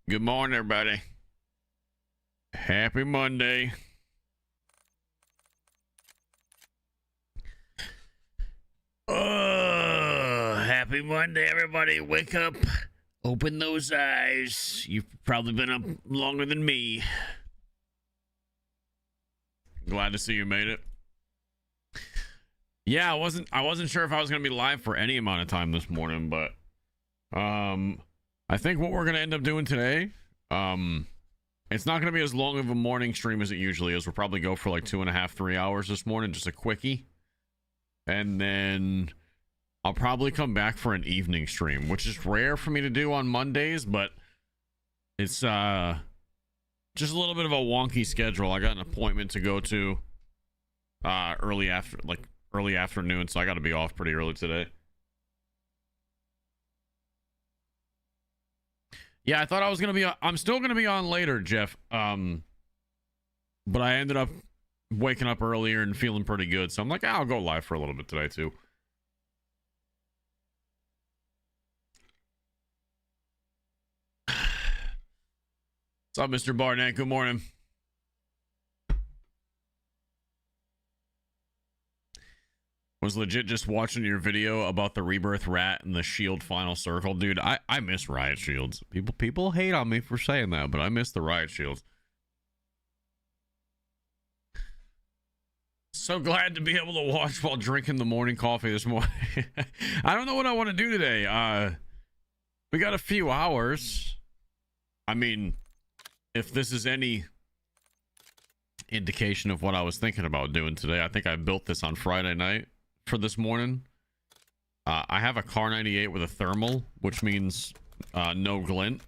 Good morning, everybody. Happy Monday. Oh, happy Monday, everybody. Wake up. Open those eyes. You've probably been up longer than me. Glad to see you made it. Yeah, I wasn't sure if I was going to be live for any amount of time this morning, but I think what we're going to end up doing today, it's not going to be as long of a morning stream as it usually is. We'll probably go for like 2.5, 3 hours this morning, just a quickie. And then I'll probably come back for an evening stream, which is rare for me to do on Mondays, but it's just a little bit of a wonky schedule. I got an appointment to go to early afternoon, so I got to be off pretty early today. Yeah, I thought I was going to be I'm still going to be on later, Jeff. But I ended up waking up earlier and feeling pretty good, so I'm like, I'll go live for a little bit today too. What's up, Mr. Barnett? Good morning. Was legit just watching your video about the Rebirth Rat and the Shield Final Circle. Dude, I miss Riot Shields. People hate on me for saying that, but I miss the Riot Shields. So glad to be able to watch while drinking the morning coffee this morning. I don't know what I want to do today. We got a few hours. I mean, if this is any indication of what I was thinking about doing today, I think I built this on Friday night for this morning. I have a Car 98 with a thermal, which means no glint.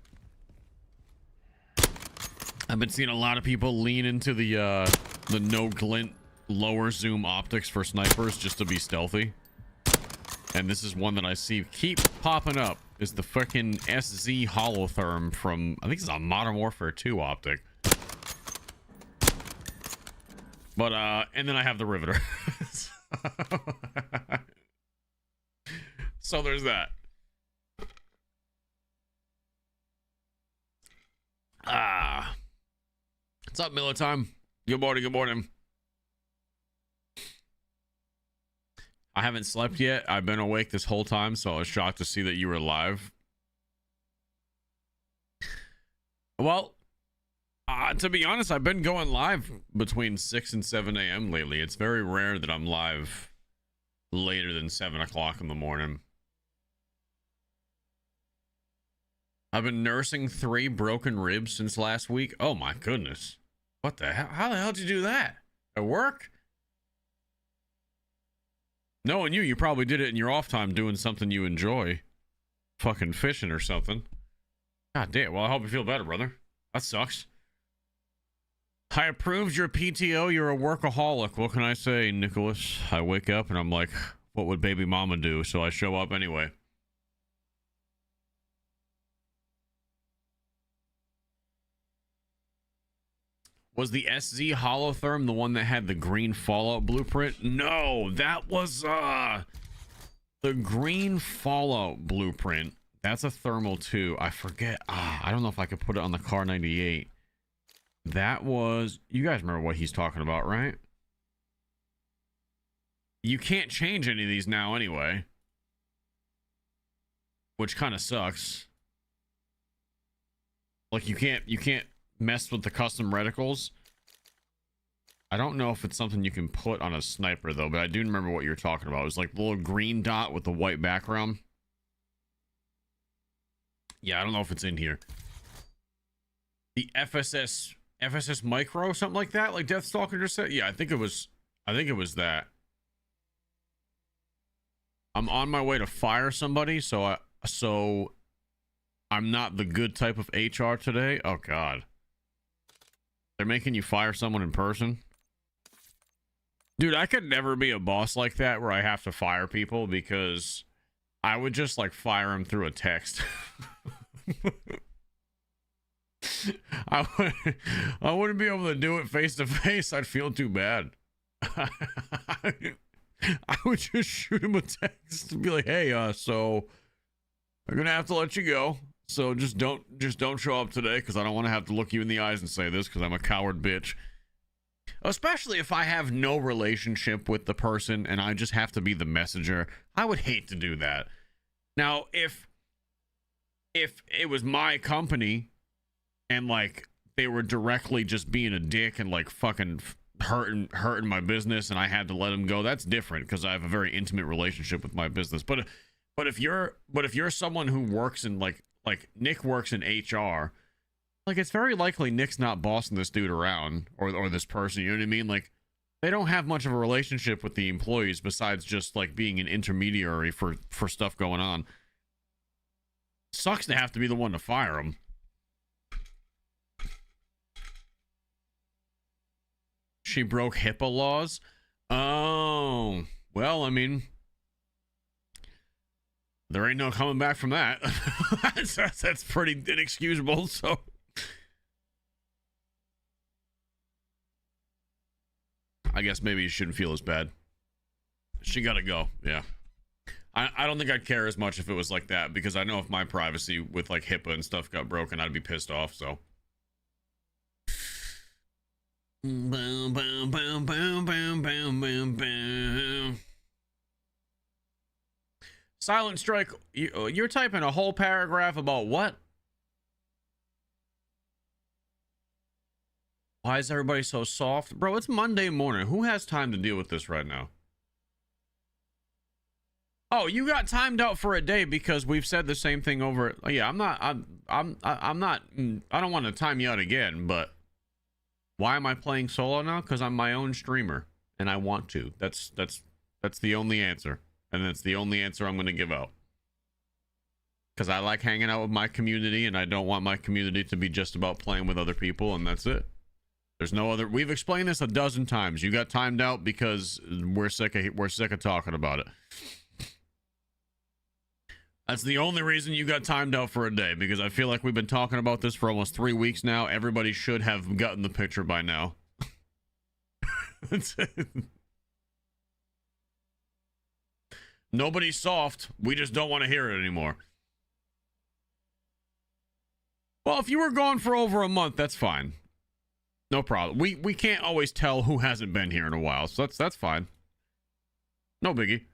I've been seeing a lot of people lean into the no glint lower zoom optics for snipers just to be stealthy, and this is one that I see keep popping up, is the freaking SZ holotherm from, I think it's a Modern Warfare 2 optic. But and then I have the Riveter. So there's that. What's up, Militime? Good morning, good morning. I haven't slept yet. I've been awake this whole time, so I was shocked to see that you were live. Well, to be honest, I've been going live between 6 and 7 a.m. lately. It's very rare that I'm live later than 7 o'clock in the morning. I've been nursing 3 broken ribs since last week. Oh my goodness. What the hell? How the hell did you do that? At work? Knowing you probably did it in your off time doing something you enjoy. Fucking fishing or something. God damn. Well, I hope you feel better, brother. That sucks. I approved your PTO. You're a workaholic. What can I say, Nicholas? I wake up and I'm like, what would baby mama do? So I show up anyway. Was the SZ holotherm the one that had the green Fallout blueprint? No, that was the green Fallout blueprint. That's a thermal too. I forget. I don't know if I could put it on the Car 98. That was, you guys remember what he's talking about, right? You can't change any of these now anyway, which kind of sucks. Like you can't mess with the custom reticles. I don't know if it's something you can put on a sniper though, but I do remember what you're talking about. It was like the little green dot with the white background. Yeah, I don't know if it's in here. The FSS Micro, something like that, like Deathstalker just said. Yeah, I think it was that. I'm on my way to fire somebody, so I'm not the good type of HR today. Oh god. They're making you fire someone in person? Dude, I could never be a boss like that where I have to fire people, because I would just like fire them through a text. I wouldn't be able to do it face to face. I'd feel too bad. I would just shoot him a text and be like, hey, so I'm gonna have to let you go. So just don't show up today, because I don't want to have to look you in the eyes and say this, because I'm a coward bitch. Especially if I have no relationship with the person and I just have to be the messenger. I would hate to do that. Now, if it was my company and like they were directly just being a dick and like fucking hurting my business and I had to let them go, that's different, because I have a very intimate relationship with my business. But if you're someone who works in like Nick works in HR, like, it's very likely Nick's not bossing this dude around or this person, you know what I mean? Like, they don't have much of a relationship with the employees besides just like being an intermediary for stuff going on. Sucks to have to be the one to fire them. She broke HIPAA laws? Oh, well, I mean, there ain't no coming back from that. that's pretty inexcusable, so... I guess maybe you shouldn't feel as bad. She gotta go. Yeah. I don't think I'd care as much if it was like that, because I know if my privacy with like HIPAA and stuff got broken, I'd be pissed off, so. Boom, boom, boom, boom, boom, boom, boom, boom. Silent Strike, you're typing a whole paragraph about what? Why is everybody so soft? Bro, it's Monday morning. Who has time to deal with this right now? Oh, you got timed out for a day because we've said the same thing over. Oh, yeah, I'm not. I don't want to time you out again, but why am I playing solo now? Because I'm my own streamer and I want to. That's the only answer, and that's the only answer I'm going to give out. Because I like hanging out with my community, and I don't want my community to be just about playing with other people, and that's it. There's no other. We've explained this a dozen times. You got timed out because we're sick of talking about it. That's the only reason you got timed out for a day, because I feel like we've been talking about this for almost 3 weeks now. Everybody should have gotten the picture by now. Nobody's soft. We just don't want to hear it anymore. Well, if you were gone for over a month, that's fine. No problem. We can't always tell who hasn't been here in a while, so that's fine. No biggie.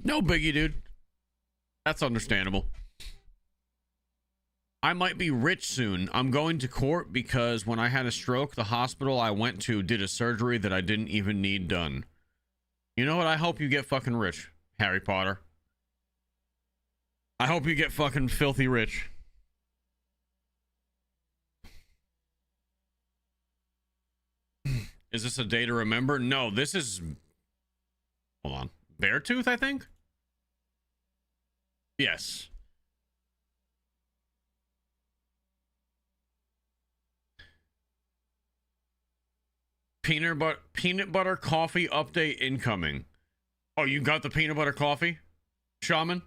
No biggie, dude. That's understandable. I might be rich soon. I'm going to court because when I had a stroke, the hospital I went to did a surgery that I didn't even need done. You know what? I hope you get fucking rich, Harry Potter. I hope you get fucking filthy rich. Is this a day to remember? No, this is... Hold on. Beartooth, I think? Yes. Peanut butter coffee update incoming. Oh, you got the peanut butter coffee, Shaman?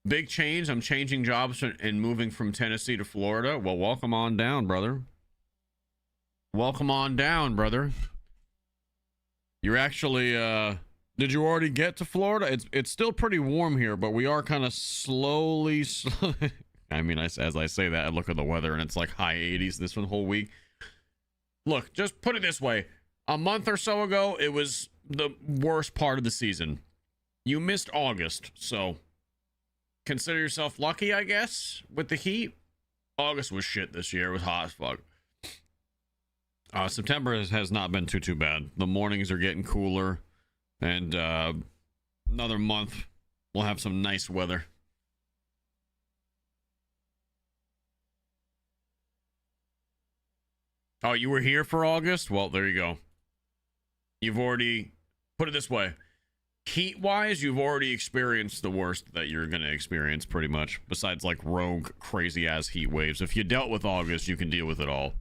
Big change. I'm changing jobs and moving from Tennessee to Florida. Well, welcome on down, brother. Welcome on down, brother. You're actually, did you already get to Florida? It's still pretty warm here, but we are kind of slowly I mean, as I say that, I look at the weather and it's like high 80s this whole week. Look, just put it this way. A month or so ago, it was the worst part of the season. You missed August, so consider yourself lucky, I guess, with the heat. August was shit this year. It was hot as fuck. September has not been too bad. The mornings are getting cooler, and another month we'll have some nice weather. Oh, you were here for August? Well, there you go. You've already, put it this way, heat-wise, you've already experienced the worst that you're going to experience, pretty much, besides, like, rogue, crazy-ass heat waves. If you dealt with August, you can deal with it all.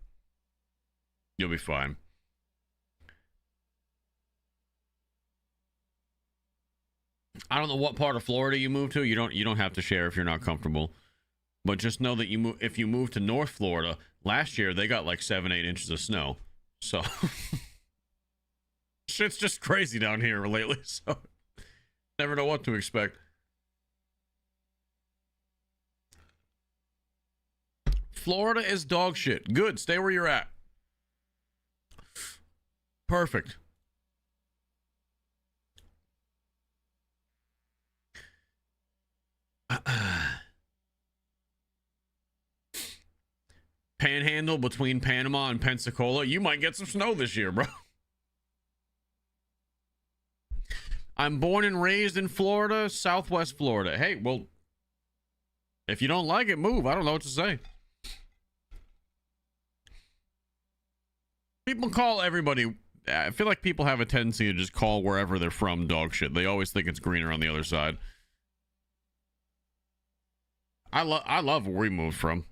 You'll be fine. I don't know what part of Florida you moved to. You don't have to share if you're not comfortable. But just know that if you move to North Florida, last year they got like 7-8 inches of snow. So shit's just crazy down here lately. So never know what to expect. Florida is dog shit. Good. Stay where you're at. Perfect. Panhandle between Panama and Pensacola. You might get some snow this year, bro. I'm born and raised in Florida, Southwest Florida. Hey, well, if you don't like it, move. I don't know what to say. People call everybody. I feel like people have a tendency to just call wherever they're from dog shit. They always think it's greener on the other side. I love where we moved from.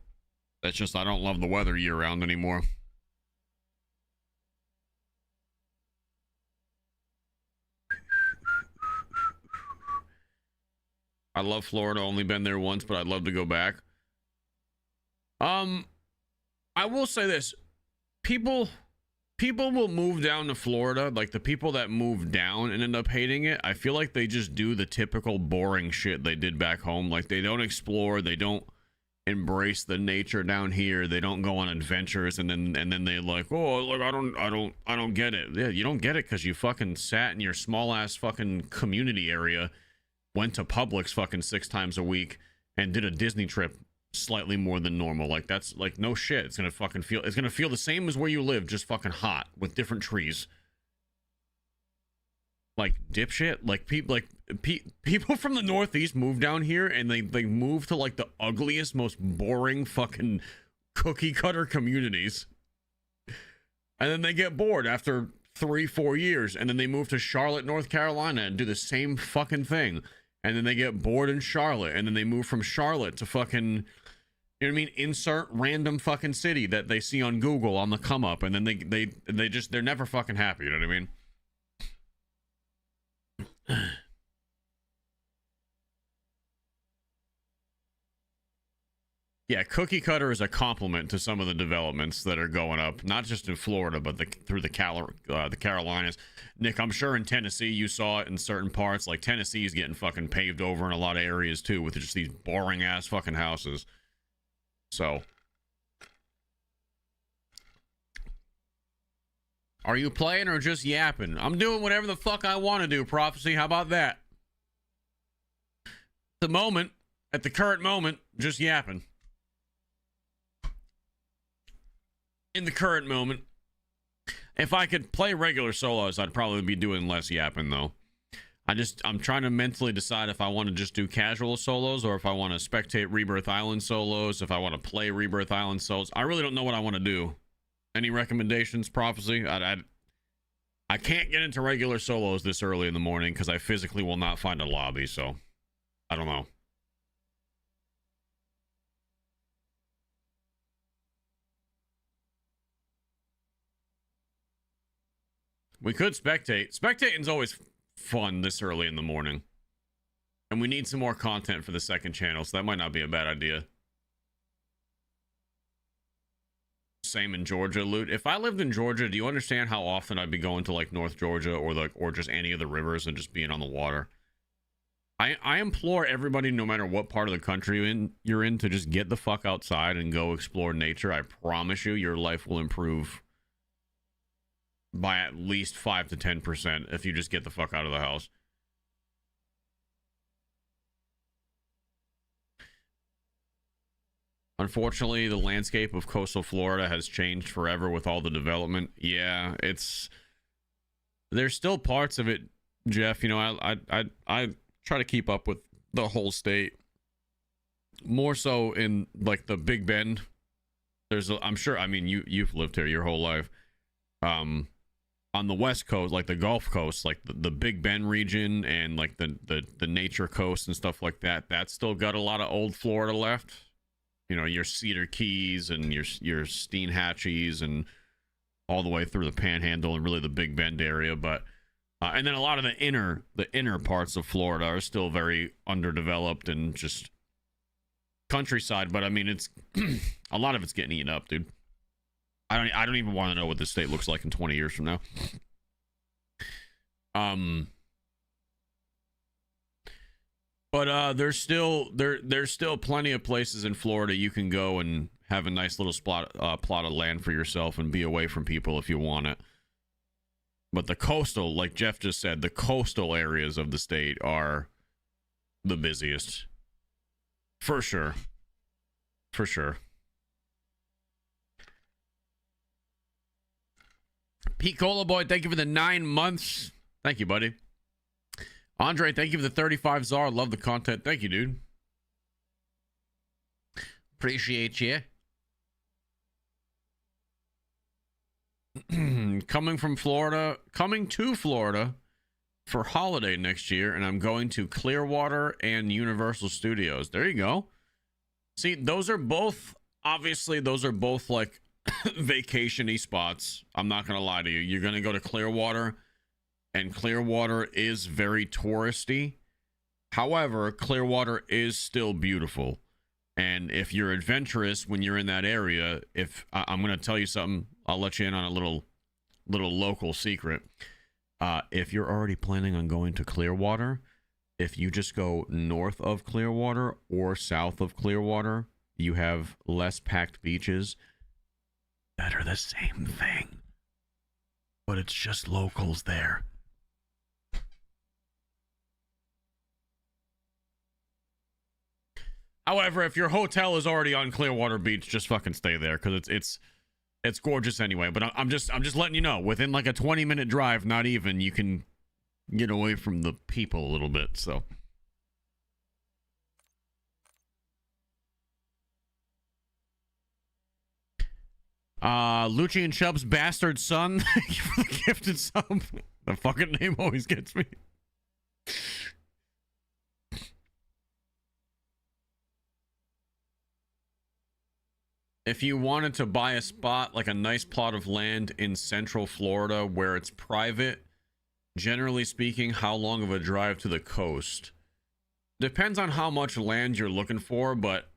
That's just I don't love the weather year round anymore. I love Florida. Only been there once, but I'd love to go back. I will say this. People will move down to Florida. Like the people that move down and end up hating it, I feel like they just do the typical boring shit they did back home. Like they don't explore, they don't embrace the nature down here, they don't go on adventures, and then they like, oh, like I don't get it. Yeah, you don't get it because you fucking sat in your small ass fucking community area, went to Publix fucking 6 times a week, and did a Disney trip slightly more than normal. Like that's like no shit. It's gonna feel the same as where you live, just fucking hot with different trees. Like dipshit. Like people from the Northeast move down here and they move to like the ugliest, most boring fucking cookie cutter communities, and then they get bored after 3-4 years, and then they move to Charlotte, North Carolina, and do the same fucking thing. And then they get bored in Charlotte, and then they move from Charlotte to fucking, you know what I mean? Insert random fucking city that they see on Google on the come up, and then they're never fucking happy, you know what I mean? Yeah, cookie cutter is a compliment to some of the developments that are going up, not just in Florida, but through the Carolinas. Nick, I'm sure in Tennessee you saw it in certain parts. Like Tennessee is getting fucking paved over in a lot of areas too, with just these boring ass fucking houses. So, are you playing or just yapping? I'm doing whatever the fuck I want to do, Prophecy. How about that? At the current moment, just yapping. In the current moment. If I could play regular solos, I'd probably be doing less yapping though. I'm trying to mentally decide if I want to just do casual solos or if I want to spectate Rebirth Island solos, if I want to play Rebirth Island solos. I really don't know what I want to do. Any recommendations, Prophecy? I can't get into regular solos this early in the morning because I physically will not find a lobby, so I don't know. We could spectate. Spectating's always fun this early in the morning. And we need some more content for the second channel, so that might not be a bad idea. Same in Georgia, Loot. If I lived in Georgia, do you understand how often I'd be going to like North Georgia or just any of the rivers and just being on the water? I implore everybody, no matter what part of the country you're in, to just get the fuck outside and go explore nature. I promise you, your life will improve by at least 5 to 10% if you just get the fuck out of the house. Unfortunately, the landscape of coastal Florida has changed forever with all the development. Yeah, there's still parts of it, Jeff. You know, I try to keep up with the whole state. More so in like the Big Bend. I'm sure, I mean, you've lived here your whole life. On the West Coast, like the Gulf Coast, like the Big Bend region and like the Nature Coast and stuff like that, that's still got a lot of old Florida left. You know, your Cedar Keys and your Steenhatchees and all the way through the Panhandle and really the Big Bend area. But and then a lot of the inner parts of Florida are still very underdeveloped and just countryside, but I mean, it's a lot of it's getting eaten up, dude. I don't even want to know what this state looks like in 20 years from now. But there's still plenty of places in Florida you can go and have a nice little plot of land for yourself and be away from people if you want it. But the coastal, like Jeff just said, the coastal areas of the state are the busiest. For sure. For sure. Pete Cola Boy, thank you for the 9 months. Thank you, buddy. Andre, thank you for the 35 Czar. Love the content. Thank you, dude. Appreciate you. Coming to Florida for holiday next year, and I'm going to Clearwater and Universal Studios. There you go. See, those are both like vacation-y spots. I'm not gonna lie to you. You're gonna go to Clearwater, and Clearwater is very touristy. However, Clearwater is still beautiful. And if you're adventurous when you're in that area, I'm going to tell you something, I'll let you in on a little local secret. If you're already planning on going to Clearwater, if you just go north of Clearwater or south of Clearwater, you have less packed beaches that are the same thing, but it's just locals there. However, if your hotel is already on Clearwater Beach, just fucking stay there because it's gorgeous anyway. But I'm just letting you know, within like a 20-minute drive, not even, you can get away from the people a little bit. So Lucci and Chubb's bastard son, thank you for the gifted sub. The fucking name always gets me. If you wanted to buy a spot, like a nice plot of land in central Florida where it's private, generally speaking, how long of a drive to the coast? Depends on how much land you're looking for, but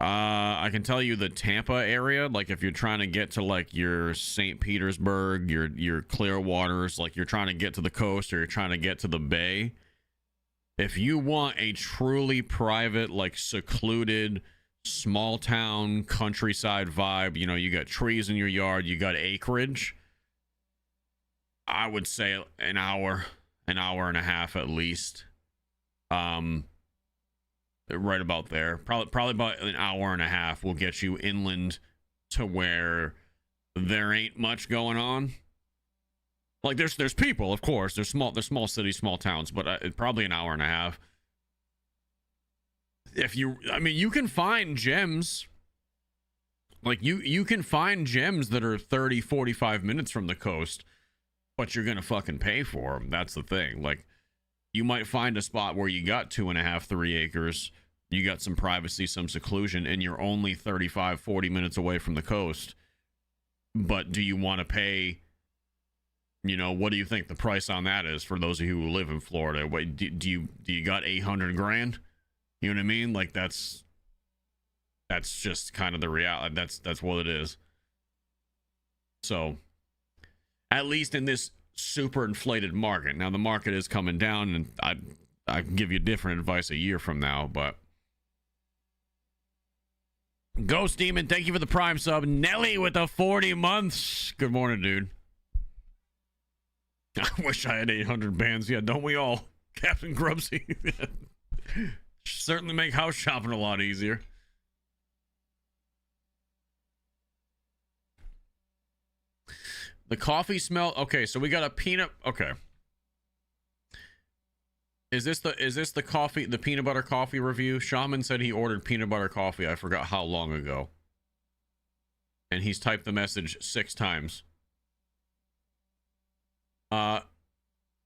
I can tell you the Tampa area, like if you're trying to get to like your St. Petersburg, your Clearwaters, like you're trying to get to the coast or you're trying to get to the bay, if you want a truly private, like secluded, small town countryside vibe, you know, you got trees in your yard, you got acreage, I would say an hour and a half at least. Right about there, probably about an hour and a half will get you inland to where there ain't much going on. Like there's people, of course, there's small cities, small towns, but probably an hour and a half. You can find gems. Like you can find gems that are 30, 45 minutes from the coast, but you're gonna fucking pay for them. That's the thing. Like you might find a spot where you got 2.5, 3 acres, you got some privacy, some seclusion, and you're only 35, 40 minutes away from the coast. But do you want to pay, you know, what do you think the price on that is for those of you who live in Florida? Wait, do you got 800 grand? You know what I mean? Like that's just kind of the reality. That's what it is. So at least in this super inflated market. Now the market is coming down, and I can give you different advice a year from now, but Ghost Demon, thank you for the Prime sub. Nelly with the 40 months. Good morning, dude. I wish I had 800 bands. Yeah, don't we all? Captain Grubsy. Certainly make house shopping a lot easier. The coffee smell. Okay, so we got a peanut. Okay. Is this the coffee, the peanut butter coffee review? Shaman said he ordered peanut butter coffee. I forgot how long ago. And he's typed the message 6 times.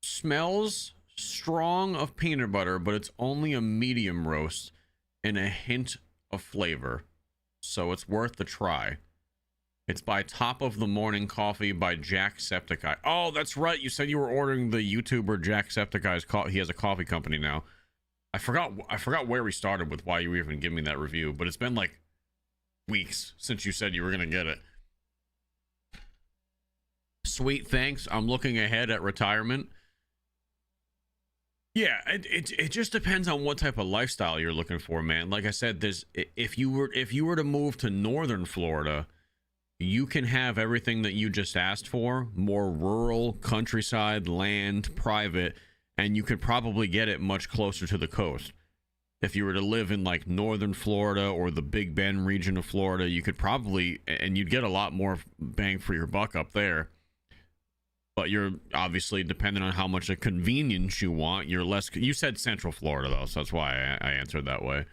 Smells strong of peanut butter, but it's only a medium roast and a hint of flavor, so it's worth the try. It's by Top of the Morning Coffee by Jacksepticeye. Oh, that's right, you said you were ordering the YouTuber Jacksepticeye's coffee. He has a coffee company now. I forgot where we started with why you were even giving me that review, but it's been like weeks since you said you were gonna get it. Sweet, thanks. I'm looking ahead at retirement. Yeah, it just depends on what type of lifestyle you're looking for, man. Like I said, there's if you were to move to northern Florida, you can have everything that you just asked for, more rural, countryside, land, private, and you could probably get it much closer to the coast. If you were to live in like northern Florida or the Big Bend region of Florida, you could probably, and you'd get a lot more bang for your buck up there. But you're obviously, depending on how much of convenience you want, you're less. You said Central Florida, though, so that's why I answered that way.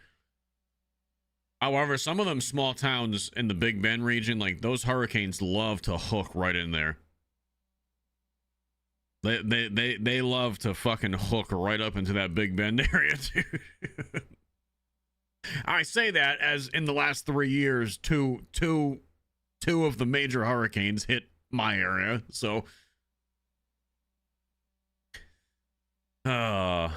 However, some of them small towns in the Big Bend region, like those hurricanes love to hook right in there. They love to fucking hook right up into that Big Bend area, dude. I say that as in the last 3 years, two of the major hurricanes hit my area, so. I'm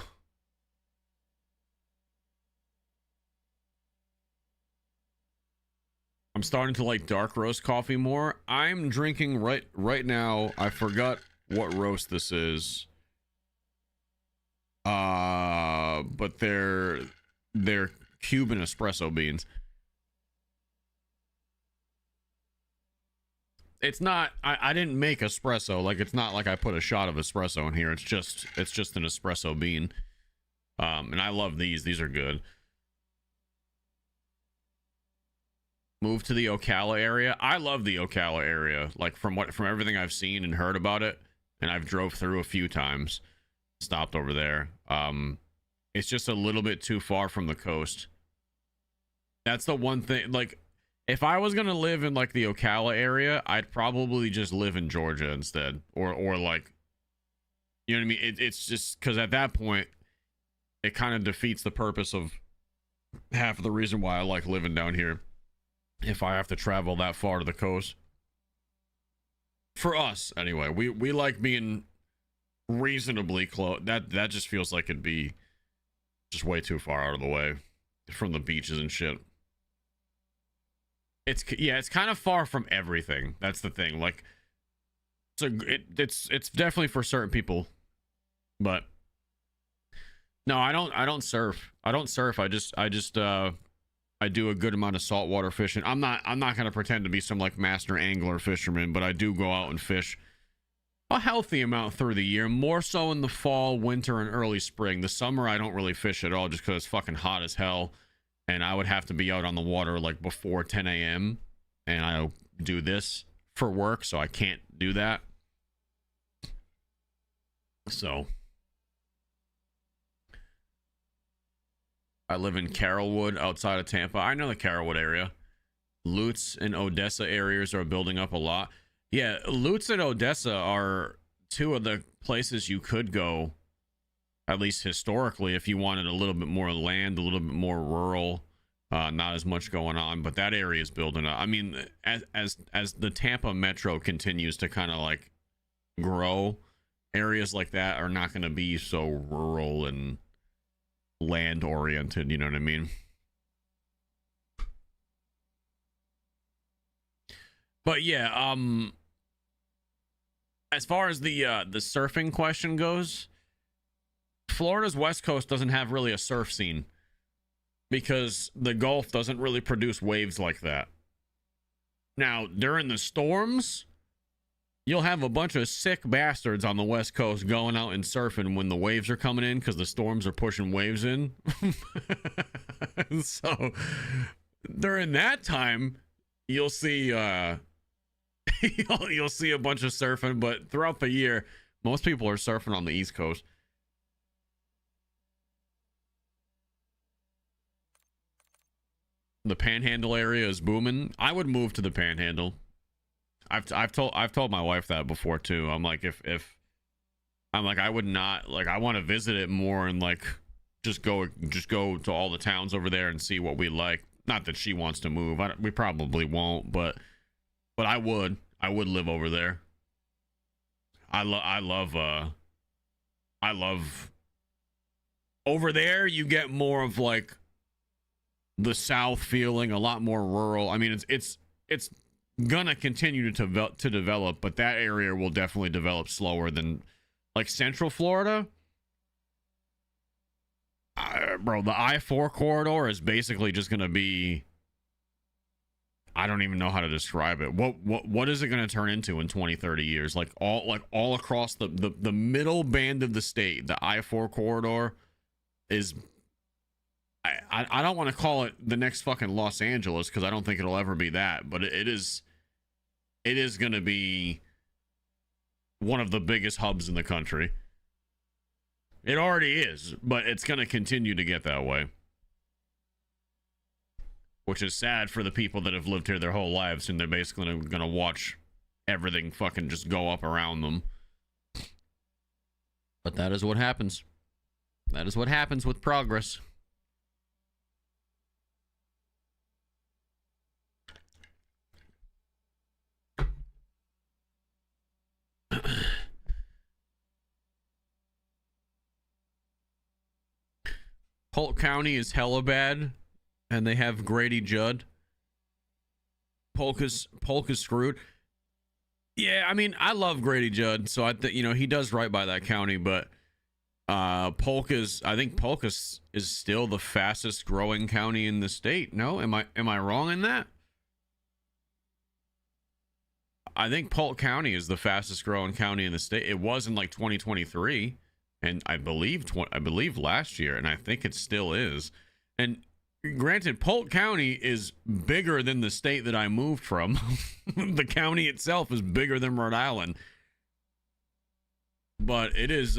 starting to like dark roast coffee more. I'm drinking right now. I forgot what roast this is. But they're Cuban espresso beans. It's not, I didn't make espresso. Like, it's not like I put a shot of espresso in here. It's just an espresso bean. And I love these. These are good. Move to the Ocala area. I love the Ocala area. Like, from everything I've seen and heard about it, and I've drove through a few times, stopped over there. It's just a little bit too far from the coast. That's the one thing, like, if I was gonna live in like the Ocala area, I'd probably just live in Georgia instead, or like, you know what I mean? It's just because at that point, it kind of defeats the purpose of half of the reason why I like living down here. If I have to travel that far to the coast, for us anyway, we like being reasonably close. That just feels like it'd be just way too far out of the way from the beaches and shit. It's kind of far from everything. That's the thing. Like, it's definitely for certain people, but no, I don't surf. I do a good amount of saltwater fishing. I'm not gonna pretend to be some like master angler fisherman, but I do go out and fish a healthy amount through the year. More so in the fall, winter, and early spring. The summer I don't really fish at all, just because it's fucking hot as hell. And I would have to be out on the water like before 10 a.m. And I do this for work, so I can't do that. So I live in Carrollwood outside of Tampa. I know the Carrollwood area. Lutz and Odessa areas are building up a lot. Yeah, Lutz and Odessa are two of the places you could go, at least historically, if you wanted a little bit more land, a little bit more rural, not as much going on. But that area is building up. I mean, as the Tampa metro continues to kind of like grow, areas like that are not going to be so rural and land oriented. You know what I mean? But yeah, as far as the surfing question goes, Florida's West Coast doesn't have really a surf scene because the Gulf doesn't really produce waves like that. Now, during the storms, you'll have a bunch of sick bastards on the West Coast going out and surfing when the waves are coming in because the storms are pushing waves in. So, during that time, you'll see you'll see a bunch of surfing, but throughout the year, most people are surfing on the East Coast. The Panhandle area is booming. I would move to the Panhandle. I've told my wife that before too. I'm like, if I'm like, I would not, like, I want to visit it more and like just go to all the towns over there and see what we like. Not that she wants to move. We probably won't, but I would live over there. I love Over there, you get more of like the South feeling, a lot more rural. I mean, it's gonna continue to develop, but that area will definitely develop slower than like Central Florida. Bro, the I-4 corridor is basically just gonna be, I don't even know how to describe it. What is it going to turn into in 20, 30 years? Like all across the middle band of the state, the I-4 corridor is, I don't want to call it the next fucking Los Angeles, because I don't think it'll ever be that, but it is going to be one of the biggest hubs in the country. It already is, but it's going to continue to get that way. Which is sad for the people that have lived here their whole lives, and they're basically going to watch everything fucking just go up around them. But that is what happens. That is what happens with progress. Polk County is hella bad. And they have Grady Judd. Polk is screwed. Yeah, I mean, I love Grady Judd, so I think, you know, he does right by that county, but I think Polk is still the fastest growing county in the state. No, am I wrong in that? I think Polk County is the fastest growing county in the state. It was in like 2023, and I believe last year, and I think it still is. And granted, Polk County is bigger than the state that I moved from. The county itself is bigger than Rhode Island. But it is,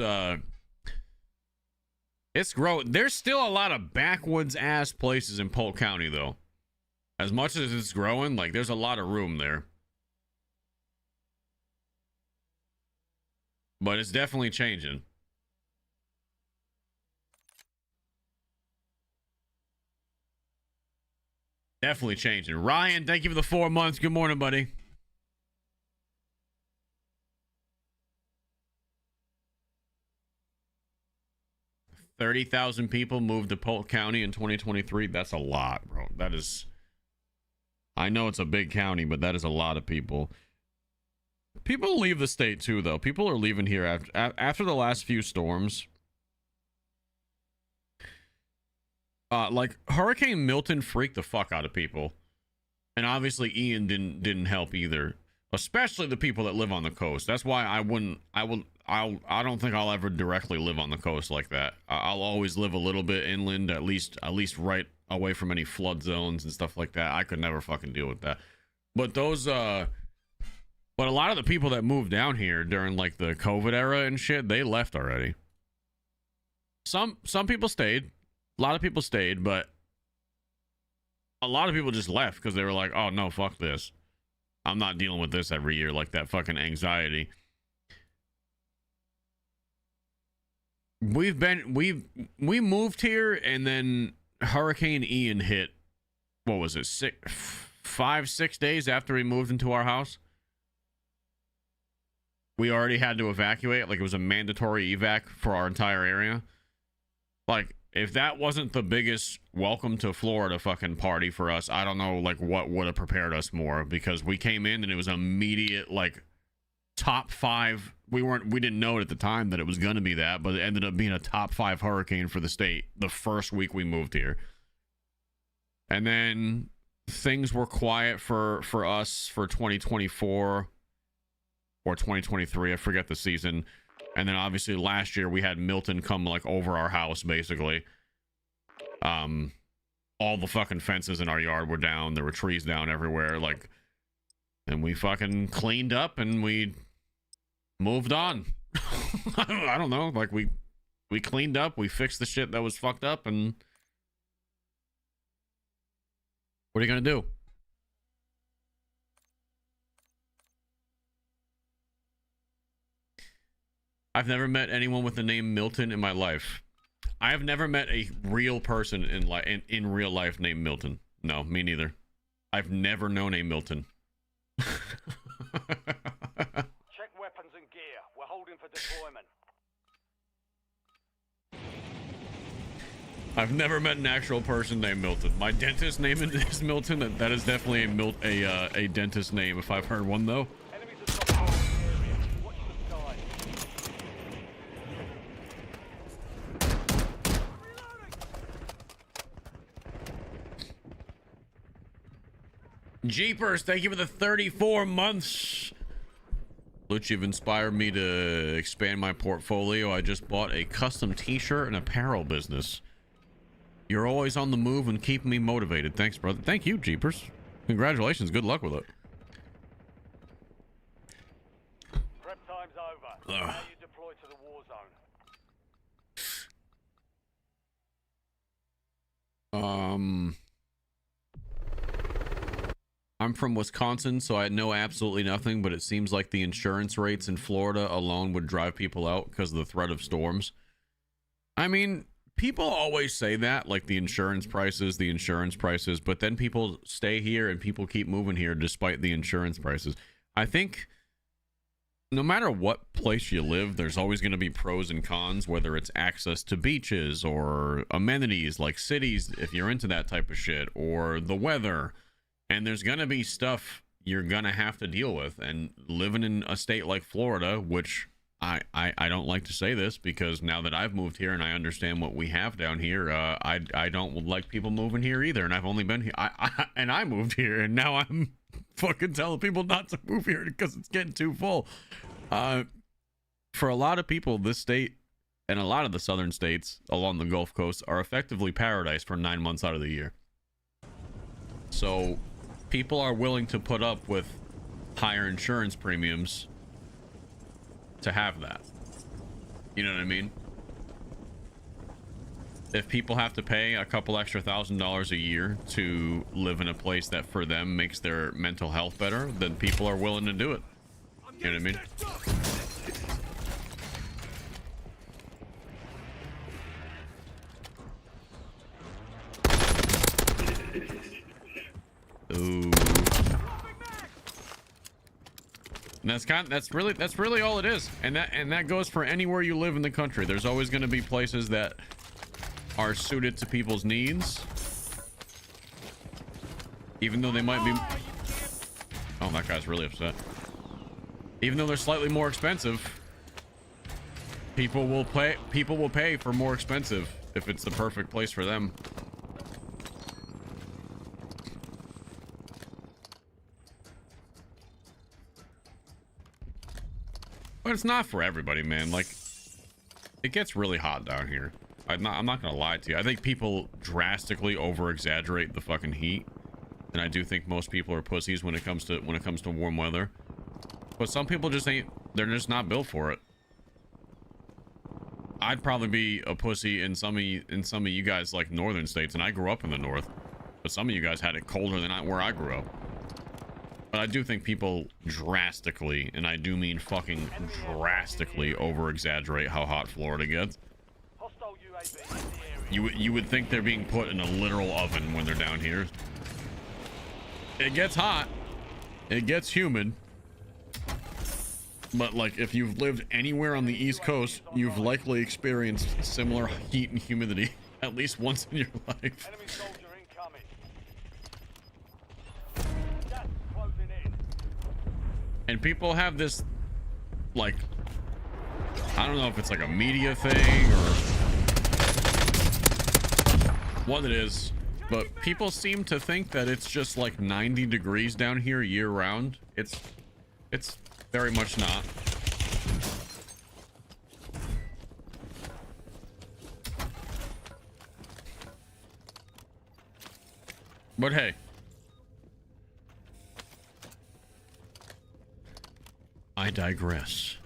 it's growing. There's still a lot of backwoods ass places in Polk County, though. As much as it's growing, like, there's a lot of room there. But it's definitely changing. Definitely changing. Ryan, thank you for the 4 months. Good morning, buddy. $30,000 people moved to Polk County in 2023. That's a lot, bro. That is, I know it's a big county, but that is a lot of people. People leave the state too, though. People are leaving here after the last few storms. Like Hurricane Milton freaked the fuck out of people, and obviously Ian didn't help either, especially the people that live on the coast. That's why I don't think I'll ever directly live on the coast like that. I'll always live a little bit inland, at least right away from any flood zones and stuff like that. I could never fucking deal with that. But those but a lot of the people that moved down here during like the COVID era and shit, they left already. Some people stayed. A lot of people stayed, but a lot of people just left because they were like, oh no, fuck this. I'm not dealing with this every year, like that fucking anxiety. We moved here, and then Hurricane Ian hit. What was it? 5-6 days after we moved into our house. We already had to evacuate. Like, it was a mandatory evac for our entire area. Like, if that wasn't the biggest welcome to Florida fucking party for us, I don't know, like, what would have prepared us more, because we came in and it was immediate, like, top 5. We didn't know it at the time that it was going to be that, but it ended up being a top 5 hurricane for the state the first week we moved here. And then things were quiet for us for 2024 or 2023. I forget the season. And then obviously last year we had Milton come like over our house, basically. All the fucking fences in our yard were down. There were trees down everywhere. Like, and we fucking cleaned up and we moved on. I don't know. Like, we cleaned up. We fixed the shit that was fucked up. And what are you going to do? I've never met anyone with the name Milton in my life. I have never met a real person in real life named Milton. No, me neither. I've never known a Milton. Check weapons and gear. We're holding for deployment. I've never met an actual person named Milton. My dentist name is Milton. That is definitely a dentist name if I've heard one though. Jeepers, thank you for the 34 months. Luch, you've inspired me to expand my portfolio. I just bought a custom t-shirt and apparel business. You're always on the move and keeping me motivated. Thanks, brother. Thank you, Jeepers. Congratulations. Good luck with it. Prep time's over. Now you deploy to the Warzone. I'm from Wisconsin, so I know absolutely nothing, but it seems like the insurance rates in Florida alone would drive people out because of the threat of storms. I mean, people always say that, like the insurance prices, but then people stay here and people keep moving here despite the insurance prices. I think no matter what place you live, there's always going to be pros and cons, whether it's access to beaches or amenities like cities, if you're into that type of shit, or the weather. And there's going to be stuff you're going to have to deal with. And living in a state like Florida, which I don't like to say this because now that I've moved here and I understand what we have down here, I don't like people moving here either. And I've only been here. I moved here and now I'm fucking telling people not to move here because it's getting too full. For a lot of people, this state and a lot of the southern states along the Gulf Coast are effectively paradise for 9 months out of the year. So people are willing to put up with higher insurance premiums to have that. You know what I mean? If people have to pay a couple extra $1,000s a year to live in a place that for them makes their mental health better, then people are willing to do it. You know what I mean? Ooh. And that's really all it is. And that goes for anywhere you live in the country. There's always going to be places that are suited to people's needs. Even though they might be... Oh, that guy's really upset. Even though they're slightly more expensive, people will pay for more expensive if it's the perfect place for them. But it's not for everybody, man. Like, it gets really hot down here. I'm not gonna lie to you. I think people drastically over-exaggerate the fucking heat, and I do think most people are pussies when it comes to warm weather. But some people just ain't. They're just not built for it. I'd probably be a pussy in some of you guys like northern states, and I grew up in the north. But some of you guys had it colder than where I grew up. But I do think people drastically, and I do mean fucking drastically, over-exaggerate how hot Florida gets. You would think they're being put in a literal oven when they're down here. It gets hot. It gets humid. But like, if you've lived anywhere on the East Coast, you've likely experienced similar heat and humidity at least once in your life. And people have this, like, I don't know if it's like a media thing or what it is, but people seem to think that it's just like 90 degrees down here year round. It's very much not. But hey, I digress.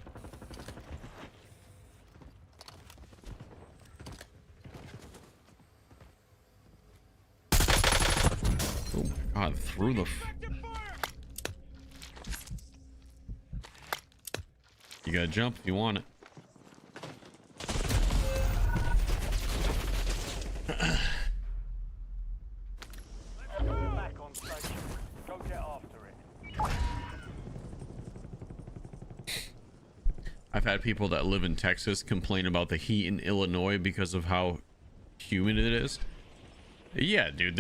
Oh my god, through the... You gotta jump if you want it. I've had people that live in Texas complain about the heat in Illinois because of how humid it is. Yeah, dude,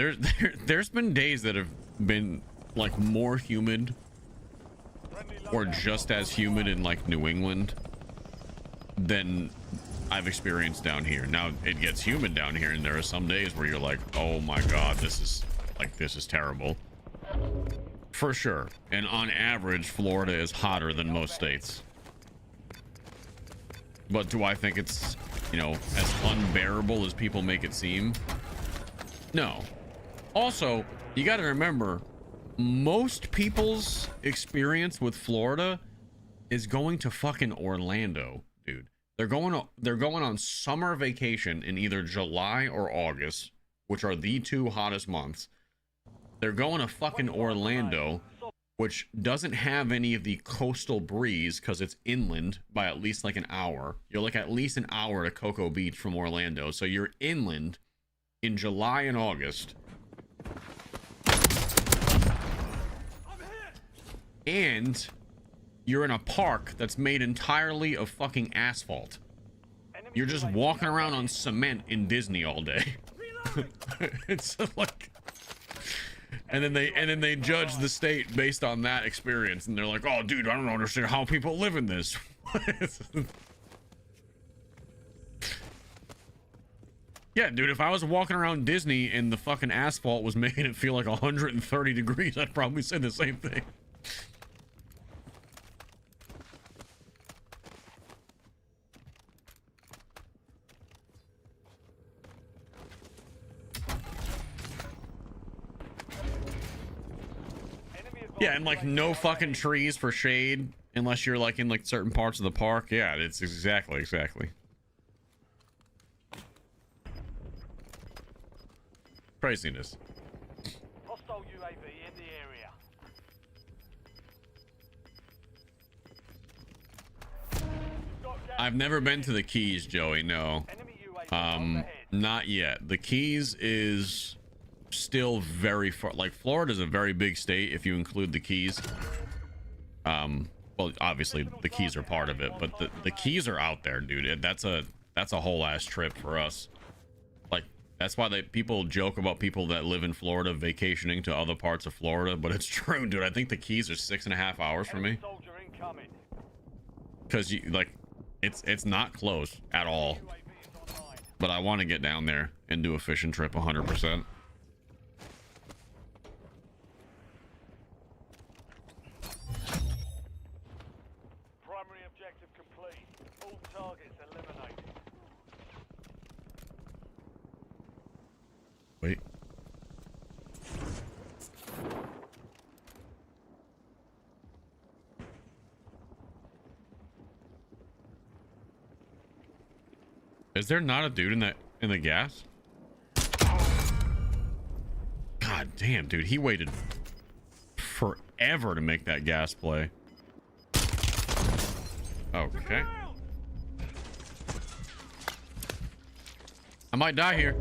there's been days that have been like more humid or just as humid in like New England than I've experienced down here. Now it gets humid down here, and there are some days where you're like, oh my god, this is terrible. For sure. And on average, Florida is hotter than most states. But do I think it's, you know, as unbearable as people make it seem? No. Also, you got to remember, most people's experience with Florida is going to fucking Orlando, dude. They're going on summer vacation in either July or August, which are the two hottest months. They're going to fucking Orlando, which doesn't have any of the coastal breeze because it's inland by at least like an hour. You're like at least an hour to Cocoa Beach from Orlando. So you're inland in July and August. And you're in a park that's made entirely of fucking asphalt. You're just walking around on cement in Disney all day. It's like, and then they judge the state based on that experience, and they're like, oh dude, I don't understand how people live in this. Yeah, dude, if I was walking around Disney and the fucking asphalt was making it feel like 130 degrees, I'd probably say the same thing. Yeah, and like no fucking trees for shade unless you're like in like certain parts of the park. Yeah, it's exactly. Craziness. Hostile UAV in the area. I've never been to the Keys, Joey. No. Enemy UAV overhead. Not yet. The Keys is still very far. Like Florida's a very big state if you include the Keys. Well, obviously the Keys are part of it, but the Keys are out there, dude. That's a whole ass trip for us. Like that's why people joke about people that live in Florida vacationing to other parts of Florida, but it's true, dude. I think the Keys are 6.5 hours for me. Because it's not close at all. But I want to get down there and do a fishing trip 100%. Primary objective complete. All targets eliminated. Wait. Is there not a dude in the gas? God damn, dude, he waited forever to make that gas play. Okay. I might die here.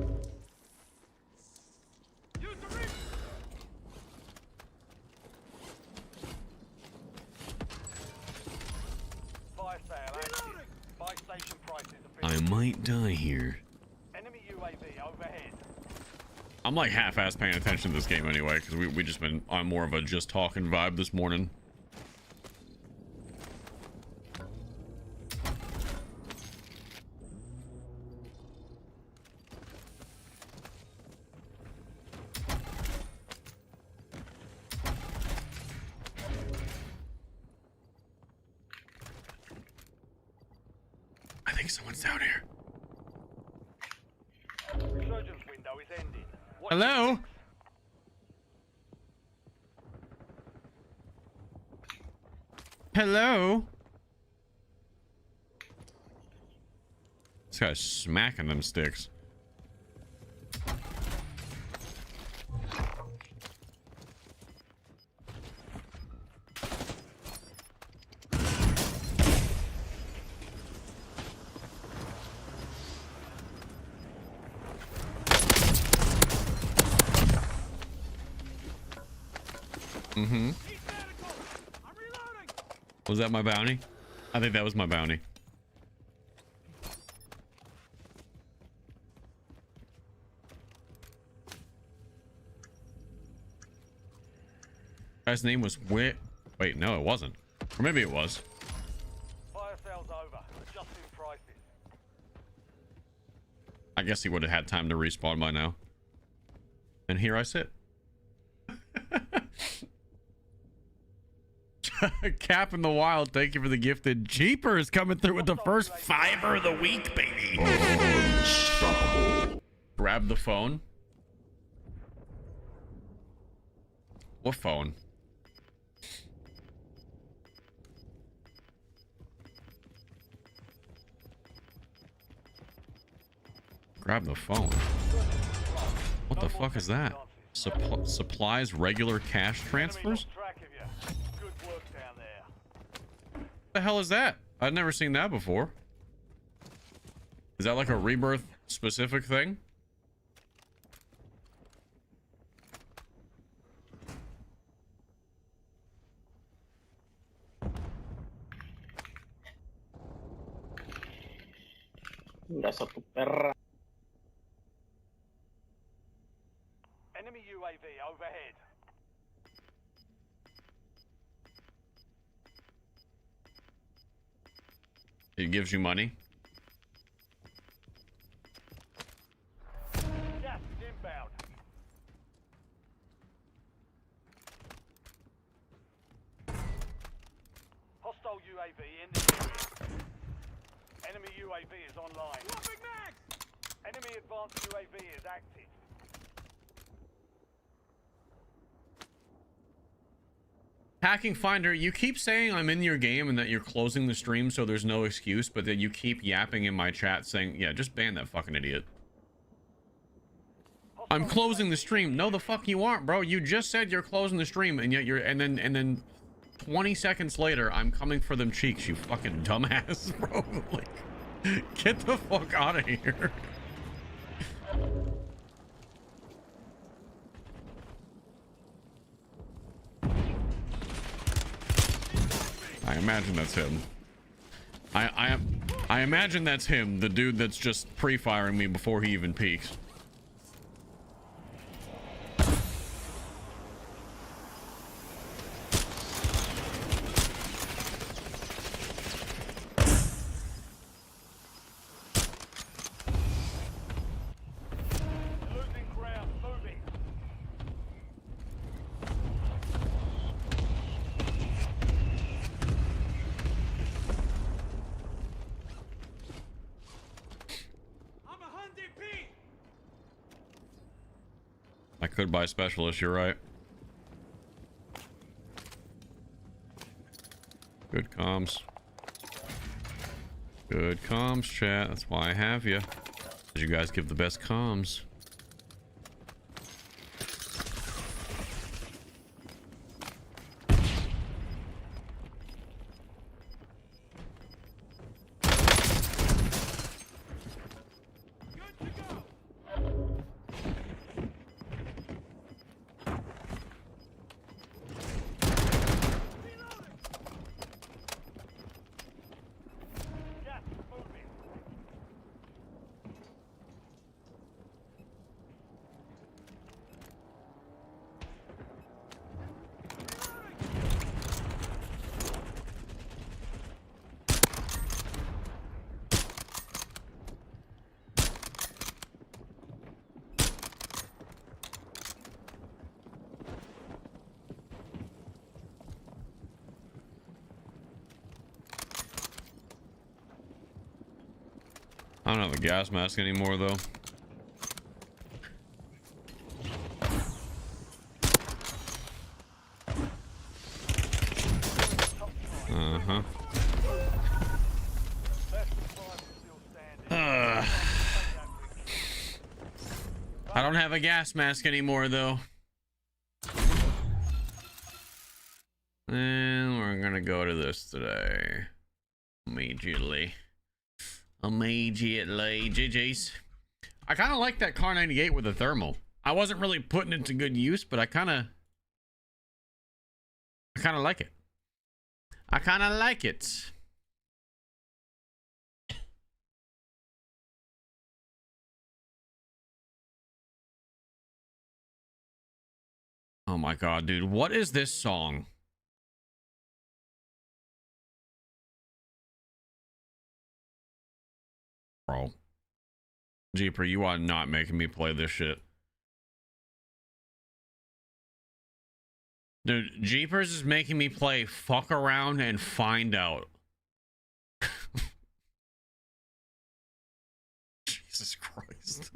Fire sale active. Buy station prices I might die here. Enemy UAV overhead. I'm like half-ass paying attention to this game anyway, because we just been on more of a just talking vibe this morning. I think someone's down here. Resurgence window is ending. Watch Hello? Hello? This guy's smacking them sticks. Mm-hmm. Was that my bounty? I think that was my bounty. Guy's name was Wait, no, it wasn't. Or maybe it was. Fire sales over. Adjusting prices. I guess he would have had time to respawn by now. And here I sit. Cap in the Wild, thank you for the gifted. Jeepers coming through with the first fiber of the week, baby. Unstoppable. Grab the phone. What phone? Grab the phone. What the fuck is that? Supplies regular cash transfers? Good work down there. What the hell is that? I've never seen that before. Is that like a Rebirth specific thing? Chingas a tu perra. Enemy UAV overhead. It gives you money. Gas is inbound. Hostile UAV in the area. Enemy UAV is online. Enemy advanced UAV is active. Hacking Finder, you keep saying I'm in your game and that you're closing the stream so there's no excuse, but then you keep yapping in my chat saying, yeah, just ban that fucking idiot. I'm closing the stream. No, the fuck you aren't, bro. You just said you're closing the stream, and yet you're, and then 20 seconds later, I'm coming for them cheeks, you fucking dumbass, bro. Like, get the fuck out of here. I imagine that's him. I imagine that's him, the dude that's just pre-firing me before he even peeks. Losing ground. Moving. I could buy specialist, you're right. Good comms. Good comms, chat. That's why I have you. Because you guys give the best comms. Gas is moving. I don't have a gas mask anymore, though. Uh-huh. I don't have a gas mask anymore, though. And we're gonna go to this today. Immediately. GG's. I kind of like that Car 98 with the thermal. I wasn't really putting it to good use, but I kind of like it. I kind of like it. Oh my god, dude. What is this song? Bro. Jeeper, you are not making me play this shit. Dude, Jeepers is making me play Fuck Around and Find Out. Jesus Christ.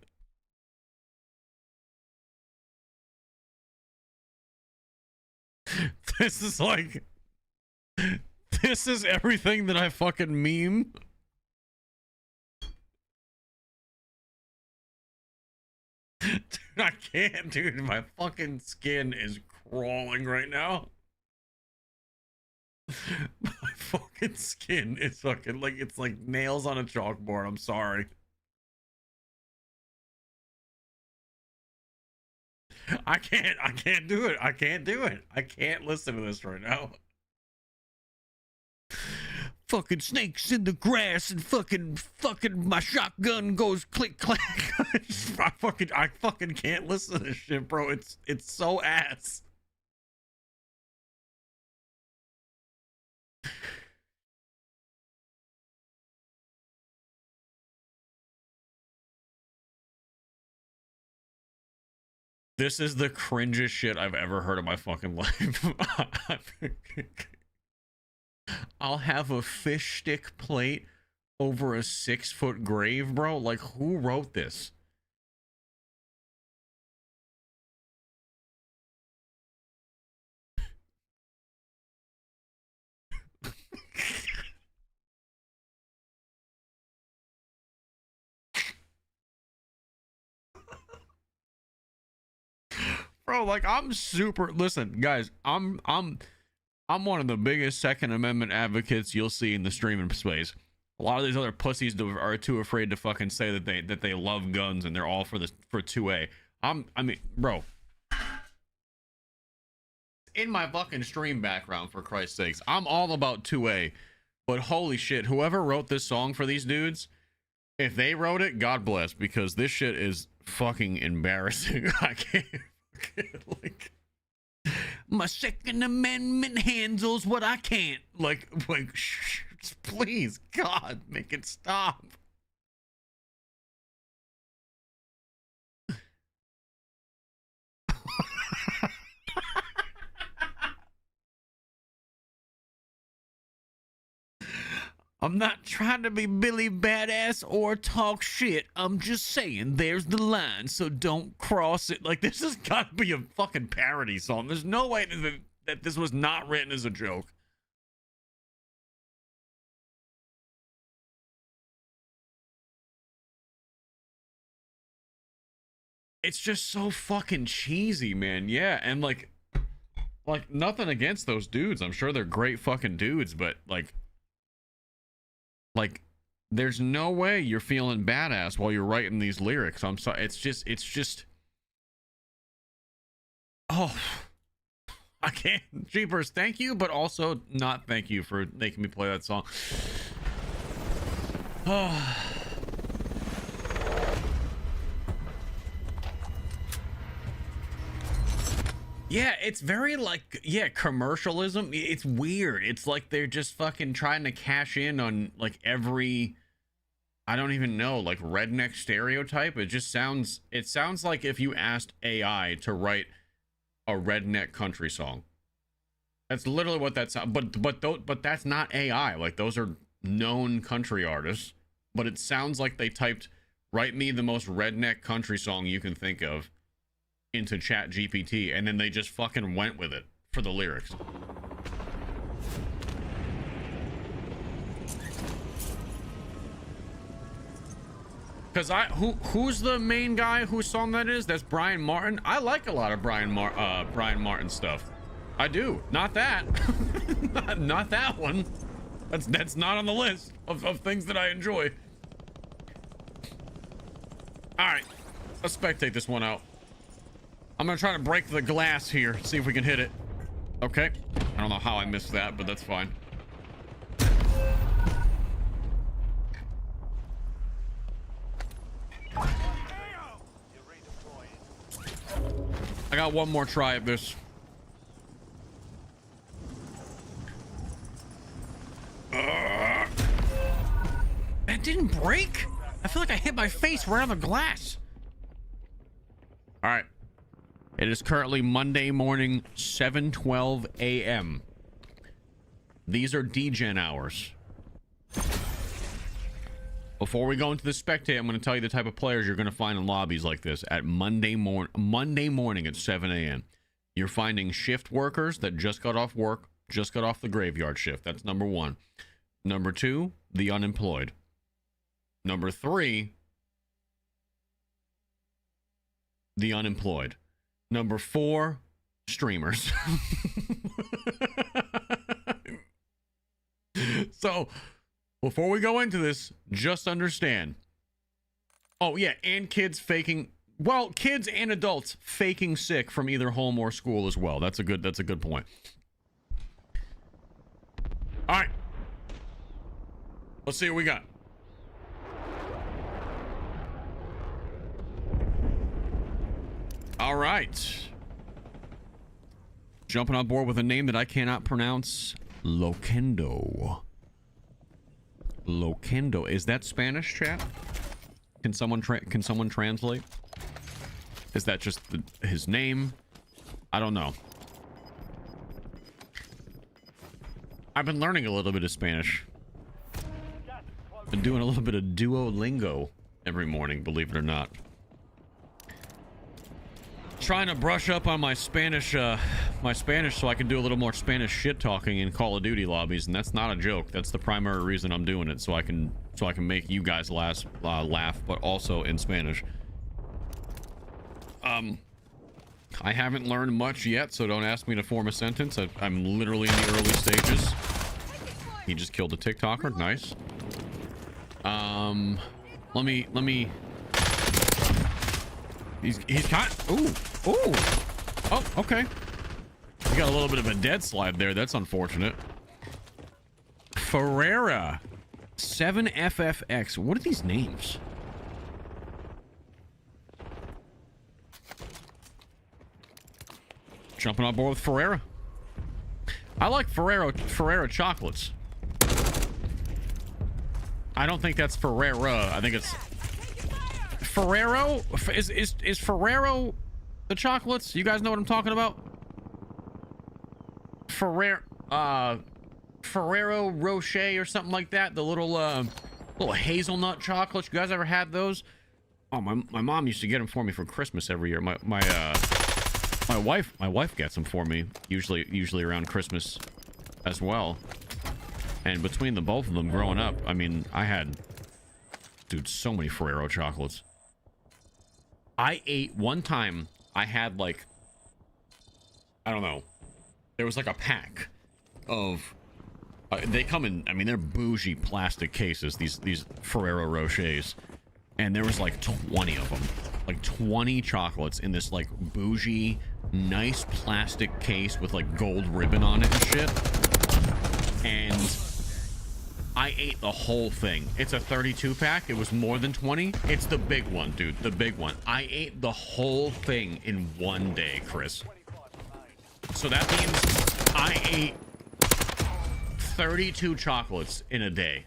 This is like... This is everything that I fucking meme. Dude, I can't, dude. My fucking skin is crawling right now. My fucking skin is fucking like, it's like nails on a chalkboard. I'm sorry. I can't do it. I can't do it. I can't listen to this right now. Fucking snakes in the grass and fucking my shotgun goes click clack. I fucking can't listen to this shit, bro. It's so ass. This is the cringest shit I've ever heard in my fucking life. I'll have a fish stick plate over a 6-foot grave, bro. Like, who wrote this? Bro, like, I'm super... Listen, guys, I'm one of the biggest Second Amendment advocates you'll see in the streaming space. A lot of these other pussies are too afraid to fucking say that they love guns and they're all for 2A. I mean, bro. In my fucking stream background, for Christ's sakes, I'm all about 2A. But holy shit, whoever wrote this song for these dudes, if they wrote it, God bless, because this shit is fucking embarrassing. I can't like... My Second Amendment handles what I can't. Like, please, God, make it stop. I'm not trying to be Billy Badass or talk shit. I'm just saying there's the line, so don't cross it. Like, this has got to be a fucking parody song. There's no way that this was not written as a joke. It's just so fucking cheesy, man. Yeah, and like nothing against those dudes. I'm sure they're great fucking dudes, but like there's no way you're feeling badass while you're writing these lyrics. I'm sorry. It's just oh, I can't. Jeepers, thank you, but also not thank you for making me play that song. Oh. Yeah, it's very like, yeah, commercialism. It's weird. It's like they're just fucking trying to cash in on like every, I don't even know, like redneck stereotype. It sounds like if you asked AI to write a redneck country song. That's literally what that sounds. But that's not AI. Like, those are known country artists. But it sounds like they typed, "Write me the most redneck country song you can think of," into Chat GPT, and then they just fucking went with it for the lyrics. Because who's the main guy whose song that is? That's Brian Martin. I like a lot of Brian Martin stuff. I do. Not that. not that one. That's not on the list of things that I enjoy. All right, let's spectate this one out. I'm gonna try to break the glass here, see if we can hit it. Okay. I don't know how I missed that, but that's fine. You're redeploying. I got one more try at this. That didn't break? I feel like I hit my face right on the glass. All right. It is currently Monday morning, 7:12 a.m. These are degen hours. Before we go into the spectate, I'm going to tell you the type of players you're going to find in lobbies like this at Monday morning at 7 a.m. You're finding shift workers that just got off work, just got off the graveyard shift. That's number one. Number two, the unemployed. Number three, the unemployed. Number four, streamers. So, before we go into this, just understand. Oh, yeah, and kids faking... Well, kids and adults faking sick from either home or school as well. That's a good point. All right. Let's see what we got. All right. Jumping on board with a name that I cannot pronounce. Loquendo. Loquendo. Is that Spanish, chat? Can someone translate? Is that just his name? I don't know. I've been learning a little bit of Spanish. Been doing a little bit of Duolingo every morning, believe it or not. Trying to brush up on my Spanish so I can do a little more Spanish shit talking in Call of Duty lobbies, and that's not a joke. That's the primary reason I'm doing it, so I can make you guys laugh, but also in Spanish. I haven't learned much yet, so don't ask me to form a sentence. I'm literally in the early stages. He just killed a TikToker. Nice. Let me. He's caught. Ooh. Oh, okay. We got a little bit of a dead slide there. That's unfortunate. Ferreira. 7FFX. What are these names? Jumping on board with Ferreira. I like Ferreira chocolates. I don't think that's Ferreira. I think it's Ferrero. Is Ferrero the chocolates? You guys know what I'm talking about? Ferrero Rocher or something like that. The little hazelnut chocolates. You guys ever had those? Oh, my mom used to get them for me for Christmas every year. My wife gets them for me usually around Christmas as well. And between the both of them growing up, I mean, I had, dude, so many Ferrero chocolates. I ate one time. I had like, I don't know. There was like a pack of. They come in. I mean, they're bougie plastic cases. These Ferrero Rochers, and there was like 20 of them, like 20 chocolates in this like bougie, nice plastic case with like gold ribbon on it and shit. And I ate the whole thing. It's a 32 pack. It was more than 20. It's the big one, dude. The big one. I ate the whole thing in one day, Chris. So that means I ate 32 chocolates in a day.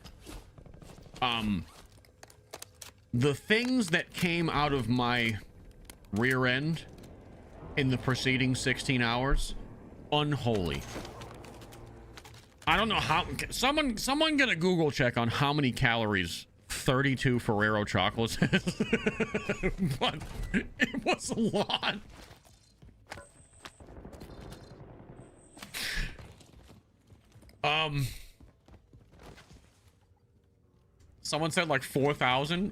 The things that came out of my rear end in the preceding 16 hours, unholy. I don't know how. Someone get a Google check on how many calories 32 Ferrero chocolates is. But it was a lot. Someone said like 4,000.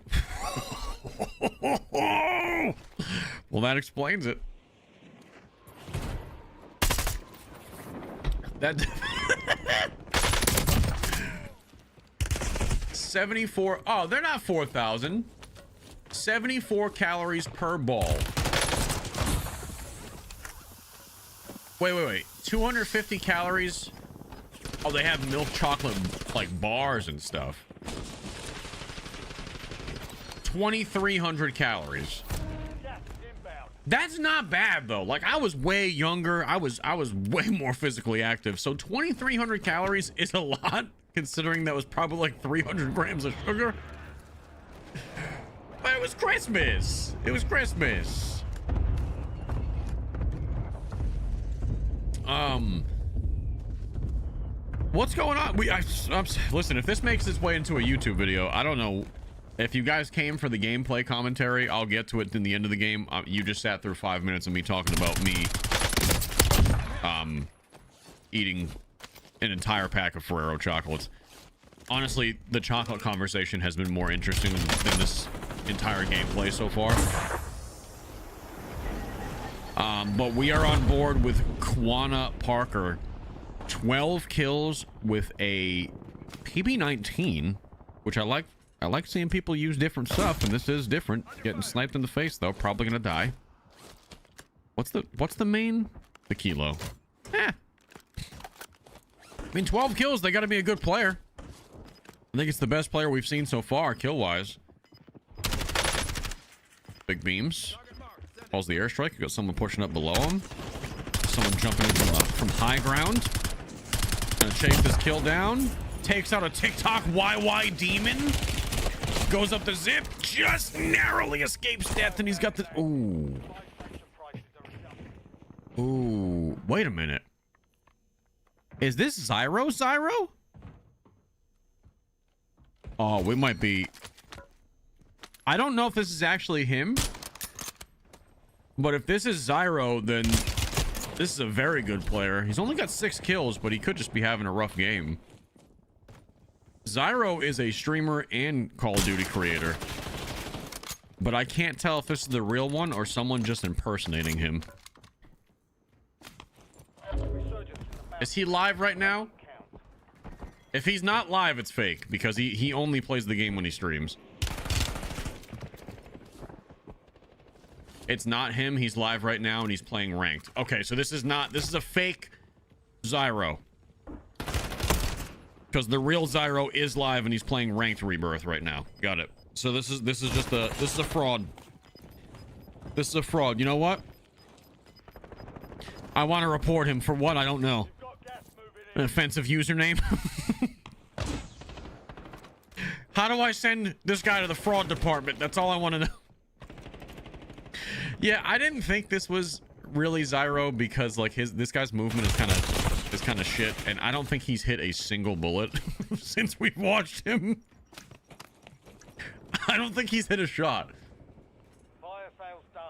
Well, that explains it. That 74. Oh, they're not 4,000. 74 calories per ball. Wait. 250 calories. Oh, they have milk chocolate like bars and stuff. 2,300 calories. That's not bad though. Like I was way younger. I was way more physically active. So 2,300 calories is a lot, considering that was probably like 300 grams of sugar. But it was Christmas. It was Christmas. What's going on? Listen, if this makes its way into a YouTube video, I don't know. If you guys came for the gameplay commentary, I'll get to it in the end of the game. You just sat through 5 minutes of me talking about me eating an entire pack of Ferrero chocolates. Honestly, the chocolate conversation has been more interesting than this entire gameplay so far. But we are on board with Quanah Parker. 12 kills with a PB-19, which I like. I like seeing people use different stuff, and this is different. Getting sniped in the face though, probably gonna die. What's the main? The kilo. I mean, 12 kills, they gotta be a good player. I think it's the best player we've seen so far, kill-wise. Big beams. Calls the airstrike. You got someone pushing up below him. Someone jumping in from high ground. Gonna chase this kill down. Takes out a TikTok YY demon. Goes up the zip. Just narrowly escapes death, and he's got the... Ooh. Ooh. Wait a minute. Is this Zyro? Oh, we might be... I don't know if this is actually him. But if this is Zyro, then this is a very good player. He's only got 6 kills, but he could just be having a rough game. Zyro is a streamer and Call of Duty creator. But I can't tell if this is the real one or someone just impersonating him. Is he live right now? If he's not live, it's fake, because he only plays the game when he streams. It's not him. He's live right now and he's playing ranked. Okay, so this is a fake Zyro. Because the real Zyro is live and he's playing ranked Rebirth right now. Got it. So this is a fraud. This is a fraud. You know what? I want to report him for what? I don't know. An offensive username. How do I send this guy to the fraud department? That's all I want to know. Yeah, I didn't think this was really Zyro because like this guy's movement is kind of shit, and I don't think he's hit a single bullet since we've watched him. I don't think he's hit a shot.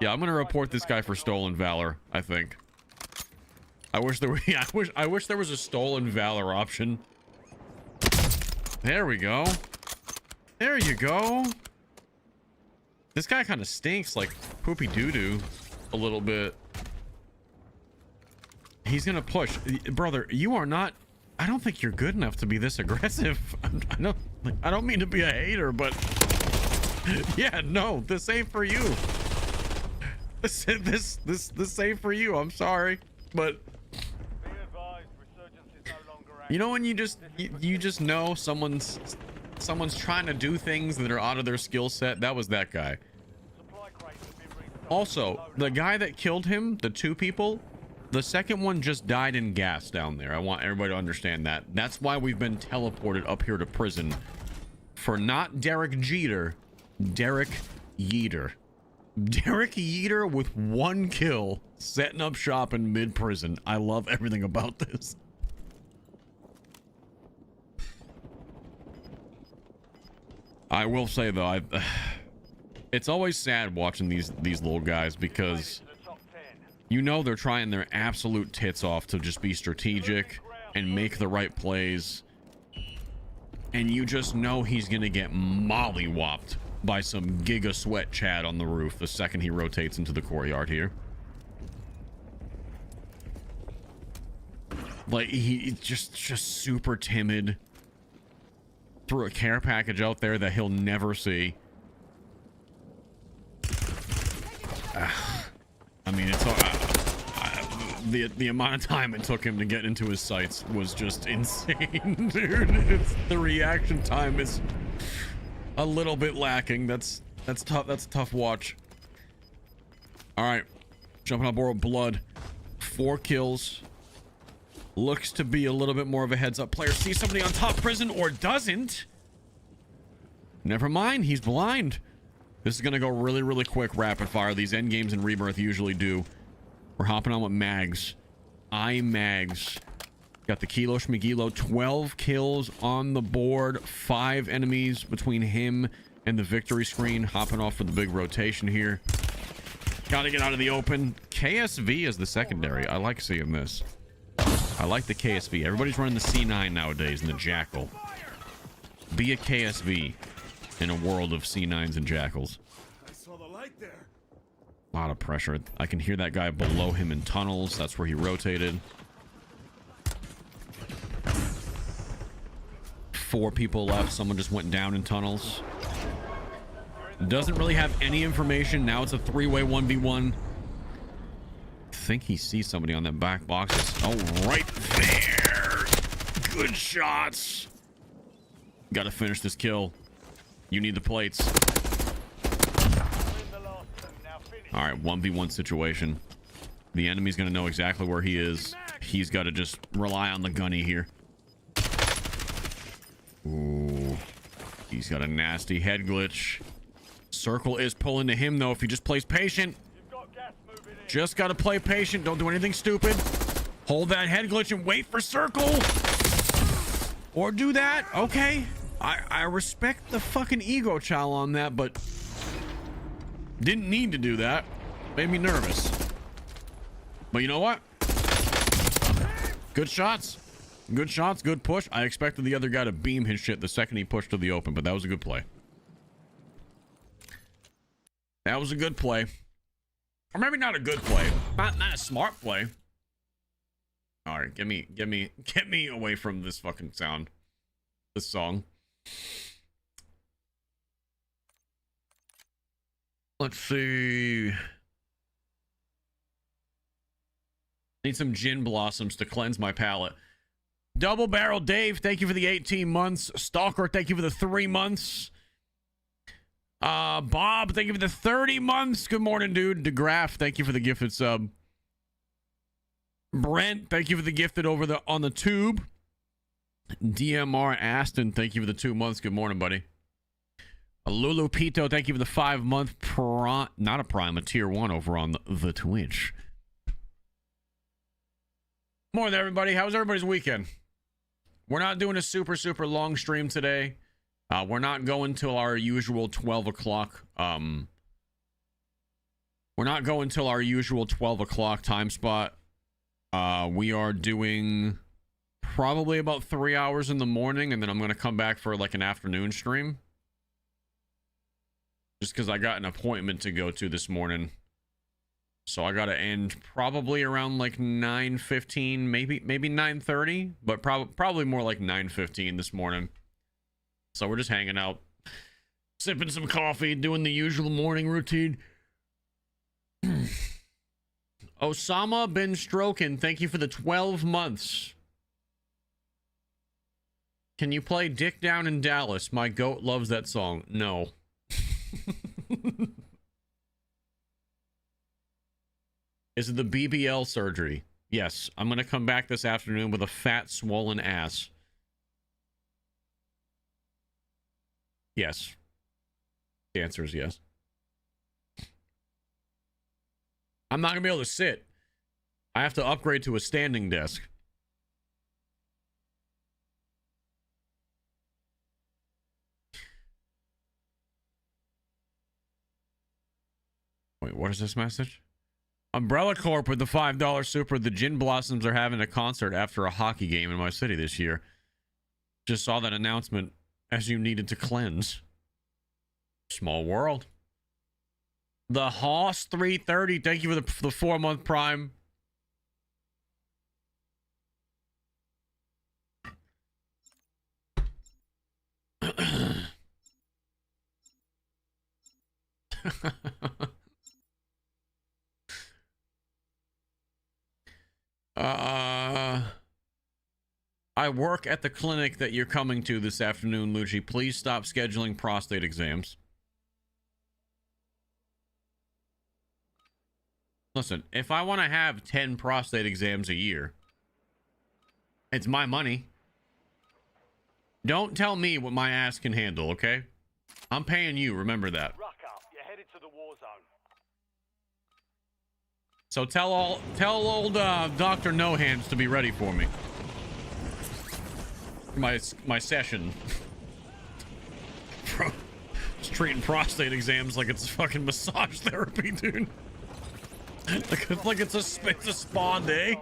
Yeah, I'm gonna report this guy for stolen valor. I think. I wish there were. Yeah, I wish there was a stolen valor option. There we go. There you go. This guy kind of stinks like poopy doo-doo a little bit. He's gonna push. Brother, you are not... I don't think you're good enough to be this aggressive. I don't mean to be a hater, but... Yeah, no, this ain't for you. This ain't for you. I'm sorry, but... You know when you just know someone's trying to do things that are out of their skill set? That was that guy. Also, the guy that killed him, the 2 people, the second one just died in gas down there. I want everybody to understand that. That's why we've been teleported up here to prison. For not Derek Jeter, Derek Yeater. Derek Yeater with 1 kill, setting up shop in mid-prison. I love everything about this. I will say though, it's always sad watching these little guys because you know they're trying their absolute tits off to just be strategic and make the right plays, and you just know he's gonna get mollywopped by some giga sweat Chad on the roof the second he rotates into the courtyard here. Like he's just super timid. Threw a care package out there that he'll never see. I mean, it's the amount of time it took him to get into his sights was just insane, dude. The reaction time is a little bit lacking. That's tough. That's a tough watch. All right, Jumping on board with blood. 4 kills. Looks to be a little bit more of a heads-up player. Sees somebody on top prison or doesn't. Never mind, he's blind. This is going to go really, really quick, rapid fire. These end games in Rebirth usually do. We're hopping on with mags. Mags. Got the Kilo Schmigilo. 12 kills on the board. 5 enemies between him and the victory screen. Hopping off for the big rotation here. Got to get out of the open. KSV is the secondary. I like seeing this. I like the KSV. Everybody's running the C9 nowadays and the Jackal. Be a KSV in a world of C9s and Jackals. I saw the light there. A lot of pressure. I can hear that guy below him in tunnels. That's where he rotated. 4 people left. Someone just went down in tunnels. Doesn't really have any information. Now it's a 3-way 1v1. I think he sees somebody on that back box. Oh, right there. Good shots. Got to finish this kill. You need the plates. All right, 1v1 situation. The enemy's going to know exactly where he is. He's got to just rely on the gunny here. Ooh. He's got a nasty head glitch. Circle is pulling to him, though, if he just plays patient. Just got to play patient. Don't do anything stupid. Hold that head glitch and wait for circle. Or do that. Okay. I respect the fucking ego chow on that, but didn't need to do that. Made me nervous. But you know what? Good shots. Good shots. Good push. I expected the other guy to beam his shit the second he pushed to the open, but that was a good play. That was a good play. Or maybe not a good play. Not a smart play. All right, get me away from this fucking sound. This song. Let's see. Need some gin blossoms to cleanse my palate. Double Barrel Dave, thank you for the 18 months. Stalker, thank you for the 3 months. Bob, thank you for the 30 months. Good morning, dude. DeGraff, thank you for the gifted sub. Brent, thank you for the gifted on the tube. DMR Aston, thank you for the 2 months. Good morning, buddy. Lulu Pito, thank you for the 5-month not a prime, a tier 1 over on the Twitch. Morning, everybody. How was everybody's weekend? We're not doing a super long stream today. We're not going till our usual 12 o'clock. We're not going till our usual 12 o'clock time spot. We are doing probably about 3 hours in the morning, and then I'm going to come back for like an afternoon stream. Just because I got an appointment to go to this morning. So I got to end probably around like 9:15, maybe 9:30, but probably more like 9:15 this morning. So we're just hanging out, sipping some coffee, doing the usual morning routine. Osama bin Strokin, thank you for the 12 months. Can you play Dick Down in Dallas? My goat loves that song. No. Is it the BBL surgery? Yes. I'm going to come back this afternoon with a fat, swollen ass. Yes. The answer is yes. I'm not going to be able to sit. I have to upgrade to a standing desk. Wait, what is this message? Umbrella Corp with the $5 super. The Gin Blossoms are having a concert after a hockey game in my city this year. Just saw that announcement as you needed to cleanse. Small world. The Hoss 330. Thank you for the 4-month prime. I work at the clinic that you're coming to this afternoon, Lucci. Please stop scheduling prostate exams. Listen, if I want to have 10 prostate exams a year, it's my money. Don't tell me what my ass can handle, okay? I'm paying you, remember that. Ruck up. You're headed to the war zone. So tell old Dr. No Hands to be ready for me. My session. Just treating prostate exams like it's fucking massage therapy, dude. like it's a spa day.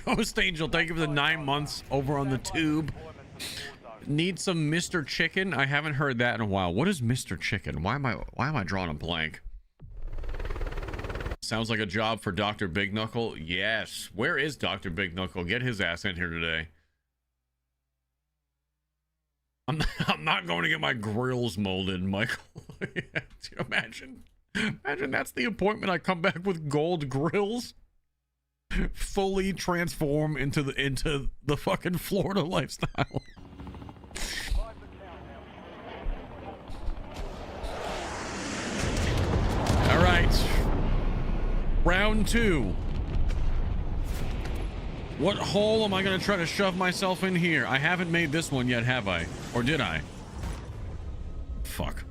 Ghost Angel, thank you for the 9 months over on the tube. Need some Mr. Chicken? I haven't heard that in a while. What is Mr. Chicken? Why am I drawing a blank? Sounds like a job for Dr. Big Knuckle. Yes. Where is Dr. Big Knuckle? Get his ass in here today. I'm not going to get my grills molded, Michael. Imagine that's the appointment. I come back with gold grills. Fully transform into the fucking Florida lifestyle. All right, round 2. What hole am I gonna try to shove myself in here? I haven't made this one yet, have I? Or did I? Fuck.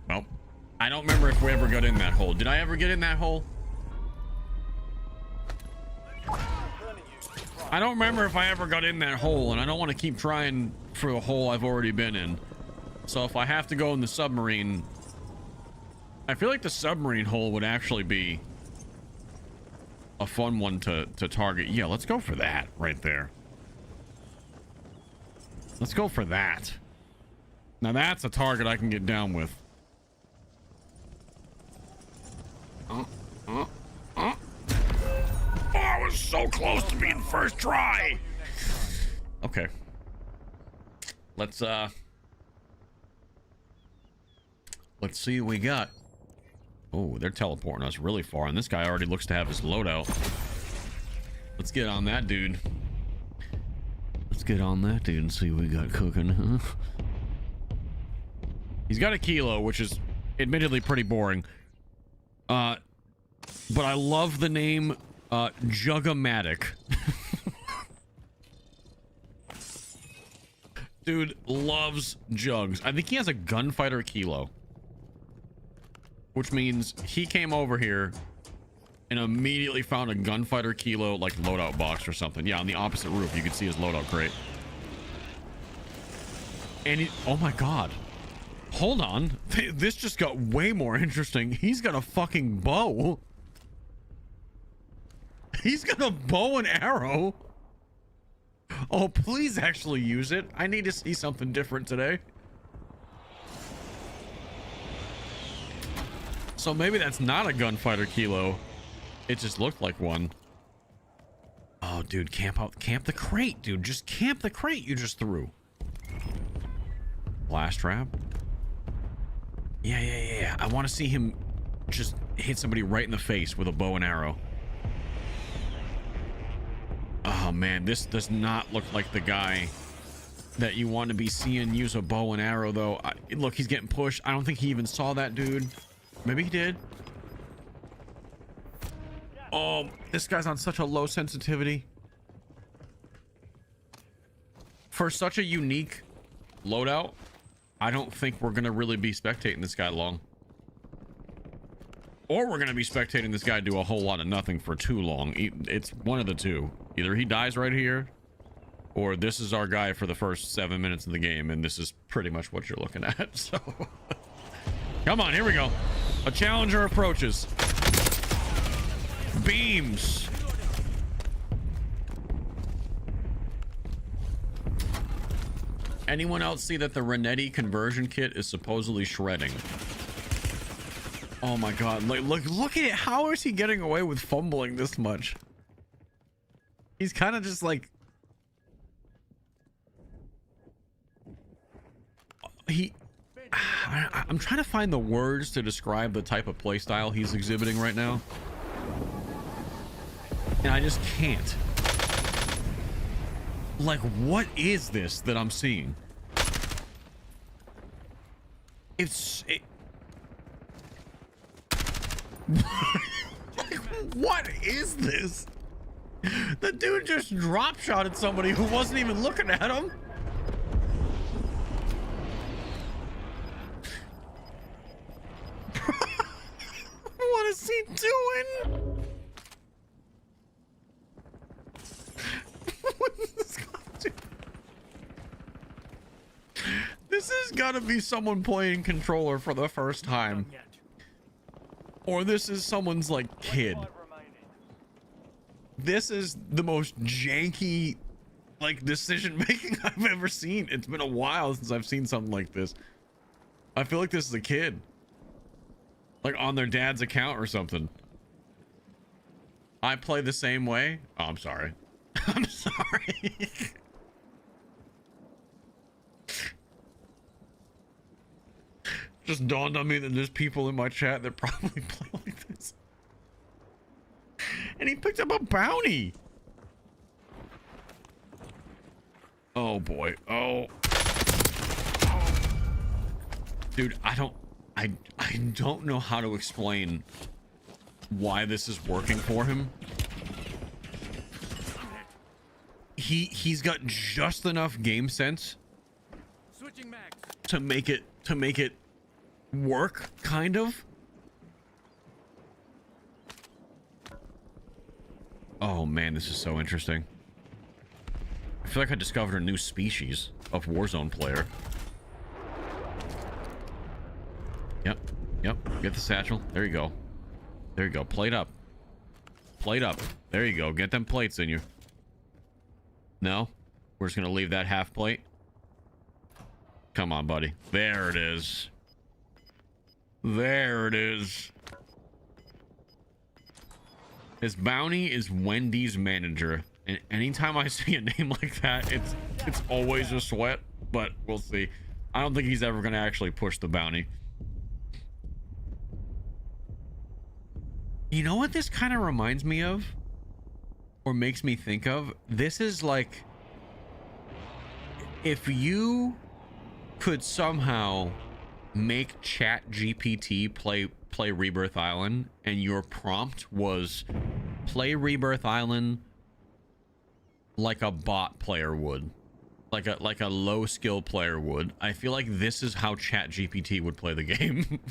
Well, I don't remember if we ever got in that hole. Did I ever get in that hole? I don't remember if I ever got in that hole, and I don't want to keep trying for a hole I've already been in. So if I have to go in the submarine, I feel like the submarine hole would actually be a fun one to target. Yeah, let's go for that right there. Let's go for that. Now that's a target I can get down with. Oh, I was so close to being first try. Okay. Let's see what we got. Oh, they're teleporting us really far, and this guy already looks to have his loadout. Let's get on that dude. Let's get on that dude and see what we got cooking, huh? He's got a kilo, which is admittedly pretty boring. But I love the name Jug-O-Matic. Dude loves jugs. I think he has a gunfighter kilo, which means he came over here and immediately found a gunfighter kilo like loadout box or something. Yeah, on the opposite roof you can see his loadout crate. And he, oh my god, hold on, this just got way more interesting. He's got a fucking bow. He's got a bow and arrow. Oh, please actually use it. I need to see something different today. So maybe that's not a gunfighter kilo. It just looked like one. Oh, dude, camp the crate, dude. Just camp the crate you just threw. Blast trap. Yeah. I want to see him just hit somebody right in the face with a bow and arrow. Oh man, this does not look like the guy that you want to be seeing use a bow and arrow, though. Look, he's getting pushed. I don't think he even saw that dude. Maybe he did. Oh, this guy's on such a low sensitivity. For such a unique loadout, I don't think we're gonna really be spectating this guy long. Or we're gonna be spectating this guy do a whole lot of nothing for too long. It's one of the two. Either he dies right here, or this is our guy for the first 7 minutes of the game, and this is pretty much what you're looking at. So, come on, here we go. A challenger approaches. Beams. Anyone else see that the Renetti conversion kit is supposedly shredding? Oh my god, look at it. How is he getting away with fumbling this much? He's kind of just like, I'm trying to find the words to describe the type of play style he's exhibiting right now, and I just can't. Like, what is this that I'm seeing? Like, what is this? The dude just drop shotted somebody who wasn't even looking at him. What is he doing? What is this guy doing? This has got to be someone playing controller for the first time. Or this is someone's like kid. This is the most janky like decision making I've ever seen. It's been a while since I've seen something like this. I feel like this is a kid. Like on their dad's account or something. I play the same way. Oh, I'm sorry. I'm sorry. Just dawned on me that there's people in my chat that probably play like this. And he picked up a bounty. Oh boy. Oh. Dude, I don't know how to explain why this is working for him. He's got just enough game sense to make it work, kind of. Oh man, this is so interesting. I feel like I discovered a new species of Warzone player. Yep, get the satchel. There you go. There you go. Plate up. Plate up. There you go. Get them plates in you. No? We're just gonna leave that half plate. Come on, buddy. There it is. There it is. His bounty is Wendy's manager. And anytime I see a name like that, it's always a sweat. But we'll see. I don't think he's ever gonna actually push the bounty. You know what this kind of reminds me of? Or makes me think of? This is like, if you could somehow make ChatGPT play Rebirth Island, and your prompt was play Rebirth Island like a bot player would, like a low skill player would. I feel like this is how ChatGPT would play the game.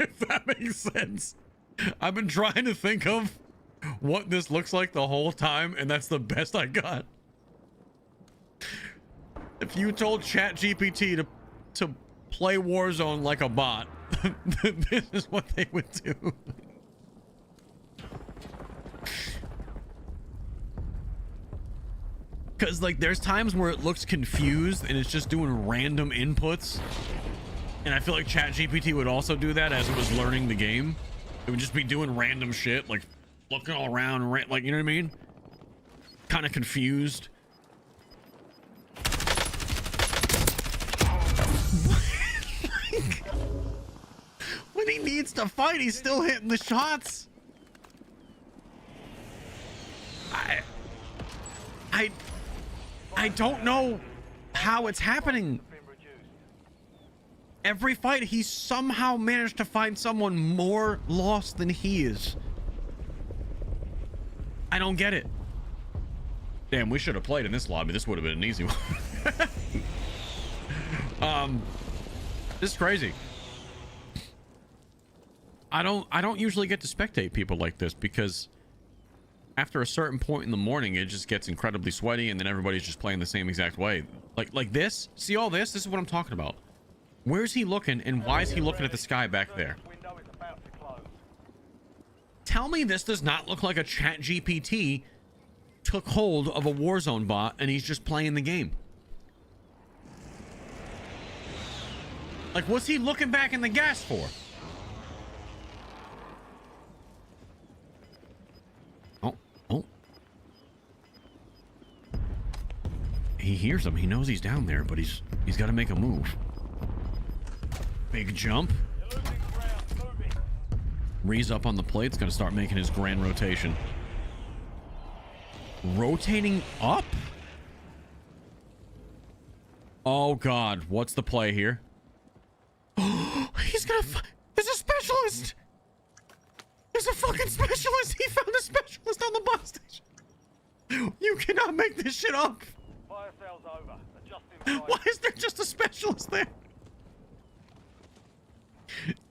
If that makes sense. I've been trying to think of what this looks like the whole time, and that's the best I got. If you told ChatGPT to play Warzone like a bot, this is what they would do. Because like there's times where it looks confused and it's just doing random inputs, and I feel like ChatGPT would also do that as it was learning the game. It would just be doing random shit, like looking all around, like, you know what I mean? Kind of confused. When he needs to fight, he's still hitting the shots. I don't know how it's happening. Every fight, he somehow managed to find someone more lost than he is. I don't get it. Damn, we should have played in this lobby. This would have been an easy one. This is crazy. I don't usually get to spectate people like this, because after a certain point in the morning, it just gets incredibly sweaty, and then everybody's just playing the same exact way. Like this. See all this? This is what I'm talking about. Where's he looking, and why is he looking at the sky back there? Tell me this does not look like a ChatGPT took hold of a Warzone bot and he's just playing the game. Like, what's he looking back in the gas for? Oh. He hears him. He knows he's down there, but he's got to make a move. Big jump. You're losing ground. Moving. Ree's up on the plate. It's going to start making his grand rotation. Rotating up? Oh, God. What's the play here? Oh, he's going to... There's a specialist! There's a fucking specialist! He found a specialist on the bus station! You cannot make this shit up! Fire sales over. Adjusting Why is there just a specialist there?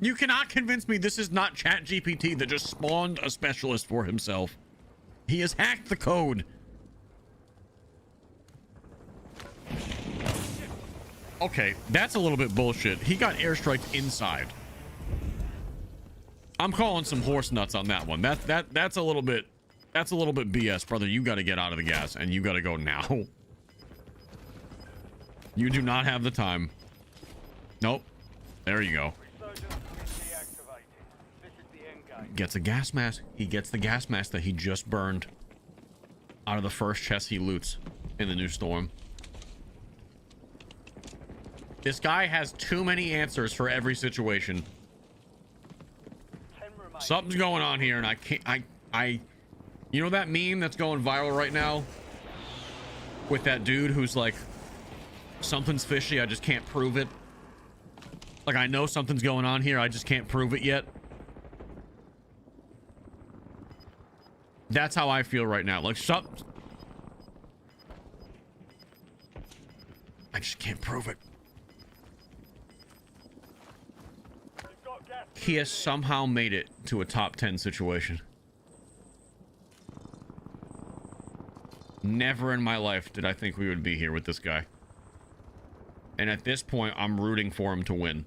You cannot convince me this is not ChatGPT that just spawned a specialist for himself. He has hacked the code. Okay, that's a little bit bullshit. He got airstriked inside. I'm calling some horse nuts on that one. That's a little bit BS, brother. You got to get out of the gas and you got to go now. You do not have the time. Nope. There you go. Gets a gas mask. He gets the gas mask that he just burned out of the first chest he loots in the new storm. This guy has too many answers for every situation. Something's going on here and I can't, you know that meme that's going viral right now with that dude who's like, something's fishy, I just can't prove it. Like, I know something's going on here, I just can't prove it yet. That's how I feel right now. Like, I just can't prove it. He has somehow made it to a top 10 situation. Never in my life did I think we would be here with this guy. And at this point, I'm rooting for him to win.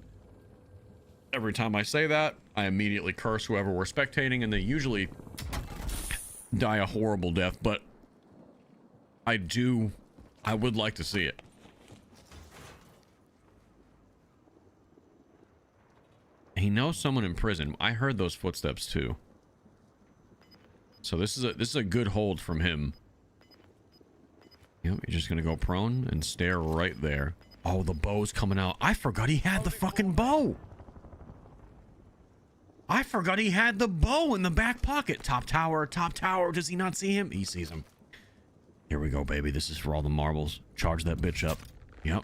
Every time I say that, I immediately curse whoever we're spectating, and they usually die a horrible death, but I would like to see it. He knows someone in prison. I heard those footsteps too. So this is a good hold from him. Yep, he's just gonna go prone and stare right there. Oh, the bow's coming out. I forgot he had the fucking bow. I forgot he had the bow in the back pocket. Top tower, top tower. Does he not see him? He sees him. Here we go, baby. This is for all the marbles. Charge that bitch up. Yep.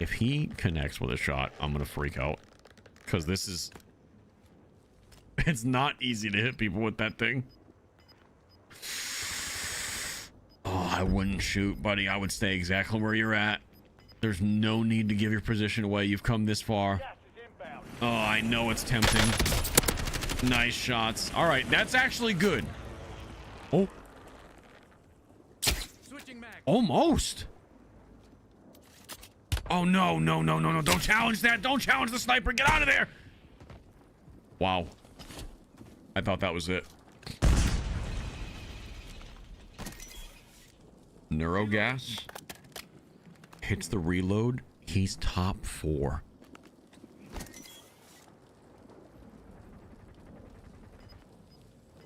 If he connects with a shot, I'm gonna freak out. Because this is... It's not easy to hit people with that thing. Oh, I wouldn't shoot, buddy. I would stay exactly where you're at. There's no need to give your position away. You've come this far. Oh, I know it's tempting. Nice shots. All right, that's actually good. Oh. Almost. Oh, no, no, no, no, no. Don't challenge that. Don't challenge the sniper. Get out of there. Wow. I thought that was it. Neurogas. Hits the reload. He's top 4.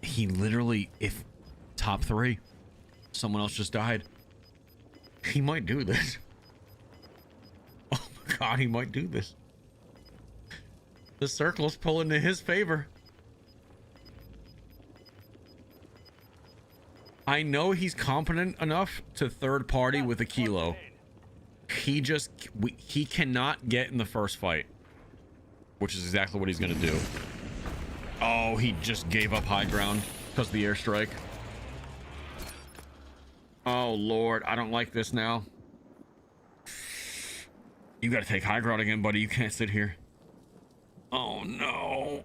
He literally, if top 3, someone else just died. He might do this. Oh my God, he might do this. The circle's pulling to his favor. I know he's competent enough to third party with a kilo. He cannot get in the first fight, which is exactly what he's gonna do. Oh, he just gave up high ground because of the airstrike. Oh Lord, I don't like this now. You gotta take high ground again, buddy. You can't sit here. Oh no.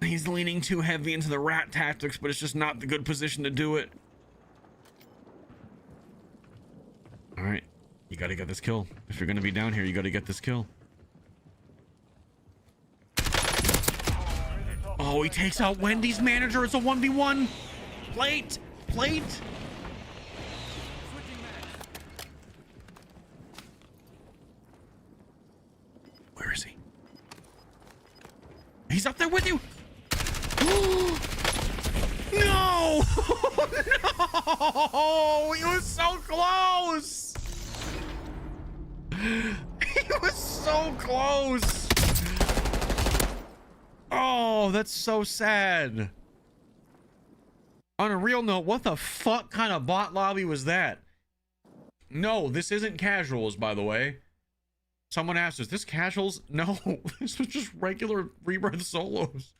He's leaning too heavy into the rat tactics, but it's just not the good position to do it. All right, you gotta get this kill. If you're gonna be down here, you gotta get this kill. Oh, he takes out Wendy's manager. It's a 1v1. Plate, plate. Where is he? He's up there with you. No! No! He was so close. He He was so close. Oh, that's so sad. On a real note, what the fuck kind of bot lobby was that? No, this isn't casuals, by the way. Someone asked, is this casuals? No, this was just regular Rebirth solos.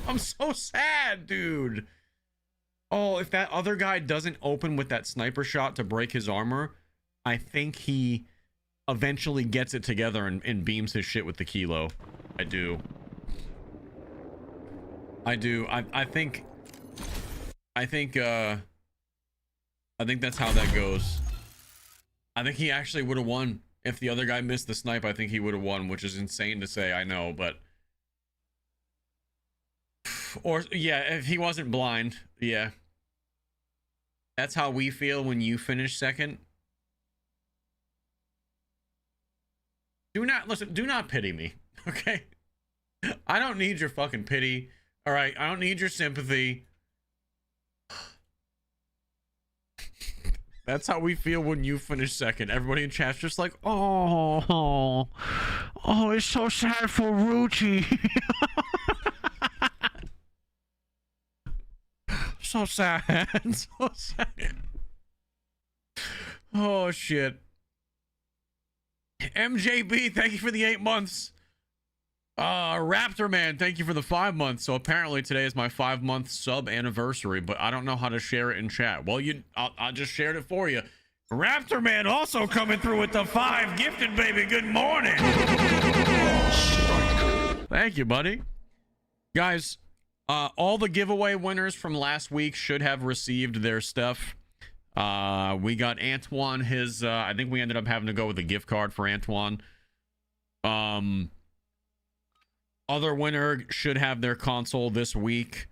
I'm so sad, dude. Oh, if that other guy doesn't open with that sniper shot to break his armor, I think he eventually gets it together and beams his shit with the kilo. I do. I think that's how that goes. I think he actually would have won. If the other guy missed the snipe, I think he would have won, which is insane to say, I know, but... Or, yeah, if he wasn't blind, yeah. That's how we feel when you finish second. Do not pity me, okay? I don't need your fucking pity, all right? I don't need your sympathy. That's how we feel when you finish second. Everybody in chat's just like, oh, it's so sad for Ruchi. So sad. So sad. Oh, shit. MJB, thank you for the 8 months. Raptor Man, thank you for the 5 months. So apparently today is my 5-month sub anniversary, but I don't know how to share it in chat. Well, I just shared it for you. Raptor Man also coming through with the 5 gifted, baby. Good morning. Thank you, buddy. Guys, all the giveaway winners from last week should have received their stuff. We got Antoine his, I think we ended up having to go with a gift card for Antoine. Other winner should have their console this week.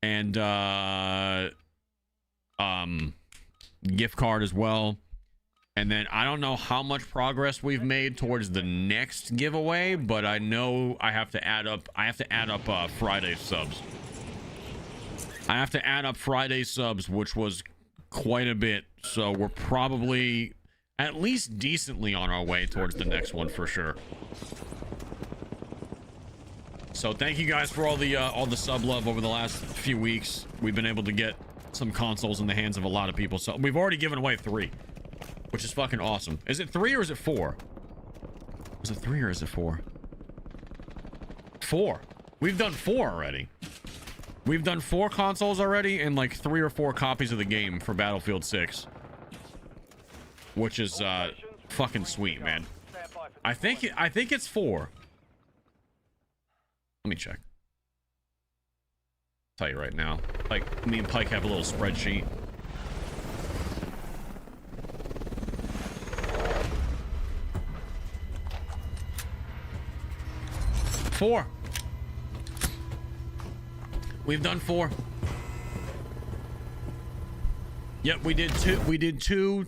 And gift card as well. And then I don't know how much progress we've made towards the next giveaway, but I know I have to add up Friday subs. I have to add up Friday subs, which was quite a bit. So we're probably at least decently on our way towards the next one for sure. So thank you guys for all the sub love over the last few weeks. We've been able to get some consoles in the hands of a lot of people. So we've already given away 3, which is fucking awesome. Is it 3 or is it 4? Is it 3 or is it 4? 4. We've done 4 already. We've done 4 consoles already and like 3 or 4 copies of the game for Battlefield 6, which is fucking sweet, man. I think it's 4. Let me check. I'll tell you right now. Like, me and Pike have a little spreadsheet. Four. We've done 4. Yep, we did 2. We did 2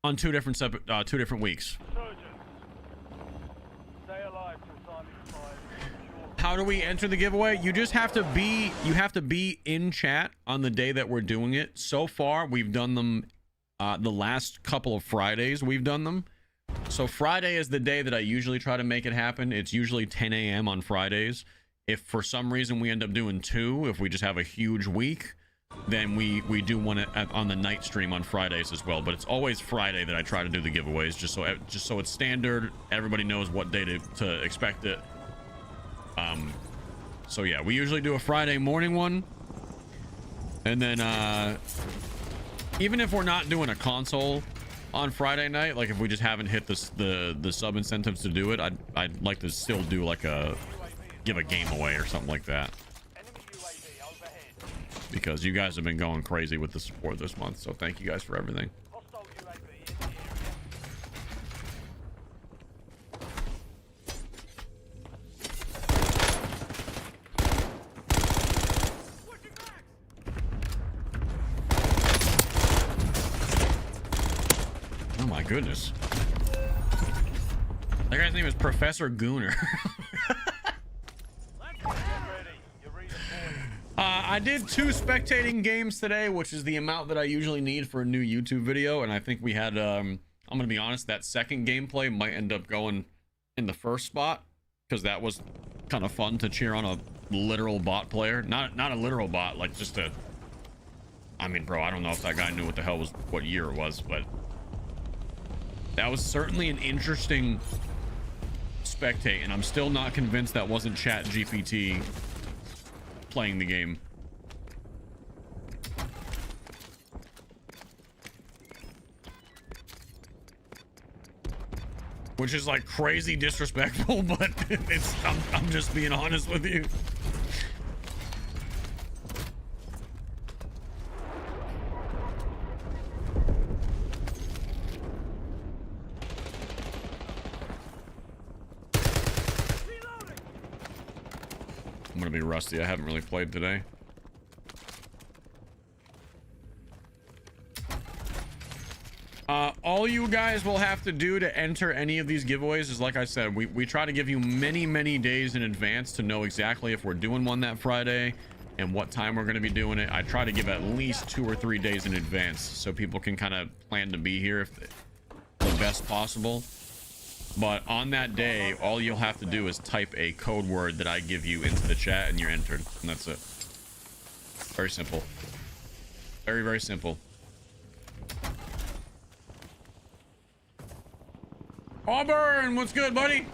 on 2 different weeks. How do we enter the giveaway? You just have to be in chat on the day that we're doing it. So far, we've done them the last couple of Fridays we've done them. So Friday is the day that I usually try to make it happen. It's usually 10 a.m. on Fridays. If for some reason we end up doing 2, if we just have a huge week, then we do one on the night stream on Fridays as well. But it's always Friday that I try to do the giveaways, just so it's standard. Everybody knows what day to expect it. So yeah, we usually do a Friday morning one, and then even if we're not doing a console on Friday night, like if we just haven't hit the sub incentives to do it, I'd like to still do like give a game away or something like that, because you guys have been going crazy with the support this month, so thank you guys for everything. Oh my goodness. That guy's name is Professor Gooner. I did 2 spectating games today, which is the amount that I usually need for a new YouTube video, and I think we had a I'm gonna be honest, that second gameplay might end up going in the first spot, because that was kind of fun to cheer on a literal bot player. Not a literal bot, like just a... I mean, bro, I don't know if that guy knew what the hell was, what year it was, but that was certainly an interesting spectate, and I'm still not convinced that wasn't Chat GPT playing the game. Which is like crazy disrespectful, but it's I'm just being honest with you. I'm gonna be rusty. I haven't really played today. All you guys will have to do to enter any of these giveaways is, like I said, we try to give you many days in advance to know exactly if we're doing one that Friday and what time we're going to be doing it. I try to give at least 2 or 3 days in advance so people can kind of plan to be here if the best possible. But on that day, all you'll have to do is type a code word that I give you into the chat and you're entered, and that's it. Very simple. Very simple. Auburn, what's good, buddy?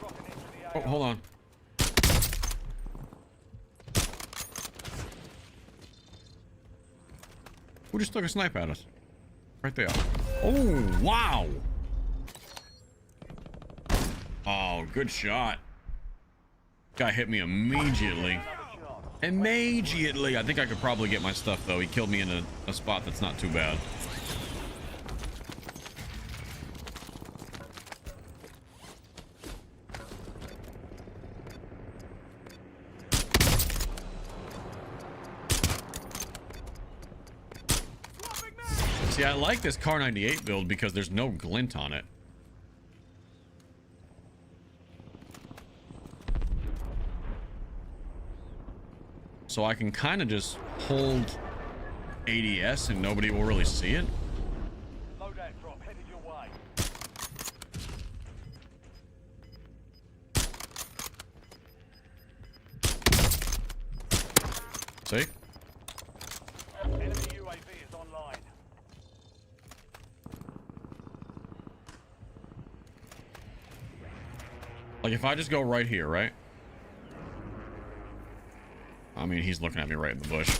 Oh, hold on. Who just took a snipe at us? Right there. Oh, wow. Oh, good shot. Guy hit me immediately. Immediately. I think I could probably get my stuff, though. He killed me in a spot that's not too bad. See, I like this Car 98 build because there's no glint on it. So I can kind of just hold ADS and nobody will really see it. Loadout drop headed your way. See? Enemy UAV is online. Like if I just go right here, right? I mean, he's looking at me right in the bush.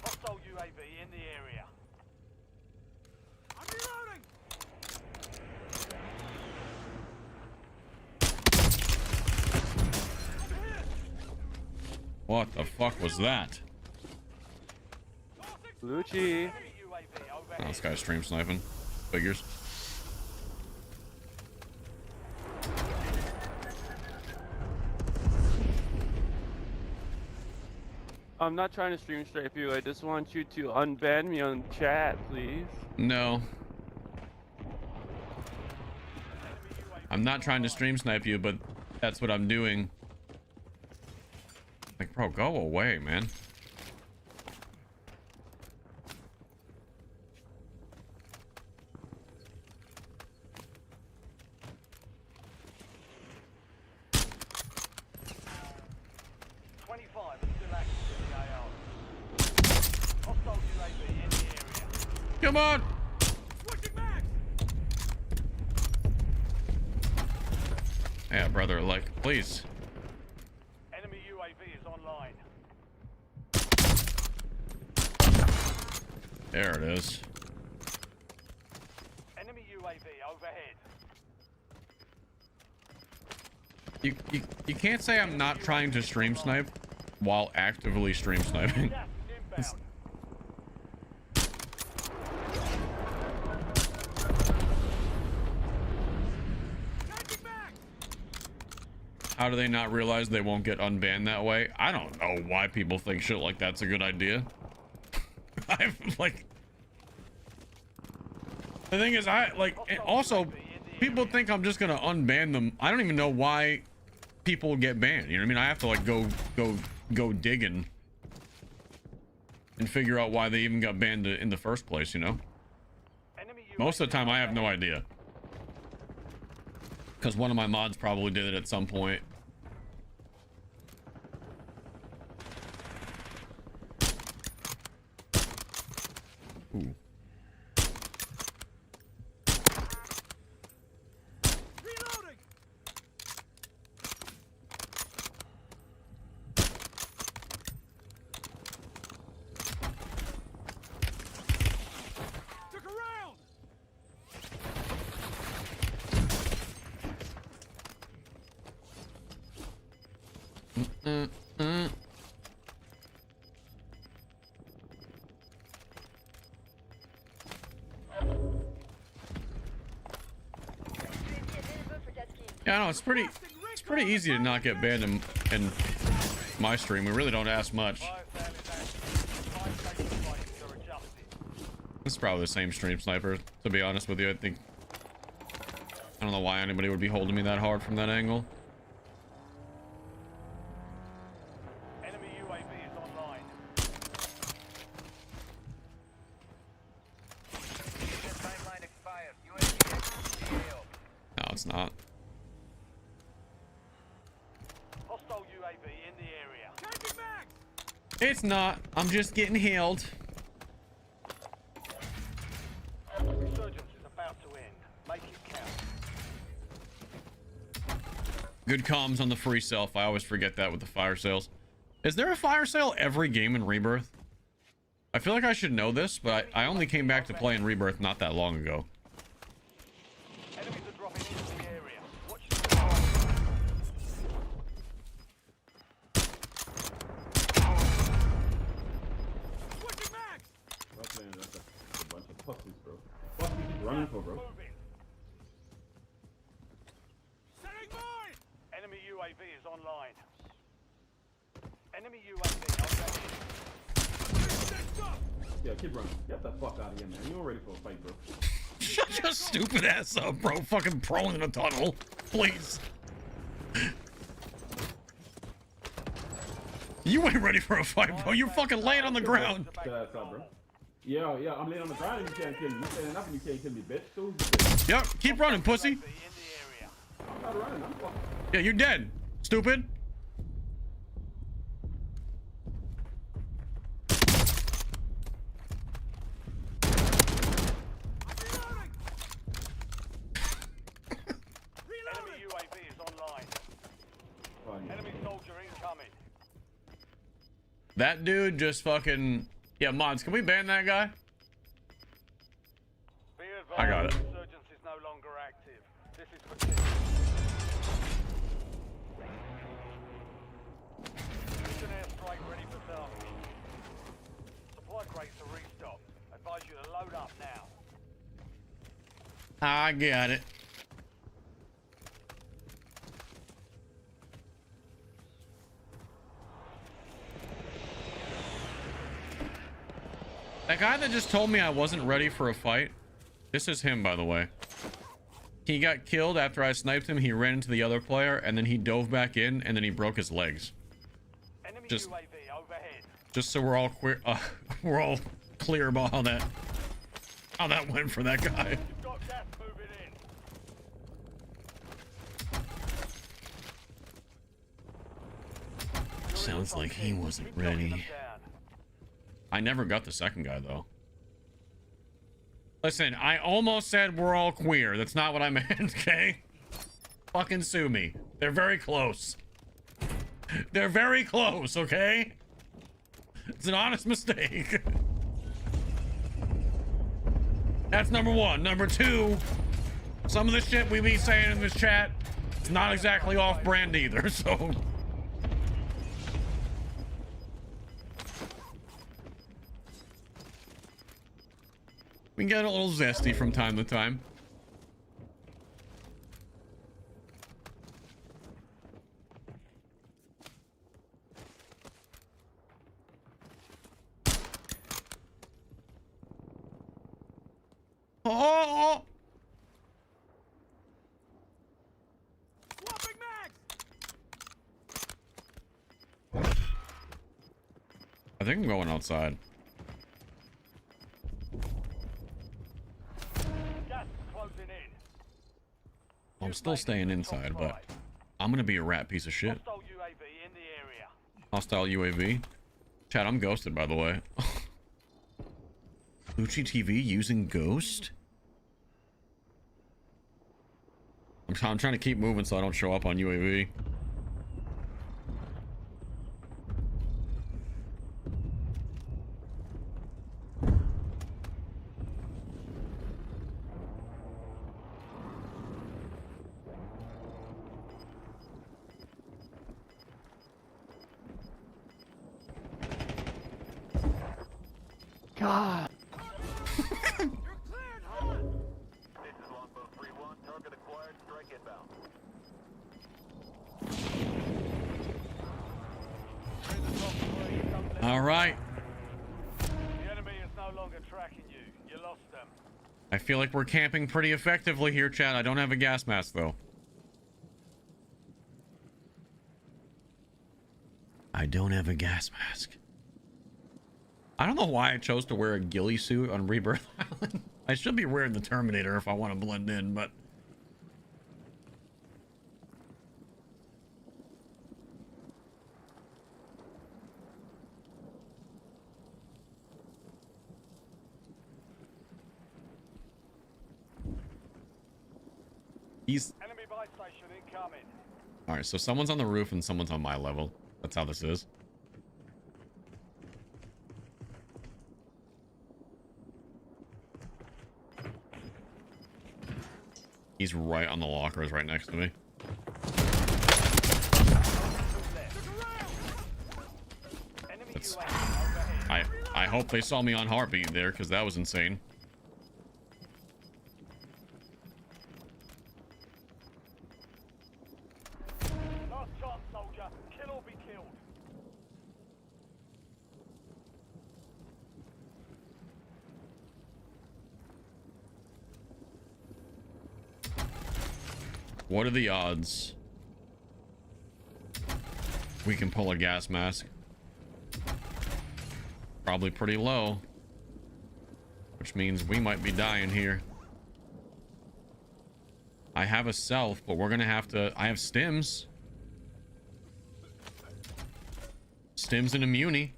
Hostile UAV in the area. I'm reloading. What the fuck was that? Lucci. Oh, this guy's stream sniping. Figures. I'm not trying to stream strafe you. I just want you to unban me on chat, please. No. I'm not trying to stream snipe you, but that's what I'm doing. Like, bro, go away, man. Come on! Yeah, brother, like, please. Enemy UAV is online. There it is. Enemy UAV overhead. You can't say I'm not trying to stream snipe while actively stream sniping. Gas inbound. How do they not realize they won't get unbanned that way? I don't know why people think shit like that's a good idea. I'm like, the thing is, also people think I'm just gonna unban them. I don't even know why people get banned. You know what I mean? I have to like go digging and figure out why they even got banned in the first place, you know? Most of the time, I have no idea. Because one of my mods probably did it at some point. Ooh. Reloading. Took a round. Yeah, no, it's pretty easy to not get banned in my stream. We really don't ask much. This is probably the same stream sniper, to be honest with you. I don't know why anybody would be holding me that hard from that angle. Enemy UAV is online. Timeline expired. UAV No, it's not. hostile UAV in the area. Changing back. It's not. I'm just getting healed. Resurgence is about to end. Make it count. Good comms on the free self. I always forget that with the fire sales. Is there a fire sale every game in Rebirth? I feel like I should know this, but I only came back to play in Rebirth not that long ago. Enemies are dropping into the area. Watch Switching max. That's a bunch of pussies, bro. What you keep running for, bro? moving. Setting mine. Enemy UAV is online. Enemy UAV overhead. Next up. Yeah, keep running. Get the fuck out of here, man. You're ready for a fight, bro. Shut your stupid ass up, bro. Fucking prone in a tunnel. Please. You ain't ready for a fight, bro. You're fucking laying on the ground. Get that ass up, bro. Yeah, I'm laying on the ground and you can't kill me. You standing up and you can't kill me, bitch. So, bitch. Yep, keep running, pussy. In the area. I'm not running. I'm fucking. Yeah, you're dead. Stupid. Enemy UAV is online. Oh, yeah. Enemy soldier incoming. That dude just fucking... Yeah, mods, can we ban that guy? Be advised, I got it. Resurgence is no longer active. This is for kill. Mission airstrike ready for target. Supply crates are restocked. Advise you to load up now. I got it. That guy that just told me I wasn't ready for a fight, this is him, by the way. He got killed after I sniped him. He ran into the other player, and then he dove back in, and then he broke his legs. Enemy Just- UAV overhead. Just so we're all we're all clear about how that went for that guy. You've got gas moving in. Sounds like he wasn't Keep knocking them ready. down. I never got the second guy, though. Listen, I almost said we're all queer. That's not what I meant, okay? Fucking sue me. They're very close. They're very close, okay? It's an honest mistake. That's number one. Number two, some of the shit we be saying in this chat, it's not exactly off-brand either, so... We can get a little zesty from time to time. Oh! Swapping mags. I think I'm going outside. closing in. I'm still staying inside, but I'm gonna be a rat piece of shit. Hostile UAV in the area. Hostile UAV. Chat, I'm ghosted, by the way. Lucci TV using Ghost? I'm trying to keep moving so I don't show up on UAV. God. You're cleared, Howard! This is Longbow 3-1. Target acquired. Strike inbound. All right. The enemy is no longer tracking you. You lost them. I feel like we're camping pretty effectively here, chat. I don't have a gas mask, though. I don't have a gas mask. I don't know why I chose to wear a ghillie suit on Rebirth Island. I should be wearing the Terminator if I want to blend in, but... He's... Enemy buy station incoming. Alright, so someone's on the roof and someone's on my level. That's how this is. He's right on the lockers right next to me. Enemy That's... UAV overhead. I hope they saw me on Heartbeat there, because that was insane. Last chance, soldier. Kill or be killed. What are the odds we can pull a gas mask? Probably pretty low. Which means we might be dying here. I have a self, but we're gonna have to... I have stims. Stims and immuni.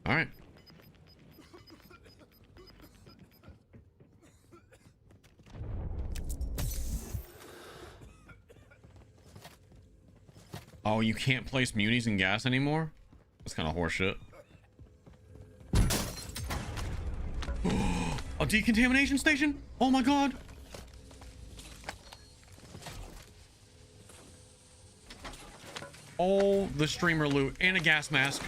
Alright. Oh, you can't place munis and gas anymore? That's kind of horseshit. A decontamination station? Oh my god. Oh, the streamer loot and a gas mask.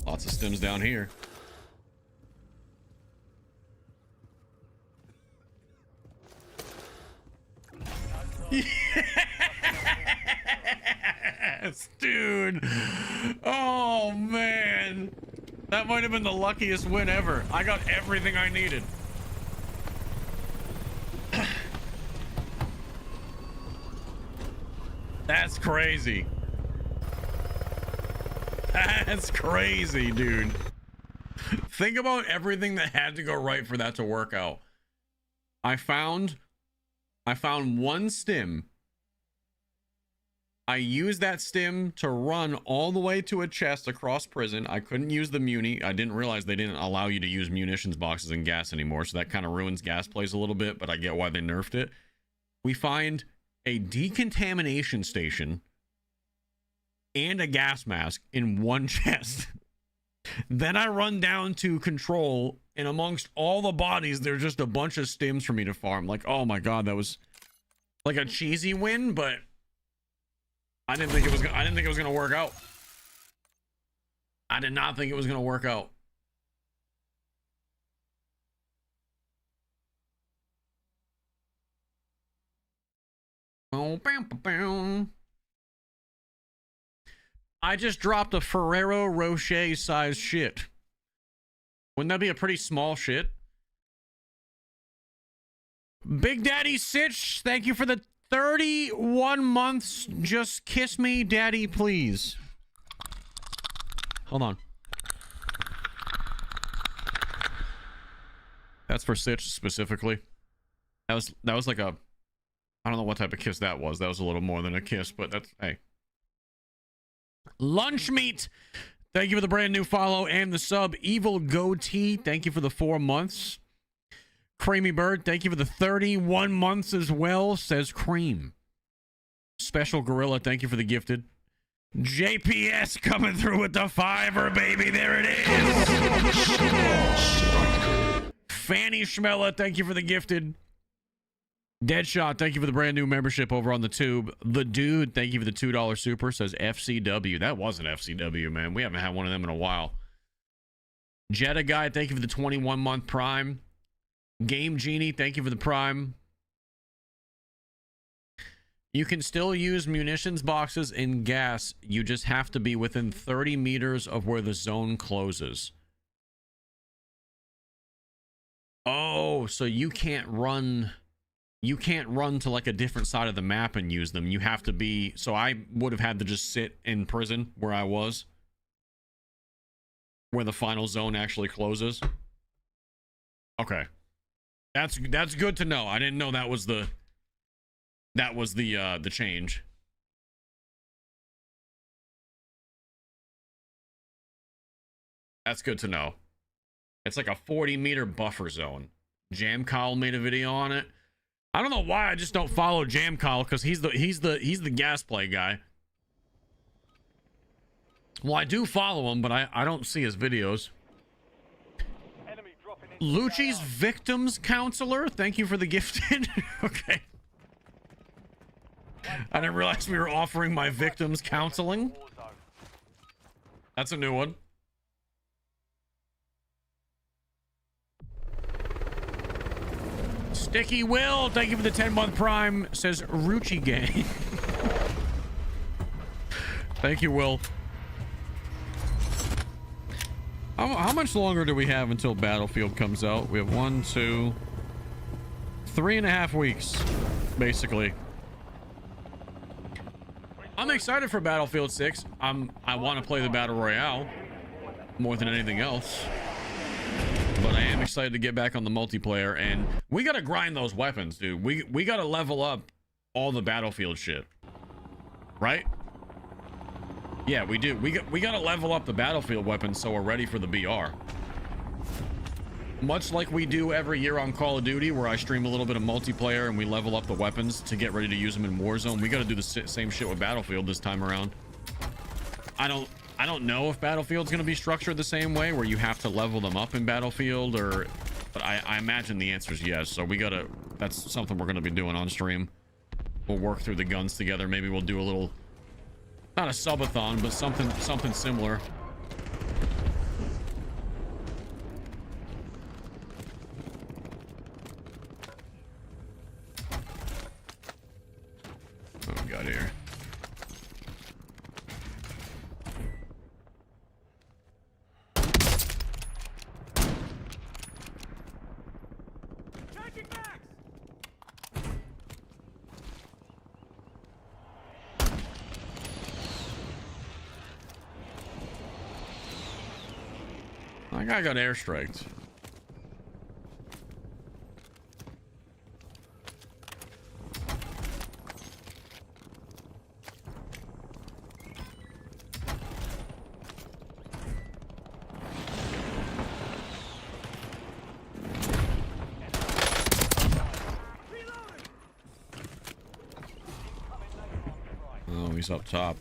Lots of stims down here. Yes, dude. Oh man, that might have been the luckiest win ever. I got everything I needed. That's crazy. That's crazy, dude. Think about everything that had to go right for that to work out. I found one stim. I used that stim to run all the way to a chest across prison. I couldn't use the muni. I didn't realize they didn't allow you to use munitions boxes and gas anymore, so that kind of ruins gas plays a little bit, but I get why they nerfed it. We find a decontamination station and a gas mask in one chest. Then I run down to control, and amongst all the bodies, there's just a bunch of stims for me to farm. Like, oh my god, that was like a cheesy win, but I didn't think it was gonna work out. I did not think it was gonna work out. Oh, bam, bam, bam. I just dropped a Ferrero Rocher size shit. Wouldn't that be a pretty small shit? Big Daddy Sitch, thank you for the 31 months. Just kiss me, Daddy, please. Hold on. That's for Sitch specifically. That was like a, I don't know what type of kiss that was. That was a little more than a kiss, but that's, hey. Lunch Meat, thank you for the brand new follow and the sub. Evil Goatee, thank you for the 4 months. Creamy Bird, thank you for the 31 months as well, says Cream. Special Gorilla, thank you for the gifted. JPS coming through with the fiver, baby. There it is. Fanny Schmella, thank you for the gifted. Deadshot, thank you for the brand new membership over on the tube. The Dude, thank you for the $2 super, says FCW. That wasn't FCW, man. We haven't had one of them in a while. Jetta Guy, thank you for the 21-month prime. Game Genie, thank you for the prime. You can still use munitions boxes and gas. You just have to be within 30 meters of where the zone closes. Oh, so you can't run to like a different side of the map and use them. You have to be, so I would have had to just sit in prison where I was, where the final zone actually closes. Okay. That's good to know. I didn't know that was the change. That's good to know. It's like a 40-meter buffer zone. Jam Kyle made a video on it. I don't know why I just don't follow Jam Kyle, because he's the gas play guy. Well, I do follow him, but I don't see his videos. Lucci's Victims Counselor, thank you for the gifted. Okay. I didn't realize we were offering my victims counseling. That's a new one. Sticky Will, thank you for the 10-month prime, says Ruchi Gang. Thank you, Will. How much longer do we have until Battlefield comes out? We have 1, 2, 3.5 weeks, basically. I'm excited for Battlefield 6. I want to play the Battle Royale more than anything else. But I am excited to get back on the multiplayer, and we got to grind those weapons, dude. We got to level up all the Battlefield shit. Right? Yeah, we do. We got to level up the Battlefield weapons so we're ready for the BR. Much like we do every year on Call of Duty, where I stream a little bit of multiplayer and we level up the weapons to get ready to use them in Warzone. We got to do the same shit with Battlefield this time around. I don't know if Battlefield's going to be structured the same way, where you have to level them up in Battlefield, but I imagine the answer is yes. So that's something we're going to be doing on stream. We'll work through the guns together. Maybe we'll do a little, not a subathon, but something similar. What we got here? That guy got airstriked. Oh, he's up top.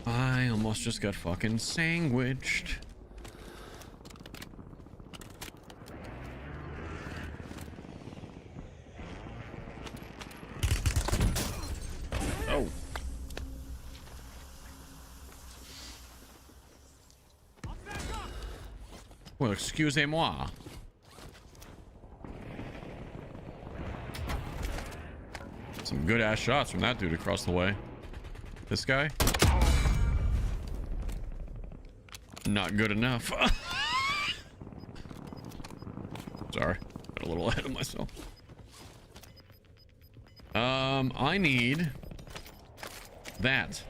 I almost just got fucking sandwiched. Oh. Well, excusez-moi. Some good ass shots from that dude across the way. This guy? Not good enough. Sorry, got a little ahead of myself. I need that.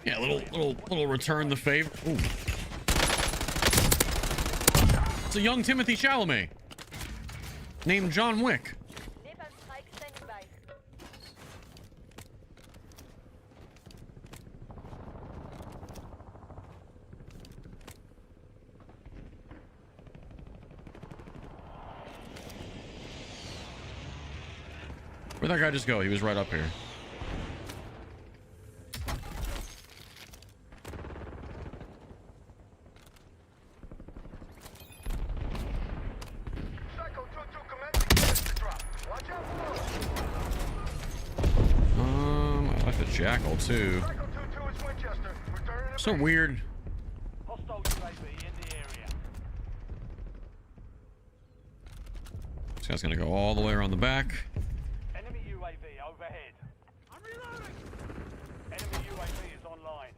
Yeah, little return the favor. Ooh. It's a young Timothy Chalamet named John Wick. Where'd that guy just go? He was right up here. I like the jackal too. So weird. Hostile UAV in the area. This guy's gonna go all the way around the back. Enemy UAV overhead. I'm reloading. Enemy UAV is online.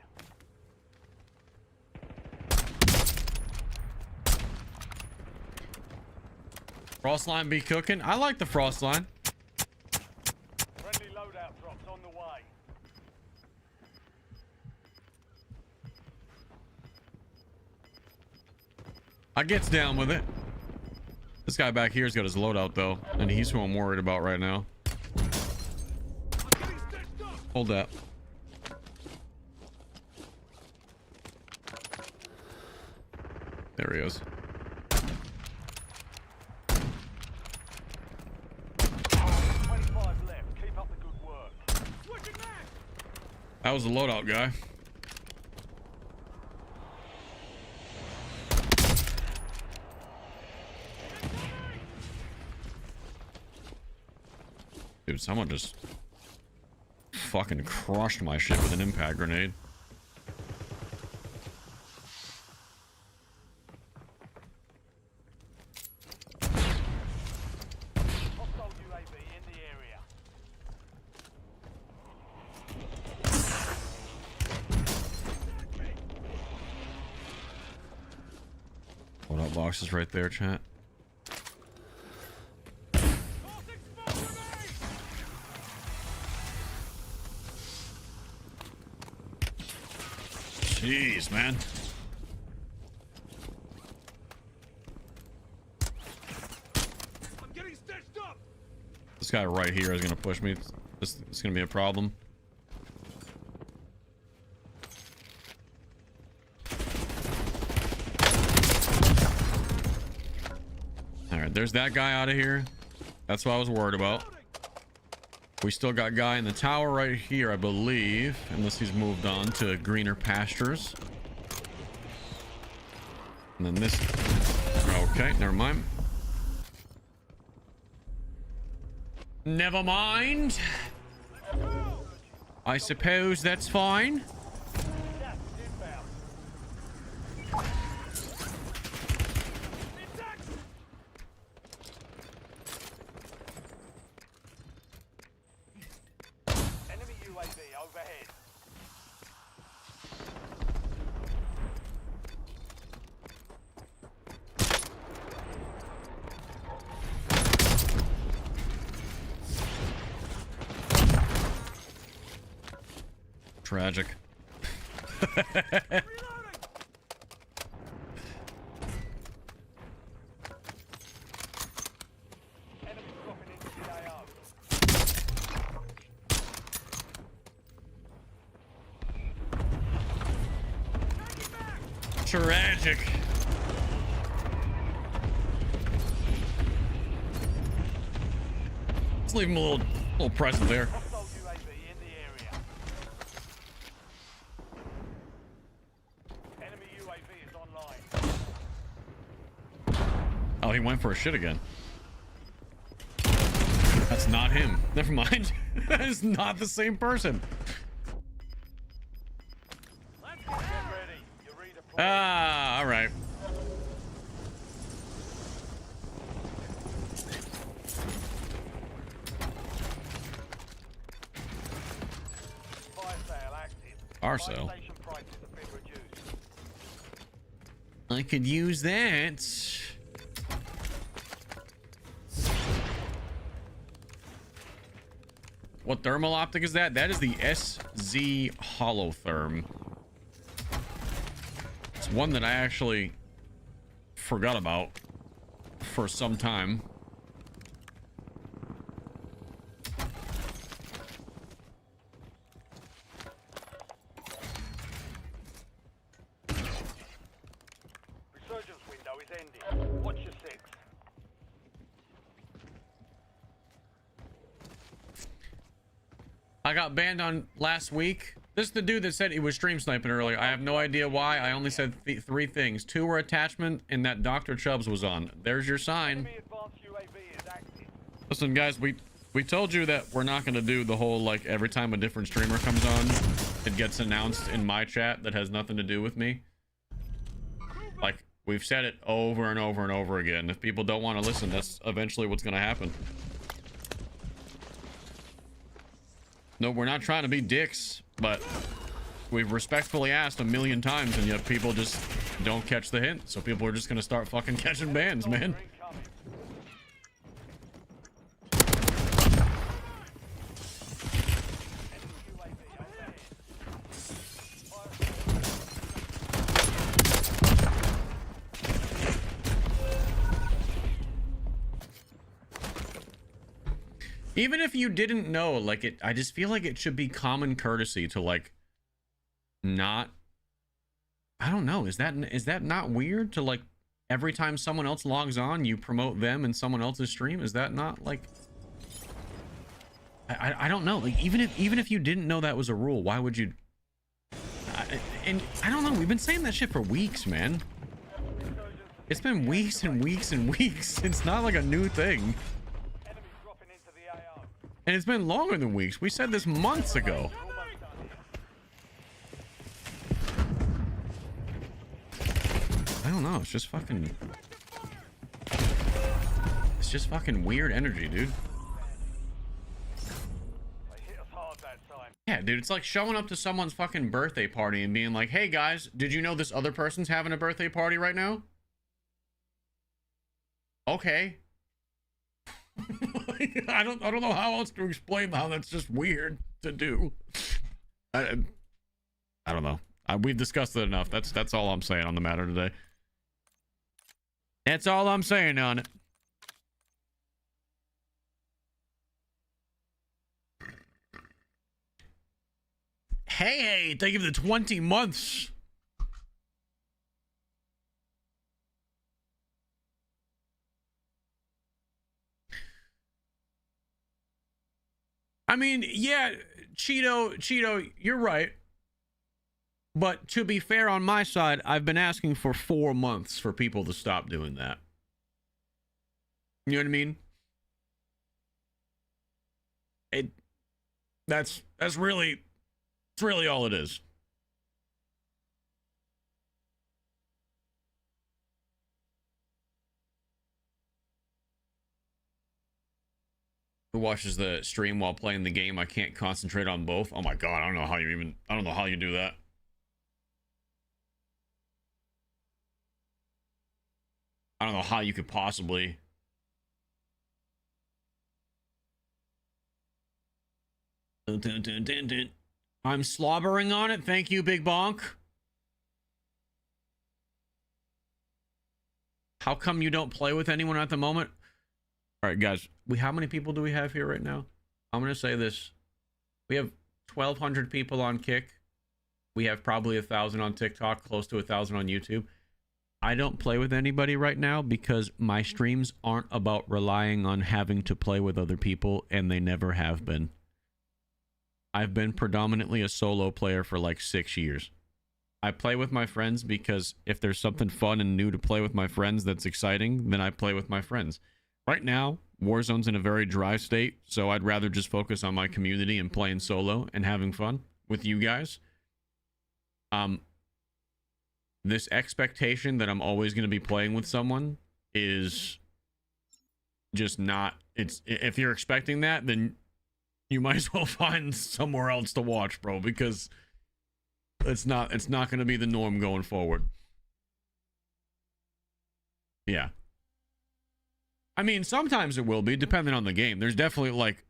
Frost line be cooking. I like the frost line. Friendly loadout drops on the way. I gets down with it. This guy back here's got his loadout though, and he's who I'm worried about right now. Hold that. There he is. 25 left. Keep up the good work. That was the loadout guy. Dude, someone just fucking crushed my shit with an impact grenade. Hostile UAV in the area. Loadout box is right there, chat. Jeez, man. I'm getting stitched up. This guy right here is gonna push me. This is gonna be a problem. All right, there's that guy out of here. That's what I was worried about. We still got guy in the tower right here, I believe, unless he's moved on to greener pastures. And then this. Okay, never mind. Never mind. I suppose that's fine. Gas inbound. Enemy UAV overhead. Tragic. Enemy dropping into the AO. Tragic. Let's leave him a little present there. Hostile UAV in the area. Enemy UAV is online. Oh, he went for a shit again. That's not him. Never mind. That is not the same person. Get ready. You're redeploying. Ah, all right. Arso. Buy station prices have been reduced. I could use that. What thermal optic is that? That is the SZ Holotherm. It's one that I actually forgot about for some time. Resurgence window is ending. Watch your six. I got banned on last week. This is the dude that said he was stream sniping earlier. I have no idea why. I only said three things. 2 were attachment, and that Dr. Chubbs was on. There's your sign. Enemy advanced UAV is active. Listen, guys, we told you that we're not going to do the whole, like, every time a different streamer comes on, it gets announced in my chat that has nothing to do with me. Like, we've said it over and over and over again. If people don't want to listen, that's eventually what's going to happen. No, we're not trying to be dicks, but we've respectfully asked 1,000,000 times, and yet people just don't catch the hint. So people are just gonna start fucking catching bans, man. Even if you didn't know, like, it, I just feel like it should be common courtesy to, like, not, I don't know, is that not weird to, like, every time someone else logs on, you promote them in someone else's stream? Is that not, like, I don't know, like, even if you didn't know that was a rule, why would you? And I don't know, we've been saying that shit for weeks, man. It's been weeks and weeks and weeks. It's not like a new thing. And it's been longer than weeks. We said this months ago. I don't know. It's just fucking... It's just fucking weird energy, dude. Yeah, dude. It's like showing up to someone's fucking birthday party and being like, hey, guys, did you know this other person's having a birthday party right now? Okay. I don't know how else to explain how that's just weird to do. I don't know. We've discussed it enough. That's all I'm saying on the matter today. That's all I'm saying on it. Hey, thank you for the 20 months. I mean, yeah, Cheeto, you're right. But to be fair, on my side, I've been asking for 4 months for people to stop doing that. You know what I mean? That's really all it is. Who watches the stream while playing the game? I can't concentrate on both. Oh my god, I don't know how you do that. I don't know how you could possibly. Dun, dun, dun, dun, dun. I'm slobbering on it. Thank you, Big Bonk. How come you don't play with anyone at the moment? All right, guys. How many people do we have here right now? I'm going to say this. We have 1,200 people on Kick. We have probably 1,000 on TikTok, close to 1,000 on YouTube. I don't play with anybody right now because my streams aren't about relying on having to play with other people, and they never have been. I've been predominantly a solo player for like 6 years. I play with my friends because if there's something fun and new to play with my friends that's exciting, then I play with my friends. Right now, Warzone's in a very dry state, so I'd rather just focus on my community and playing solo and having fun with you guys. This expectation that I'm always going to be playing with someone is just not... If you're expecting that, then you might as well find somewhere else to watch, bro, because It's not going to be the norm going forward. Yeah. I mean, sometimes it will be, depending on the game. There's definitely like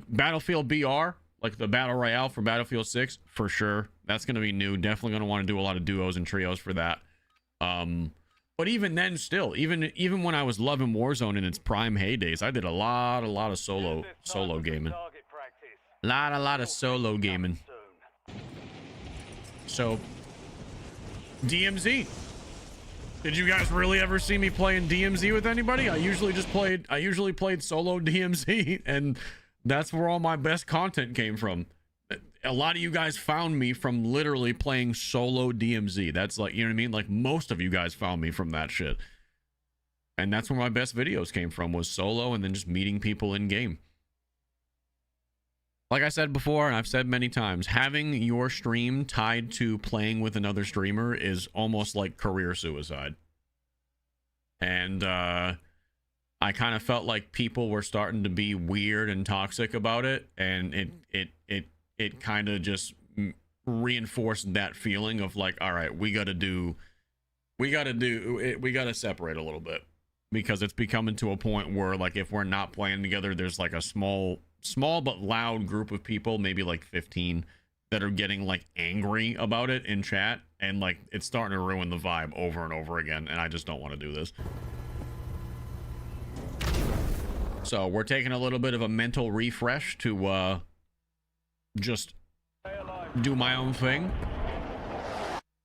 Battlefield BR, like the Battle Royale for Battlefield 6, for sure. That's going to be new. Definitely going to want to do a lot of duos and trios for that. But even then, still, even when I was loving Warzone in its prime heydays, I did a lot of solo gaming. Lot of solo gaming. So, DMZ. Did you guys really ever see me playing DMZ with anybody? I usually played solo DMZ, and that's where all my best content came from. A lot of you guys found me from literally playing solo DMZ. That's like, you know what I mean? Like, most of you guys found me from that shit. And that's where my best videos came from, was solo and then just meeting people in game. Like I said before, and I've said many times, having your stream tied to playing with another streamer is almost like career suicide. And I kind of felt like people were starting to be weird and toxic about it, and it kind of just reinforced that feeling of like, all right, we got to separate a little bit, because it's becoming to a point where, like, if we're not playing together, there's like a small but loud group of people, maybe like 15, that are getting like angry about it in chat, and like it's starting to ruin the vibe over and over again, and I just don't want to do this. So we're taking a little bit of a mental refresh to just do my own thing,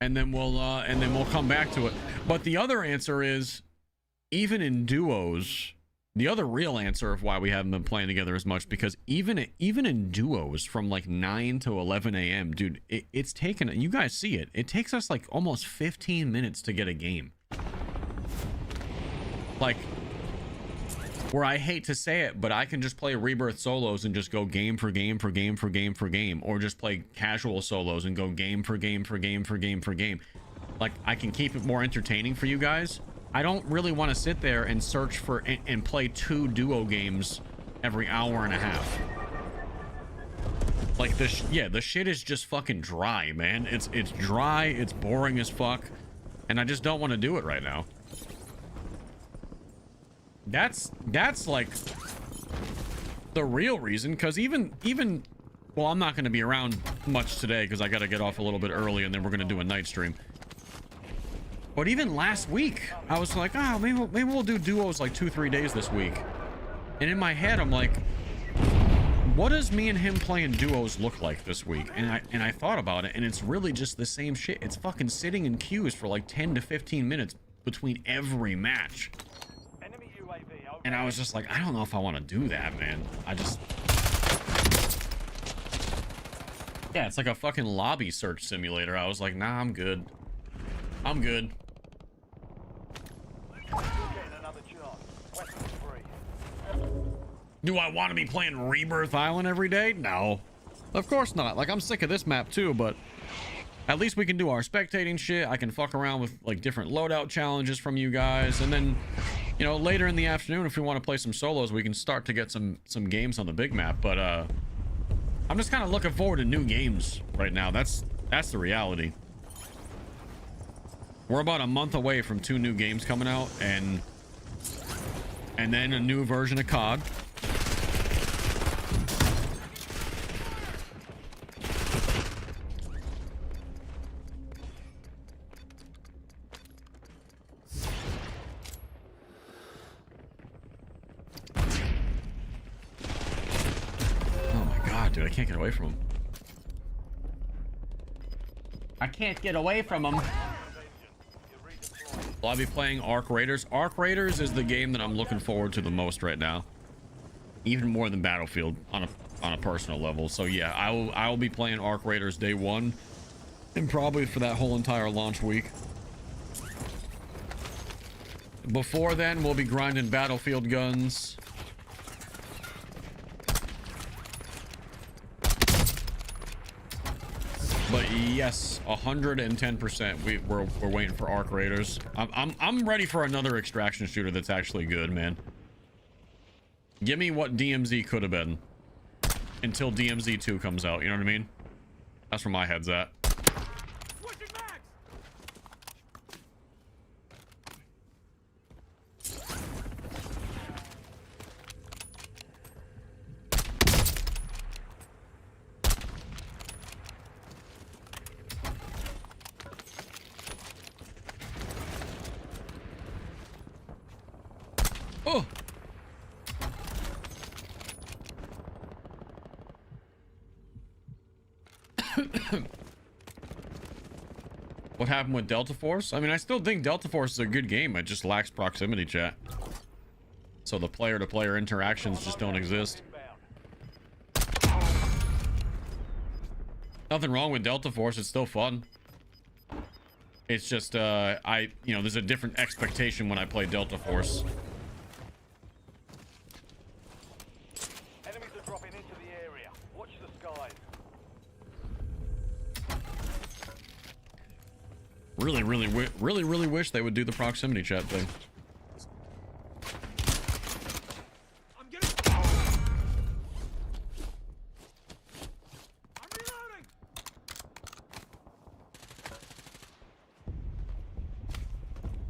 and then we'll come back to it. But the other answer is, even in duos, the other real answer of why we haven't been playing together as much, because even in duos from like 9 to 11 a.m., dude, it's taken, you guys see it, it takes us like almost 15 minutes to get a game. Like, where I hate to say it, but I can just play Rebirth solos and just go game for game for game for game for game, or just play casual solos and go game for game for game for game for game. Like, I can keep it more entertaining for you guys. I don't really want to sit there and search for and play 2 duo games every hour and a half. Like, the shit is just fucking dry, man. It's dry, it's boring as fuck, and I just don't want to do it right now. That's like the real reason, because even well, I'm not going to be around much today because I got to get off a little bit early, and then we're going to do a night stream. But even last week, I was like, oh, maybe we'll do duos like 2-3 days this week. And in my head, I'm like, what does me and him playing duos look like this week? And I thought about it, and it's really just the same shit. It's fucking sitting in queues for like 10 to 15 minutes between every match. And I was just like, I don't know if I want to do that, man. Yeah, it's like a fucking lobby search simulator. I was like, nah, I'm good. I'm good. Do I want to be playing Rebirth Island every day? No. Of course not. Like, I'm sick of this map too, but at least we can do our spectating shit. I can fuck around with like different loadout challenges from you guys, and then, you know, later in the afternoon, if we want to play some solos, we can start to get some games on the big map. But I'm just kind of looking forward to new games right now. That's the reality. We're about a month away from 2 new games coming out, and then a new version of COD. Oh my god, dude, I can't get away from him. I can't get away from him. I'll be playing Arc Raiders. Arc Raiders is the game that I'm looking forward to the most right now, even more than Battlefield on a personal level. So yeah, I will be playing Arc Raiders day 1, and probably for that whole entire launch week. Before then, we'll be grinding Battlefield guns. But yes, 110%. We're waiting for Arc Raiders. I'm ready for another extraction shooter that's actually good, man. Give me what DMZ could have been until DMZ 2 comes out. You know what I mean? That's where my head's at. Oh. What happened with Delta Force? I mean, I still think Delta Force is a good game. It just lacks proximity chat. So the player-to-player interactions just don't exist. Nothing wrong with Delta Force. It's still fun. It's just, there's a different expectation when I play Delta Force. Enemies are dropping into the area. Watch the skies. Really wish they would do the proximity chat thing. I'm getting. I'm reloading.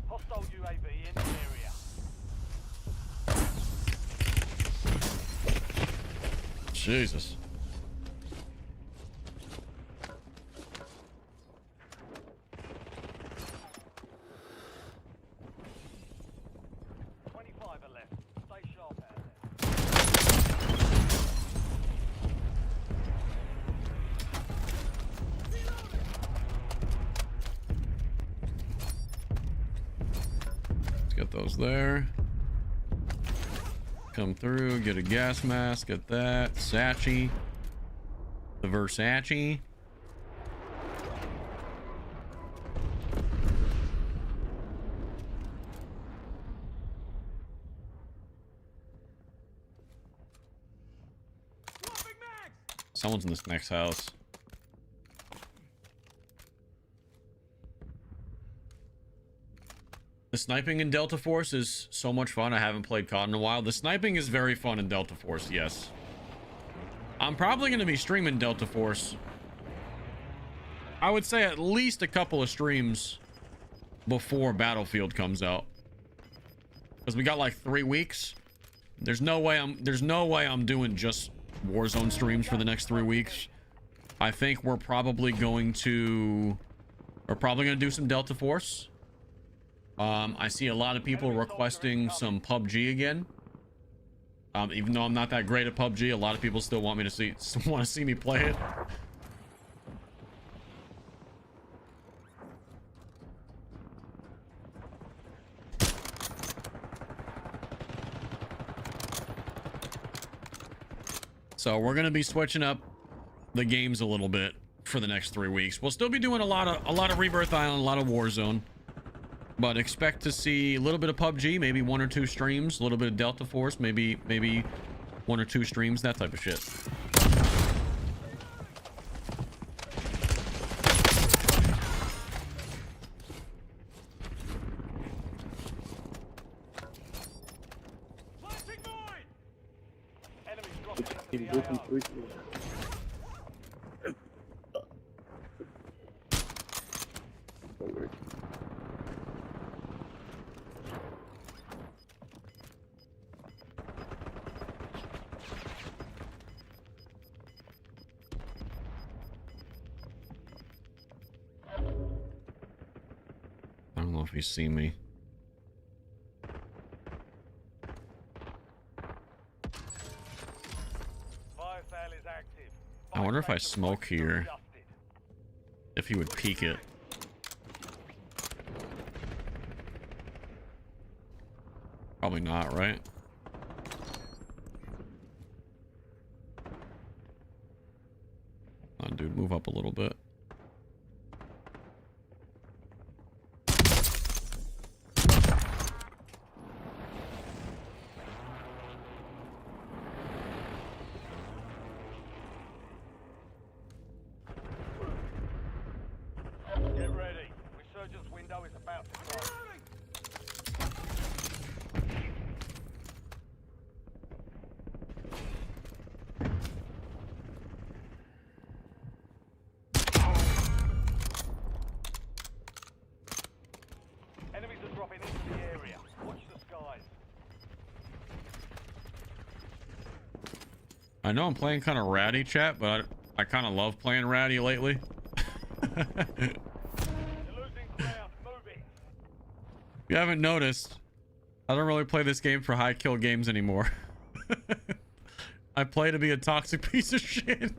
Hostile UAV in the area. Jesus. 25 are left. Stay sharp out there. Let's get those there. Come through, get a gas mask, get that. Sachi. The Versace. Swapping mags. Someone's in this next house. The sniping in Delta Force is so much fun. I haven't played COD in a while. The sniping is very fun in Delta Force, yes. I'm probably going to be streaming Delta Force. I would say at least a couple of streams before Battlefield comes out. Because we got like 3 weeks. There's no way I'm doing just Warzone streams for the next 3 weeks. I think we're probably going to do some Delta Force. I see a lot of people requesting some PUBG again. Even though I'm not that great at PUBG, a lot of people still want to see me play it. So we're gonna be switching up the games a little bit for the next 3 weeks. We'll still be doing a lot of Rebirth Island, a lot of Warzone. But expect to see a little bit of PUBG, maybe 1 or 2 streams, a little bit of Delta Force, maybe 1 or 2 streams, that type of shit. Plastic mine. Enemies dropping into the AR. I don't know if he's seen me. Fire sale is active. I wonder if I Fire sale smoke still here, adjusted. if he would peek it. Probably not, right? Come on, dude, move up a little bit. Get ready. Resurgence window is about to close. Enemies are dropping into the area. Watch the skies. I know I'm playing kind of ratty, chat, but I kind of love playing ratty lately. You're losing ground. Move it. If you haven't noticed, I don't really play this game for high kill games anymore. I play to be a toxic piece of shit.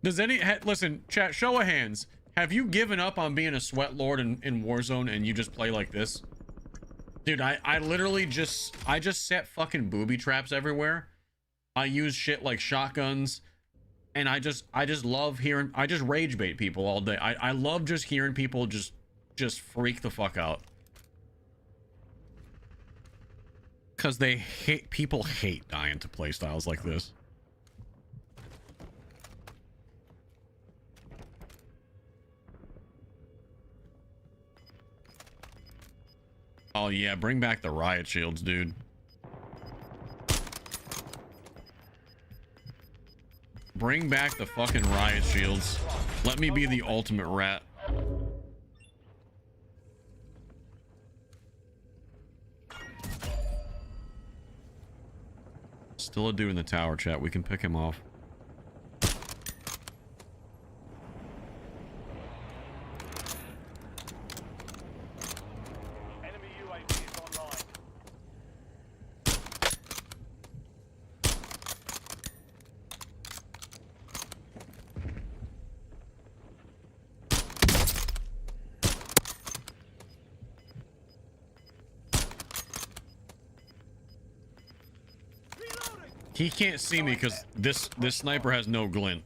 Does listen, chat, show of hands. Have you given up on being a sweat lord in Warzone and you just play like this? Dude, I literally just set fucking booby traps everywhere. I use shit like shotguns, and I just love hearing, I just rage bait people all day. I love just hearing people just freak the fuck out. Cause people hate dying to play styles like this. Oh yeah, bring back the riot shields, dude. Bring back the fucking riot shields. Let me be the ultimate rat. Still a dude in the tower, chat. We can pick him off. He can't see me because this sniper has no glint.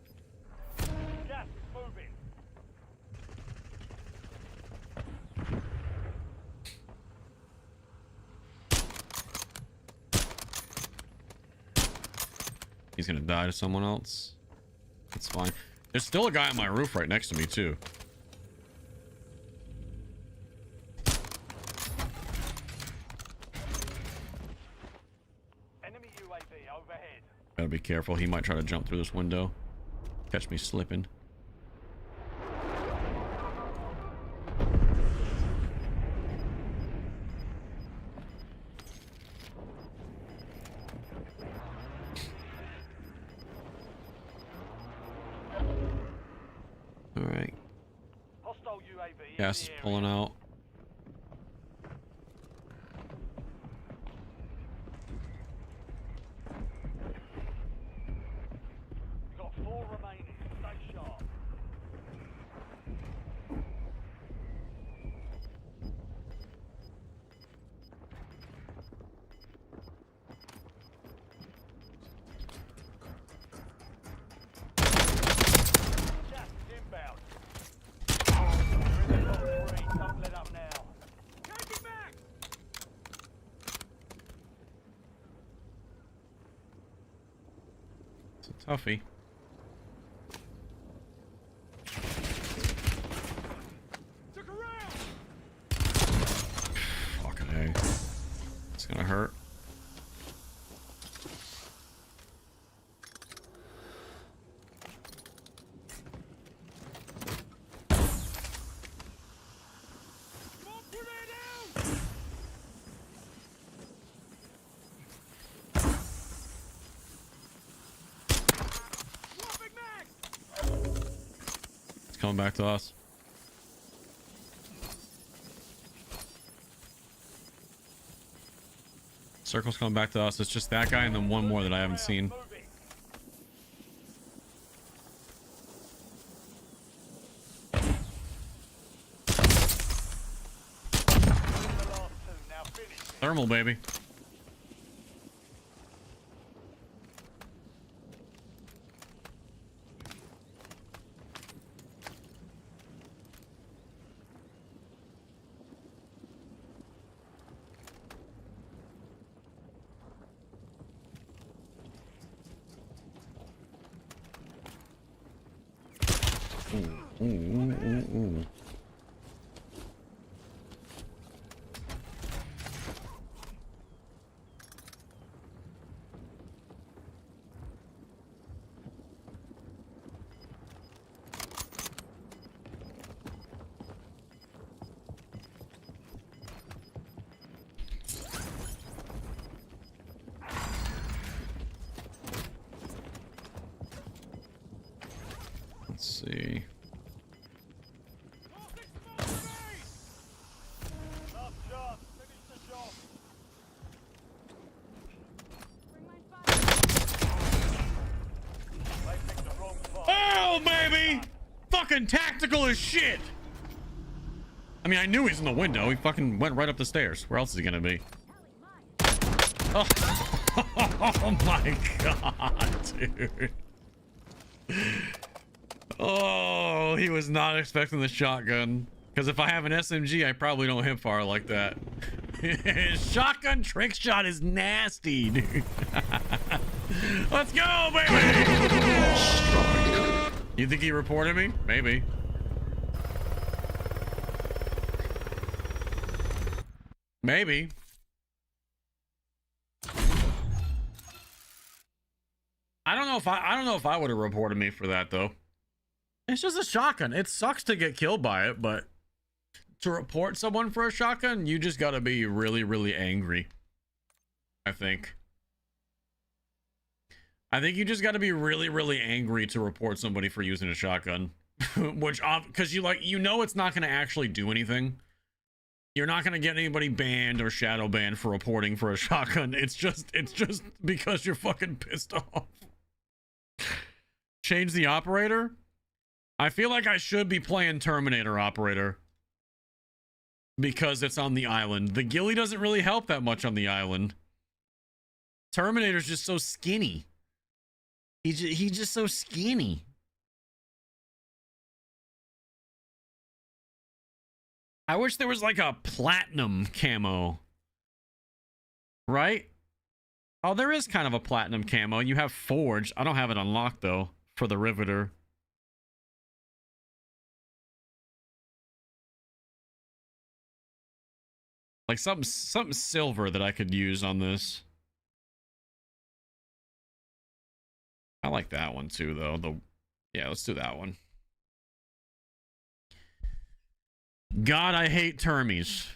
Gas is moving. He's gonna die to someone else. That's fine. There's still a guy on my roof right next to me too. Enemy UAV overhead. Gotta be careful. He might try to jump through this window. Catch me slipping. All right. Hostile UAV. Gas is pulling out. We've got 4 remaining. Stay sharp. Gas is inbound. We're in the top 3. Don't let up now. Taking back! It's a toughie. Took a round! Fucking A. It's gonna hurt. Come on, grenade out! Swapping mags! It's coming back to us. Circle's coming back to us. It's just that guy and then one more that I haven't seen. Moving. The last 2. Now finish. Thermal, baby. Ooh, ooh, ooh, ooh. Let's see. go, baby! Fucking tactical as shit. I mean, I knew he's in the window. He fucking went right up the stairs. Where else is he gonna be? Oh, oh my god, dude. Oh, he was not expecting the shotgun. Because if I have an SMG, I probably don't hit far like that. Shotgun trick shot is nasty, dude. Let's go, baby! You think he reported me? Maybe. Maybe. I don't know if I would have reported me for that though. It's just a shotgun. It sucks to get killed by it, but to report someone for a shotgun, you just gotta be really, really angry. I think you just gotta be really, really angry to report somebody for using a shotgun. Which, because you know it's not gonna actually do anything. You're not gonna get anybody banned or shadow banned for reporting for a shotgun. It's just because you're fucking pissed off. Change the operator? I feel like I should be playing Terminator operator. Because it's on the island. The ghillie doesn't really help that much on the island. Terminator's just so skinny. He's just so skinny. I wish there was like a platinum camo. Right? Oh, there is kind of a platinum camo. You have forged. I don't have it unlocked though for the Riveter. Like something silver that I could use on this. I like that one too though. Yeah, let's do that one. God, I hate termies.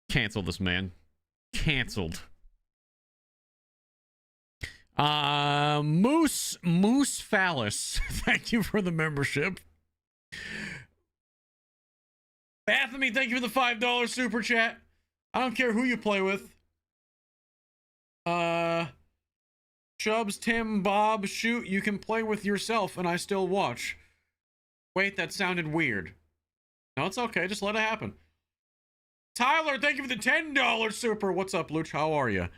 Cancel this, man. Canceled. Moose Phallus. Thank you for the membership. Bethany, thank you for the $5 super chat. I don't care who you play with. Chubbs, Tim, Bob, shoot, you can play with yourself and I still watch. Wait, that sounded weird. No, it's okay. Just let it happen. Tyler, thank you for the $10 super. What's up, Luch? How are you?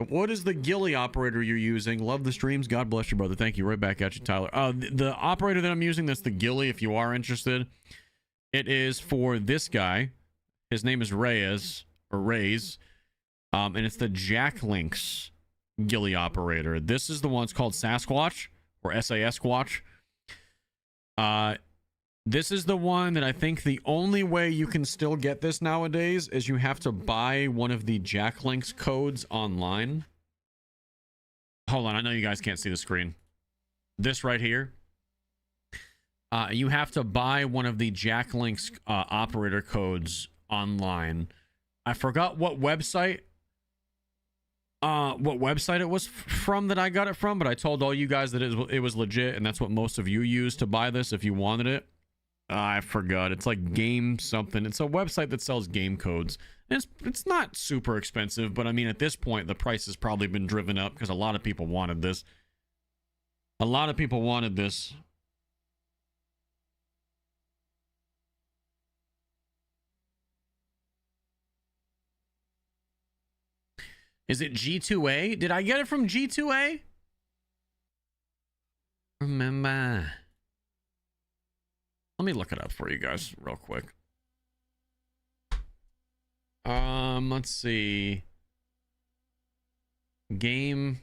What is the ghillie operator you're using? Love the streams. God bless you, brother. Thank you. Right back at you, Tyler. The operator that I'm using, that's the ghillie, if you are interested. It is for this guy. His name is Reyes. Or Rays. And it's the Jack Link's ghillie operator. This is the one. It's called Sasquatch. Or Sasquatch. This is the one that I think the only way you can still get this nowadays is you have to buy one of the Jack Link's codes online. Hold on, I know you guys can't see the screen. This right here. You have to buy one of the Jack Link's operator codes online. I forgot what website it was from that I got it from, but I told all you guys that it was legit, and that's what most of you used to buy this if you wanted it. I forgot. It's like game something. It's a website that sells game codes. And it's not super expensive, but I mean, at this point, the price has probably been driven up because a lot of people wanted this. A lot of people wanted this. Is it G2A? Did I get it from G2A? Remember. Let me look it up for you guys real quick. Let's see. Game.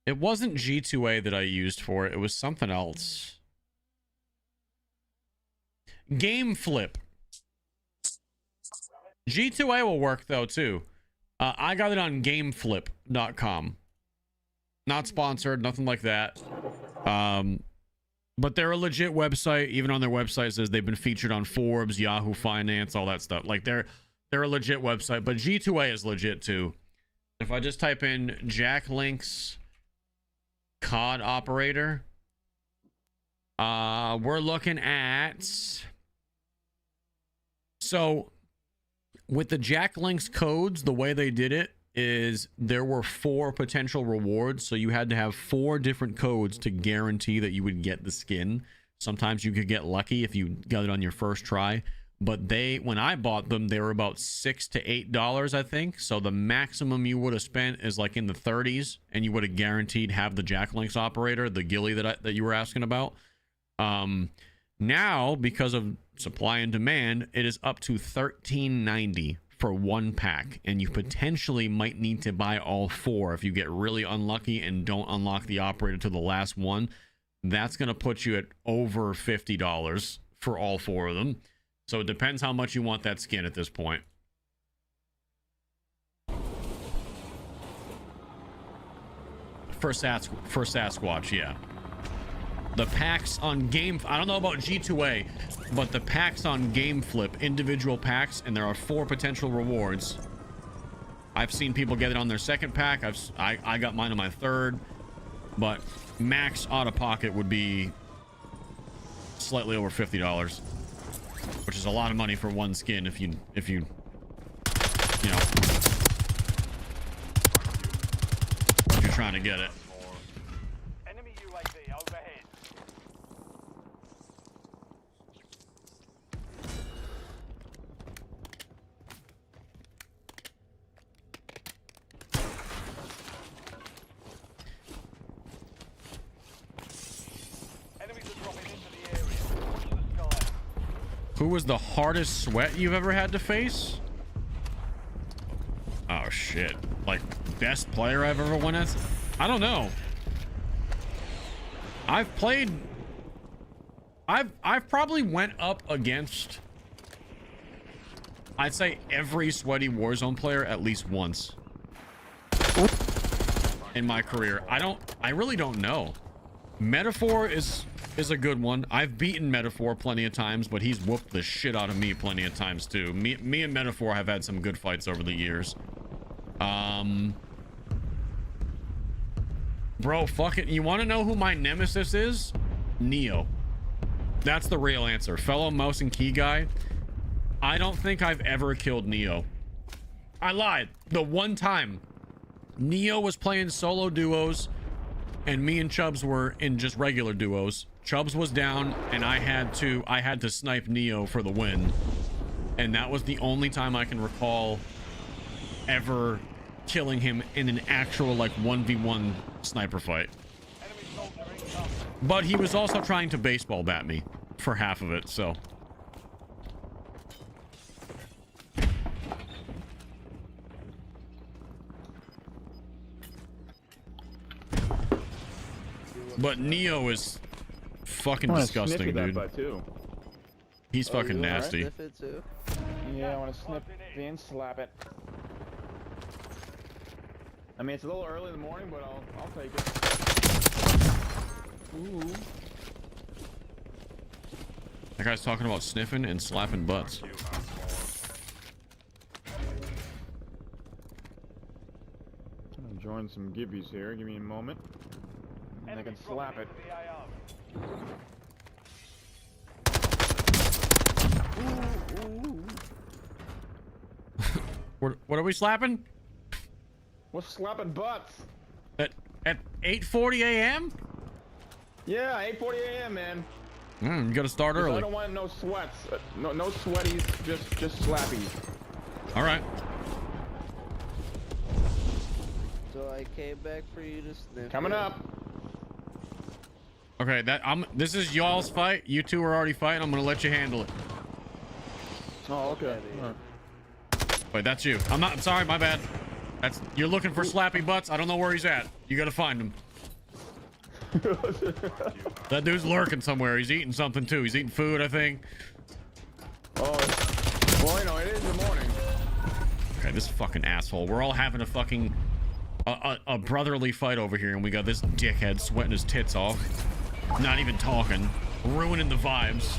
It wasn't G2A that I used for it. It was something else. Game Flip. G2A will work though too. I got it on gameflip.com. Not sponsored, nothing like that. But they're a legit website. Even on their website it says they've been featured on Forbes, Yahoo Finance, all that stuff. Like they're a legit website, but G2A is legit too. If I just type in Jack Link's COD operator, we're looking at, so with the Jack Link's codes, the way they did it is there were 4 potential rewards, so you had to have 4 different codes to guarantee that you would get the skin. Sometimes you could get lucky if you got it on your first try, but when I bought them, they were about $6 to $8, I think. So the maximum you would have spent is like in the 30s, and you would have guaranteed have the Jack Link's operator, the ghillie that you were asking about. Now, because of supply and demand, it is up to $13.90 for 1 pack, and you potentially might need to buy all 4 if you get really unlucky and don't unlock the operator to the last one. That's going to put you at over $50 for all 4 of them. So it depends how much you want that skin at this point. For Sasquatch, yeah. The packs on Game... I don't know about G2A, but the packs on Game Flip, individual packs, and there are 4 potential rewards. I've seen people get it on their 2nd pack. I got mine on my 3rd. But max out-of-pocket would be slightly over $50. Which is a lot of money for 1 skin if you know, if you're trying to get it. Enemy UAV overhead. Enemies are dropping into the area. Watch the sky. Who was the hardest sweat you've ever had to face? Oh shit. Like best player I've ever won as? I don't know. I've probably went up against, I'd say, every sweaty Warzone player at least once in my career. I really don't know. Metaphor is a good one. I've beaten Metaphor plenty of times, but he's whooped the shit out of me plenty of times too. Me and Metaphor have had some good fights over the years. Bro, fuck it. You want to know who my nemesis is? Neo. That's the real answer. Fellow mouse and key guy. I don't think I've ever killed Neo. I lied. The one time Neo was playing solo duos and me and Chubbs were in just regular duos. Chubbs was down and I had to snipe Neo for the win. And that was the only time I can recall ever killing him in an actual like 1v1 sniper fight. But he was also trying to baseball bat me for half of it, so. But Neo is fucking disgusting, dude. He's fucking nasty. Yeah, I want to snip it and slap it. I mean, it's a little early in the morning, but I'll take it. Ooh. That guy's talking about sniffing and slapping butts. I'm enjoying some gibbies here. Give me a moment. And I can slap it. What are we slapping? We're slapping butts. At 8:40 a.m.? Yeah, 8:40 a.m. man. You gotta start early. I don't want no sweats. No sweaties. Just slappies. All right. So I came back for you to sniff. Coming up. Okay, this is y'all's fight. You two are already fighting. I'm gonna let you handle it. Oh, okay. Right. Wait, that's you. I'm sorry, my bad. You're looking for slappy butts. I don't know where he's at. You gotta find him. That dude's lurking somewhere. He's eating something too. He's eating food, I think. Oh, well, you know, it is the morning. Okay, this fucking asshole. We're all having a fucking a brotherly fight over here, and we got this dickhead sweating his tits off. Not even talking. Ruining the vibes.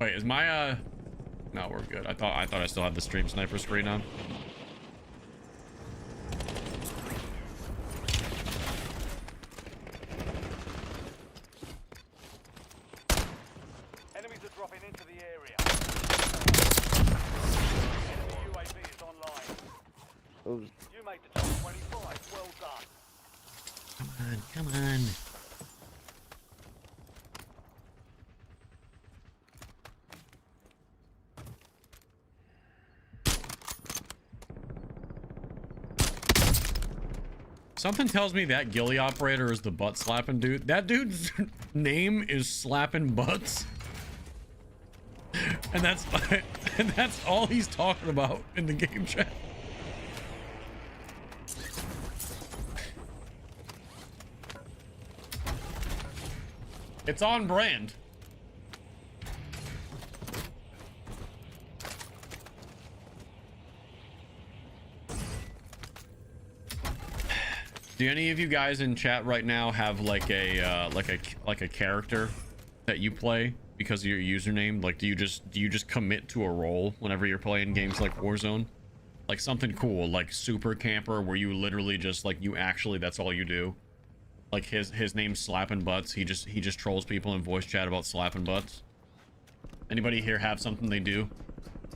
Wait, is my no, we're good. I thought I still had the stream sniper screen on. Enemies are dropping into the area. Top 25. Well done. Come on, come on. Something tells me that ghillie operator is the butt slapping dude. That dude's name is Slapping Butts. And that's all he's talking about in the game chat. It's on brand. Do any of you guys in chat right now have like a character that you play because of your username? Like, do you just commit to a role whenever you're playing games like Warzone? Like something cool, like Super Camper, where you literally just like that's all you do. Like his name's Slapping Butts. He just trolls people in voice chat about slapping butts. Anybody here have something they do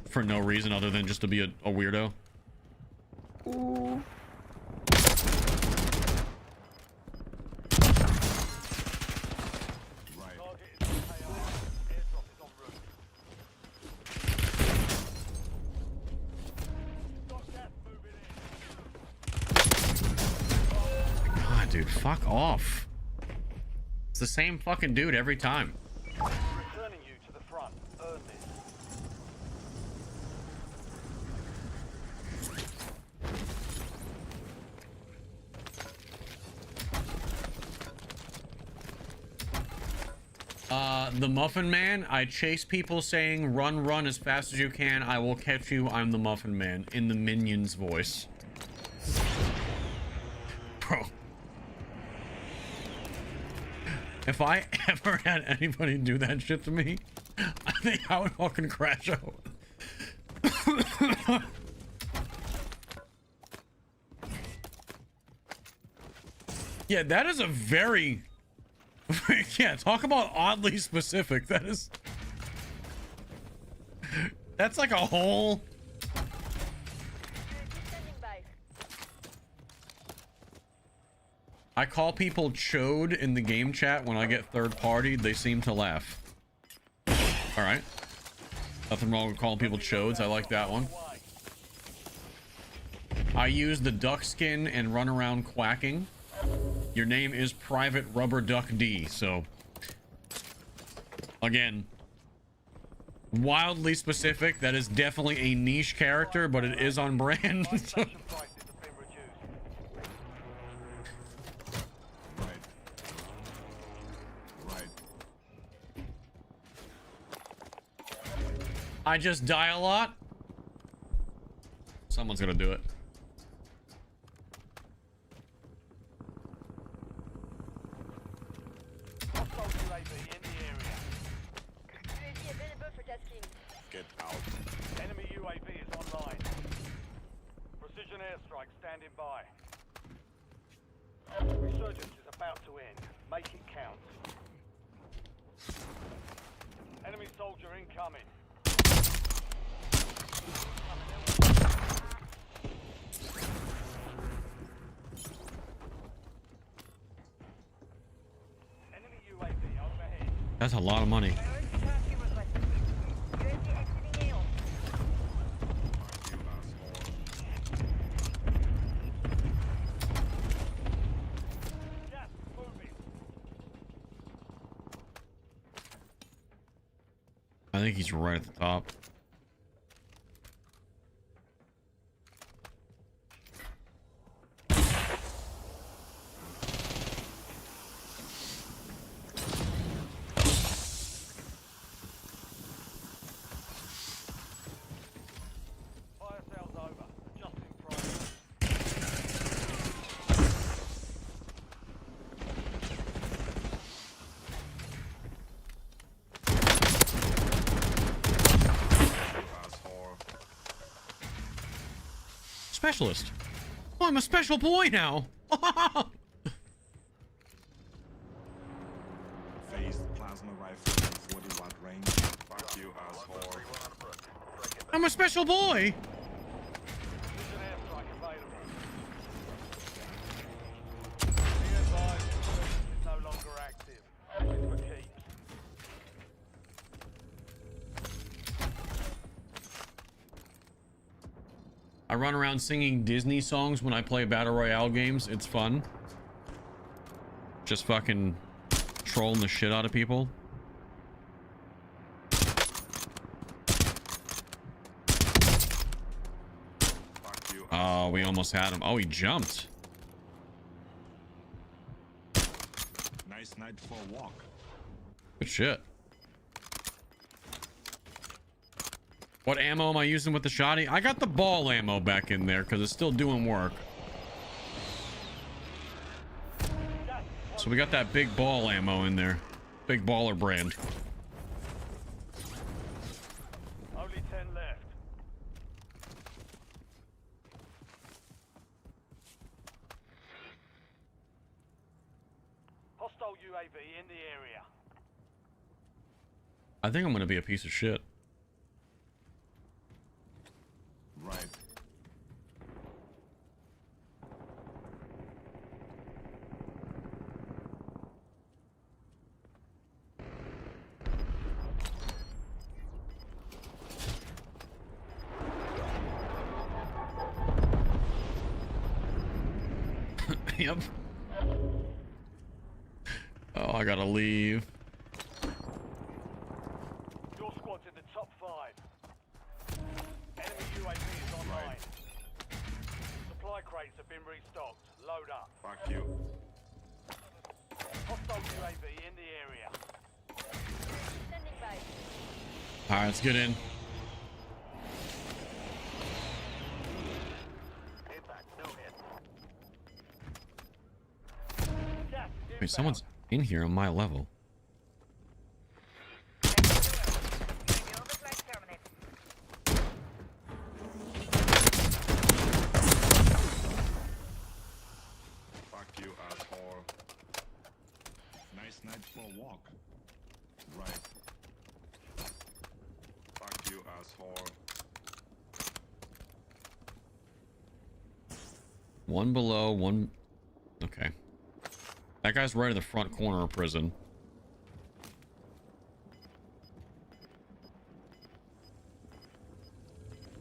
for no reason other than just to be a weirdo? Ooh. Target is in AR. Airdrop is en route. Got gas moving in. God, dude, fuck off. It's the same fucking dude every time. Returning you to the front. Earn this. The Muffin Man, I chase people saying, run, run as fast as you can. I will catch you. I'm the Muffin Man in the Minions voice. Bro. If I ever had anybody do that shit to me, I think I would fucking crash out. Yeah, that is a very... Yeah, talk about oddly specific. That's like a whole... I call people chode in the game chat when I get third-partied. They seem to laugh. Alright. Nothing wrong with calling people chodes. I like that one. I use the duck skin and run around quacking. Your name is Private Rubber Duck D, so... Again, wildly specific. That is definitely a niche character, but it is on brand. So. I just die a lot. Someone's gonna do it. Get out. Enemy UAV is online. Precision airstrike standing by. Resurgence is about to end. Make it count. Enemy soldier incoming. Enemy UAV overhead. That's a lot of money. I think he's right at the top. Fire sales over. Adjusting price. Specialist. Oh, I'm a special boy now. Phased plasma rifle, 40 watt range. Fuck you, asshole. I'm a special boy. Precision airstrike available. run around singing Disney songs when I play Battle Royale games. It's fun. Just fucking trolling the shit out of people. Fuck you. Oh, we almost had him. Oh, he jumped. Nice night for a walk. Good shit. What ammo am I using with the shotty? I got the ball ammo back in there because it's still doing work. So we got that big ball ammo in there. Big baller brand. Only 10 left. Hostile UAV in the area. I think I'm going to be a piece of shit. Right. Yep. Oh, I gotta leave. Your squad's in the top 5. Enemy UAV is online. Right. Supply crates have been restocked. Load up. Fuck you. Hostile UAV in the area. All right, let's get in. Wait, someone's in here on my level. Fuck you, asshole. Nice night for a walk. Right. Fuck you, asshole. One below, one... Okay. That guy's right in the front corner of prison.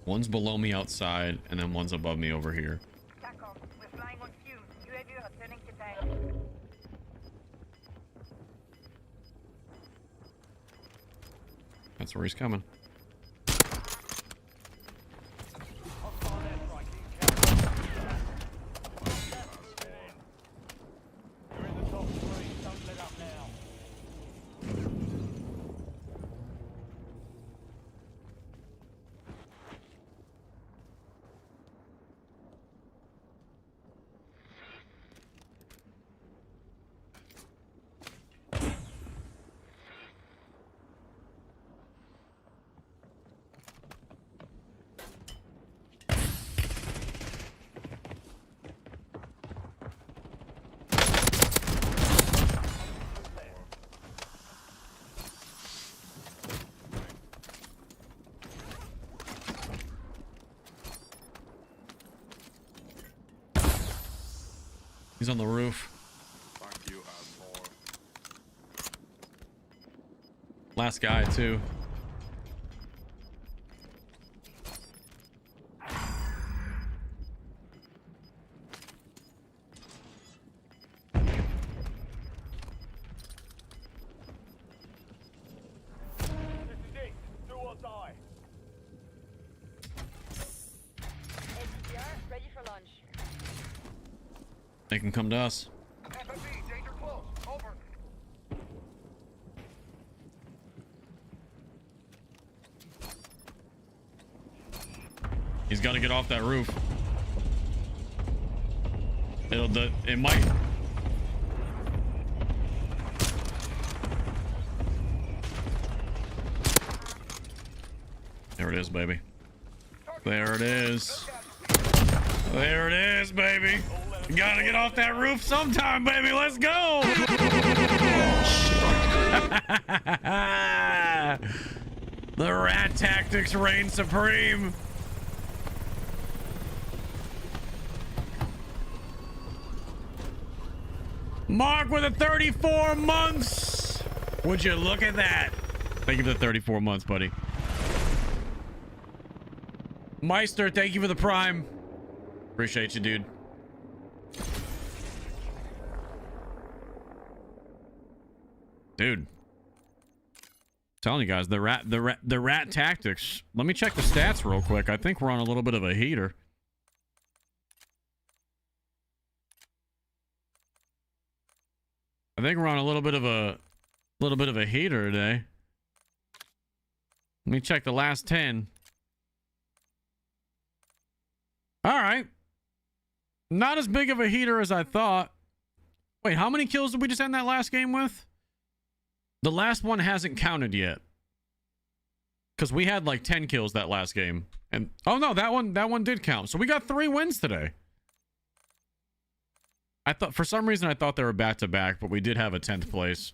One's below me outside, and then one's above me over here. We're flying on fumes. UAV returning to tank. That's where he's coming. Hostile airstrike incoming. You're in the top 3. Don't let up now. He's on the roof. Fuck you, asshole. Last guy, too. This is it. Do or die. ATR ready for launch. They can come to us. FMV, danger close. Over. He's got to get off that roof. It might. There it is, baby. There it is. There it is, baby. You gotta get off that roof sometime, baby. Let's go. The rat tactics reign supreme. Mark with a 34 months. Would you look at that? Thank you for the 34 months, buddy. Meister, thank you for the prime. Appreciate you, dude. Dude. Telling you guys, the rat tactics. Let me check the stats real quick. I think we're on a little bit of a heater. I think we're on a little bit of a heater today. Let me check the last 10. All right. Not as big of a heater as I thought. Wait, how many kills did we just end that last game with? The last one hasn't counted yet. Because we had like 10 kills that last game. And oh no, that one did count. So we got 3 wins today. I thought for some reason I thought they were back to back, but we did have a 10th place.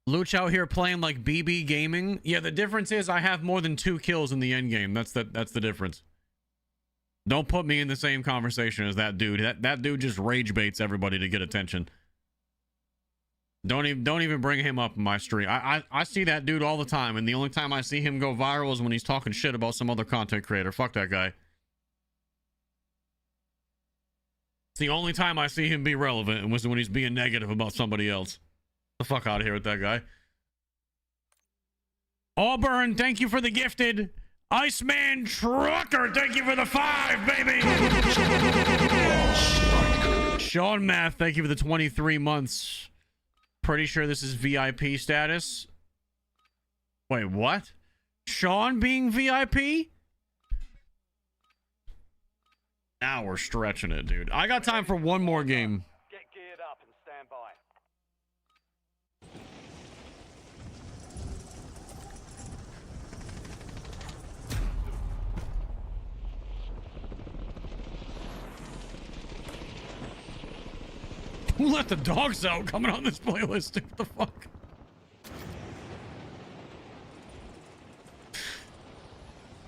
Luch out here playing like BB gaming. Yeah, the difference is I have more than 2 kills in the end game. That's the difference. Don't put me in the same conversation as that dude. That dude just rage baits everybody to get attention. Don't even bring him up in my stream. I see that dude all the time, and the only time I see him go viral is when he's talking shit about some other content creator. Fuck that guy. It's the only time I see him be relevant, and was when he's being negative about somebody else. The fuck out of here with that guy. Auburn, thank you for the gifted. Iceman Trucker, thank you for the 5, baby. Sean Math, thank you for the 23 months. Pretty sure this is VIP status. Wait, what? Sean being VIP? Now we're stretching it, dude. I got time for one more game. Get geared up and stand by. Who let the dogs out coming on this playlist? Dude, what the fuck?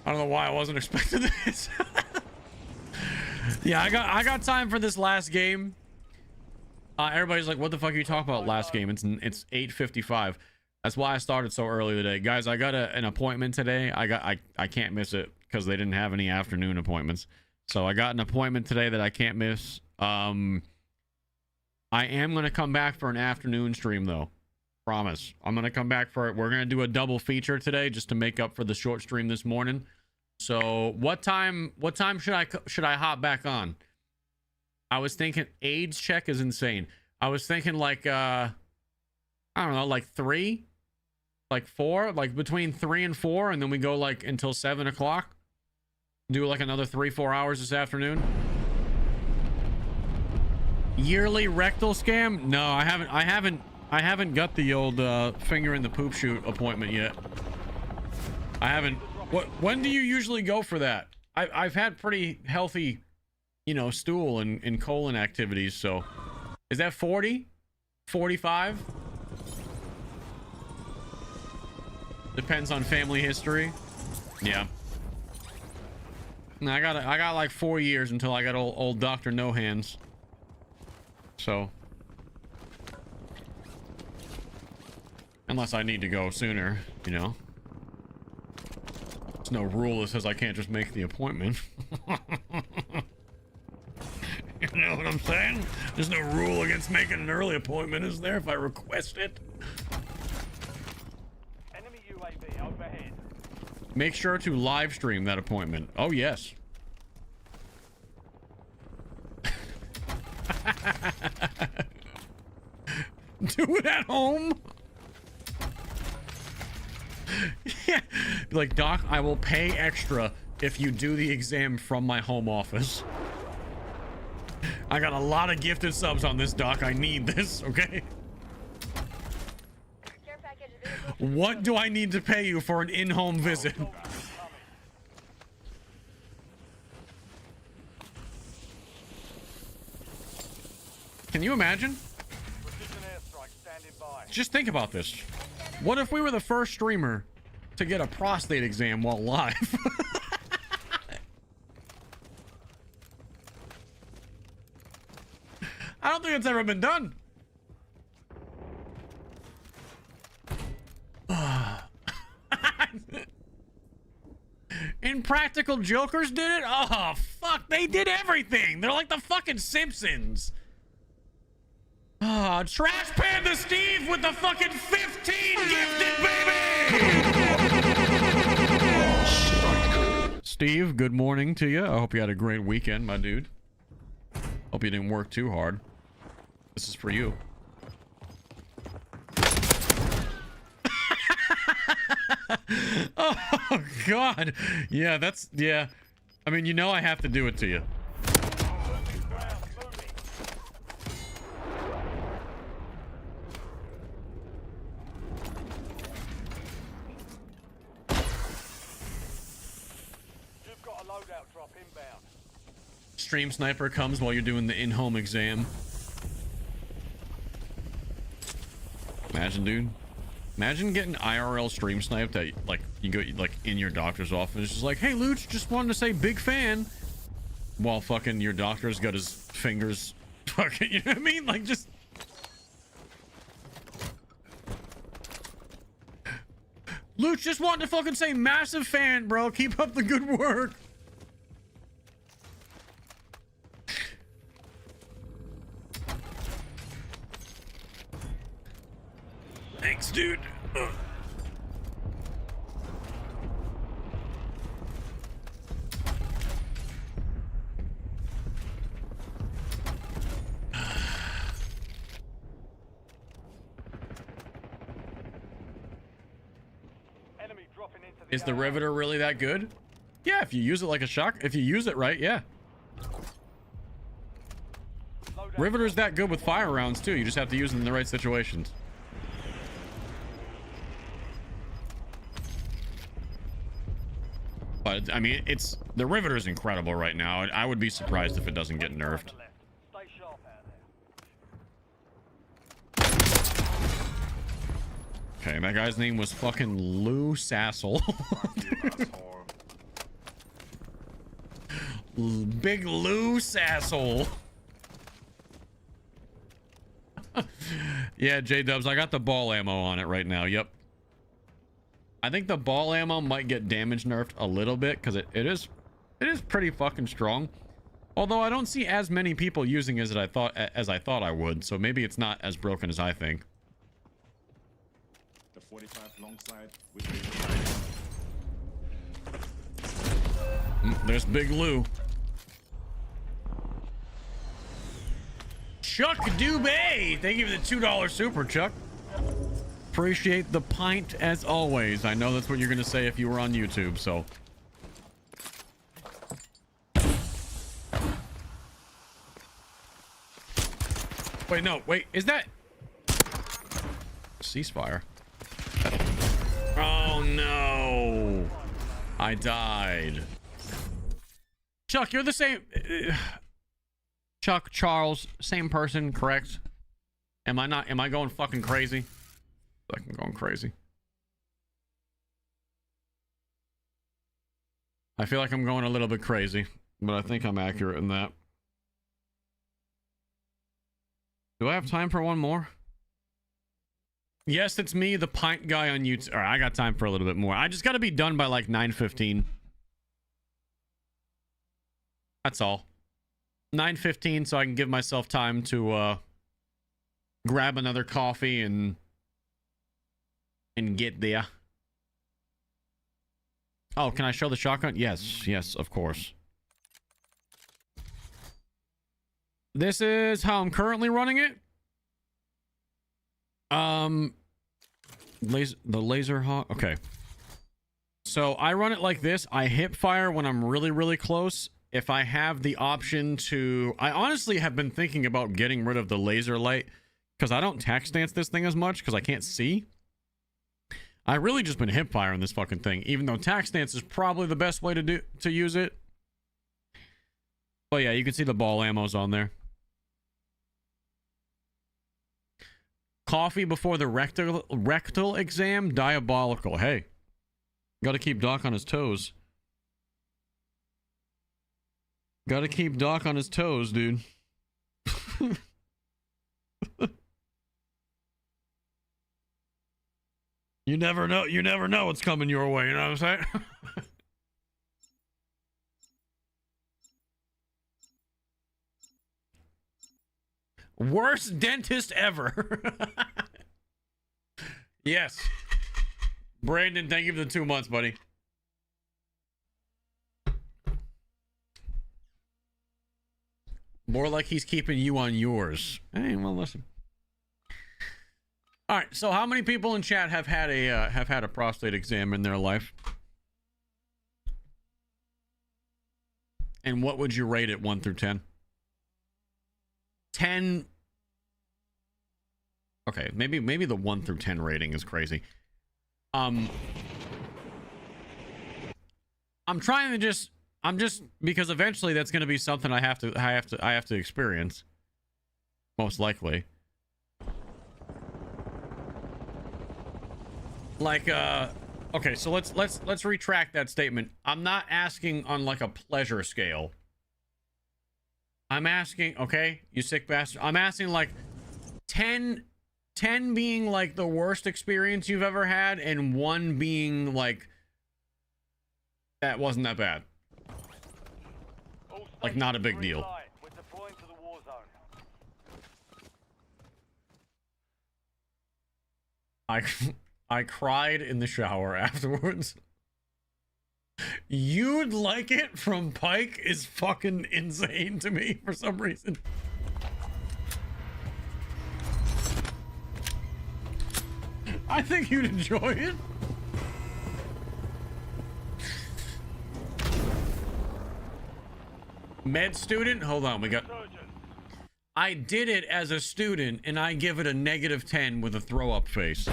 I don't know why I wasn't expecting this. Yeah, I got time for this last game. Everybody's like, what the fuck are you talking about last game? It's 8:55. That's why I started so early today. Guys, I got an appointment today. I can't miss it because they didn't have any afternoon appointments. So I got an appointment today that I can't miss. I am going to come back for an afternoon stream, though. Promise. I'm going to come back for it. We're going to do a double feature today just to make up for the short stream this morning. So what time should I hop back on? I was thinking AIDS check is insane. I was thinking like, I don't know, like 3, like 4, like between 3 and 4. And then we go like until 7 o'clock. Do like another 3-4 hours this afternoon. Yearly rectal scam? No, I haven't got the old finger in the poop chute appointment yet. I haven't. When do you usually go for that? I've had pretty healthy, you know, stool and colon activities. So is that 40? 45? Depends on family history. Yeah. I got like 4 years until I got old Dr. No Hands. So, unless I need to go sooner, you know. There's no rule that says I can't just make the appointment. You know what I'm saying? There's no rule against making an early appointment, is there, if I request it? Enemy UAV overhead. Make sure to live stream that appointment. Oh, yes. Do it at home. Yeah. Be like, Doc, I will pay extra if you do the exam from my home office. I got a lot of gifted subs on this, Doc. I need this, okay? What do I need to pay you for an in-home visit? Can you imagine? Precision airstrike standing by. Just think about this. What if we were the first streamer to get a prostate exam while live? I don't think it's ever been done. Impractical Jokers did it? Oh, fuck. They did everything. They're like the fucking Simpsons. Oh, Trash Panda Steve with the fucking 15 gifted, baby! Steve, good morning to you. I hope you had a great weekend, my dude. Hope you didn't work too hard. This is for you. Oh, God. Yeah, that's... Yeah. I mean, you know I have to do it to you. You've got a loadout drop inbound. Stream sniper comes while you're doing the in-home exam. Imagine, dude. Imagine getting IRL stream sniped that, like, you go, like, in your doctor's office. It's just like, hey, Luch, just wanted to say big fan. While fucking your doctor's got his fingers fucking, you know what I mean? Like, just... Luch, just wanted to fucking say massive fan, bro. Keep up the good work. Thanks, dude. Ugh. Enemy dropping into the Is the AO. Riveter really that good? Yeah, if you use it like a shock, if you use it right, yeah. Loadout Riveter's that good with fire rounds too. You just have to use it in the right situations. But I mean, it's the Riveter's incredible right now. I would be surprised if it doesn't get nerfed. left. Stay sharp out there. Okay, that guy's name was fucking Lou Sassel. Big Lou Sassel. Yeah, J-Dubs, I got the ball ammo on it right now. Yep. I think the ball ammo might get damage nerfed a little bit because it is pretty fucking strong. Although I don't see as many people using as I thought I would, so maybe it's not as broken as I think. The 45 long slide with There's Big Lou. Chuck Dubé, thank you for the $2 super, Chuck. Appreciate the pint as always. I know that's what you're gonna say if you were on YouTube, so. Wait, no, wait, is that ceasefire? Oh no, I died. Chuck, you're the same. Chuck, Charles, same person, correct? Am I going fucking crazy? Like I'm going crazy. I feel like I'm going a little bit crazy, but I think I'm accurate in that. Do I have time for one more? Yes, it's me, the pint guy on YouTube. All right, I got time for a little bit more. I just got to be done by like 9:15. That's all. 9:15, so I can give myself time to grab another coffee and get there. Oh, can I show the shotgun? Yes, of course. This is how I'm currently running it. The laser hawk. Okay. So I run it like this. I hip fire when I'm really, really close. If I have the option to, I honestly have been thinking about getting rid of the laser light because I don't tac stance this thing as much because I can't see. I really just been hip firing this fucking thing, even though tac stance is probably the best way to use it. But yeah, you can see the ball ammo's on there. Coffee before the rectal exam, diabolical. Hey, got to keep Doc on his toes. Got to keep Doc on his toes, dude. You never know what's coming your way, you know what I'm saying? Worst dentist ever. Yes. Brandon, thank you for the 2 months, buddy. More like he's keeping you on yours. Hey, well, listen. All right, so how many people in chat have had a prostate exam in their life? And what would you rate it 1 through 10? 10. Okay, maybe the 1 through 10 rating is crazy. I'm trying to I'm just because eventually that's going to be something I have to experience. Most likely. Like okay, so let's retract that statement. I'm not asking on like a pleasure scale. I'm asking, okay, you sick bastard. I'm asking like 10 being like the worst experience you've ever had, and 1 being like that wasn't that bad. Like not a big deal. We're deploying to the war zone. I cried in the shower afterwards. You'd like it from Pike is fucking insane to me for some reason. I think you'd enjoy it. Med student? Hold on, we got... I did it as a student, and I give it a -10 with a throw-up face.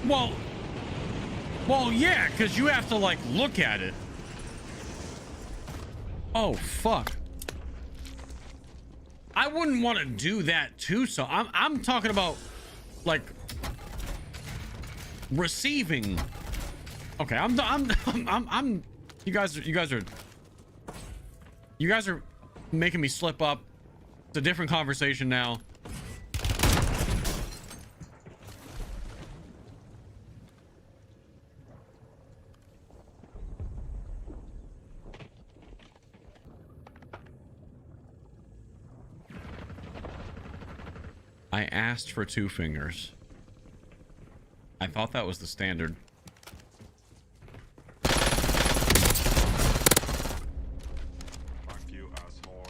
Well, yeah, because you have to, like, look at it. Oh, fuck. I wouldn't want to do that, too, so I'm talking about, like, receiving. Okay, you guys are making me slip up. It's a different conversation now. I asked for 2 fingers. I thought that was the standard. Fuck you, asshole.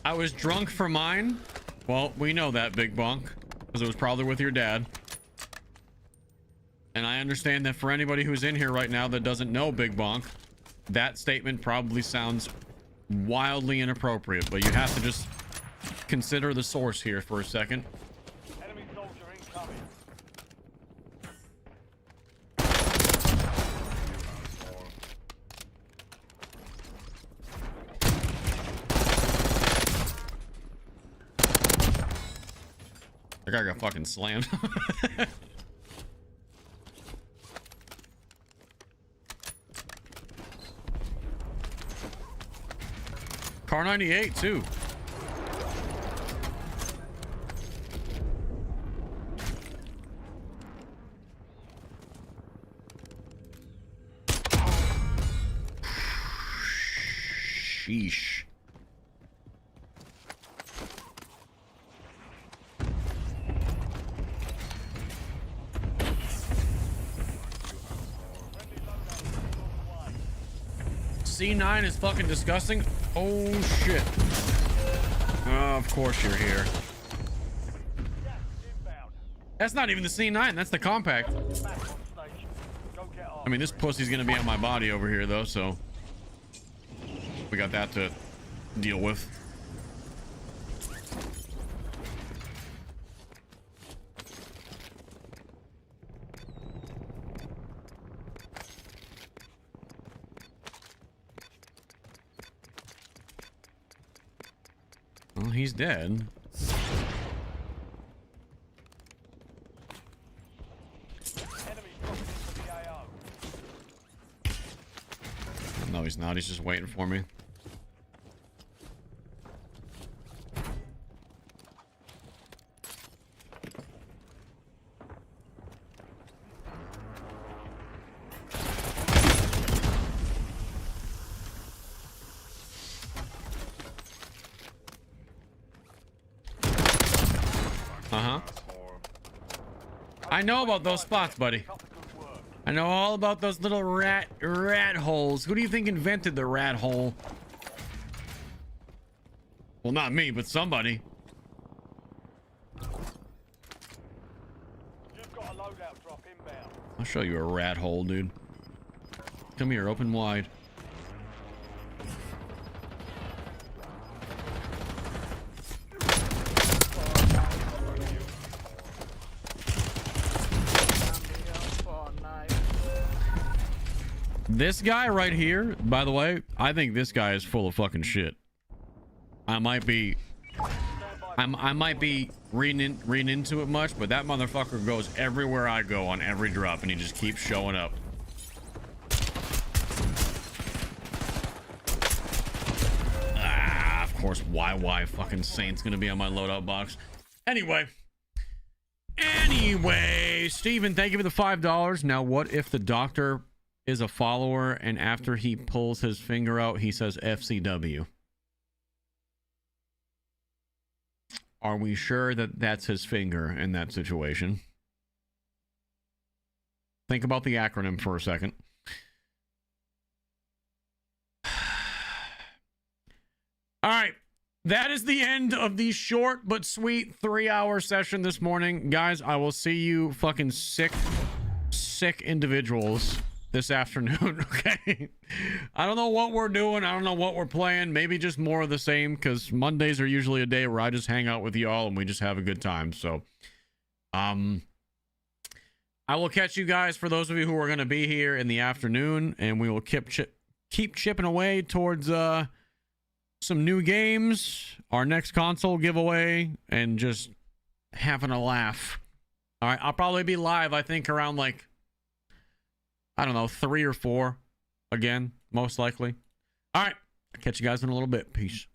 I was drunk for mine. Well, we know that, Big Bonk, because it was probably with your dad. And I understand that for anybody who's in here right now that doesn't know Big Bonk, that statement probably sounds wildly inappropriate, but you have to just consider the source here for a second. Enemy soldier incoming. That guy got fucking slammed. Car 98 too. Sheesh. C9 is fucking disgusting. Oh shit. Oh, of course you're here. That's not even the C9, that's the compact. I mean, this pussy's gonna be on my body over here though, so we got that to deal with. Well, he's dead. No, he's not. He's just waiting for me. Uh-huh. I know about those spots, buddy. I know all about those little rat holes. Who do you think invented the rat hole? Well, not me, but somebody. You've got a loadout drop inbound. I'll show you a rat hole, dude. Come here, open wide. This guy right here, by the way, I think this guy is full of fucking shit. I might be reading into it much, but that motherfucker goes everywhere I go on every drop, and he just keeps showing up. Ah, of course, YY fucking Saint's gonna be on my loadout box. Anyway, Steven, thank you for the $5. Now, what if the doctor is a follower and after he pulls his finger out, he says FCW? Are we sure that that's his finger in that situation? Think about the acronym for a second. All right. That is the end of the short but sweet 3-hour session this morning. Guys, I will see you fucking sick individuals this afternoon, okay? I don't know what we're doing. I don't know what we're playing. Maybe just more of the same, because Mondays are usually a day where I just hang out with y'all and we just have a good time. So, I will catch you guys, for those of you who are going to be here, in the afternoon, and we will keep chipping away towards some new games, our next console giveaway, and just having a laugh. All right, I'll probably be live, I think, around like, I don't know, 3 or 4 again, most likely. All right. I'll catch you guys in a little bit. Peace.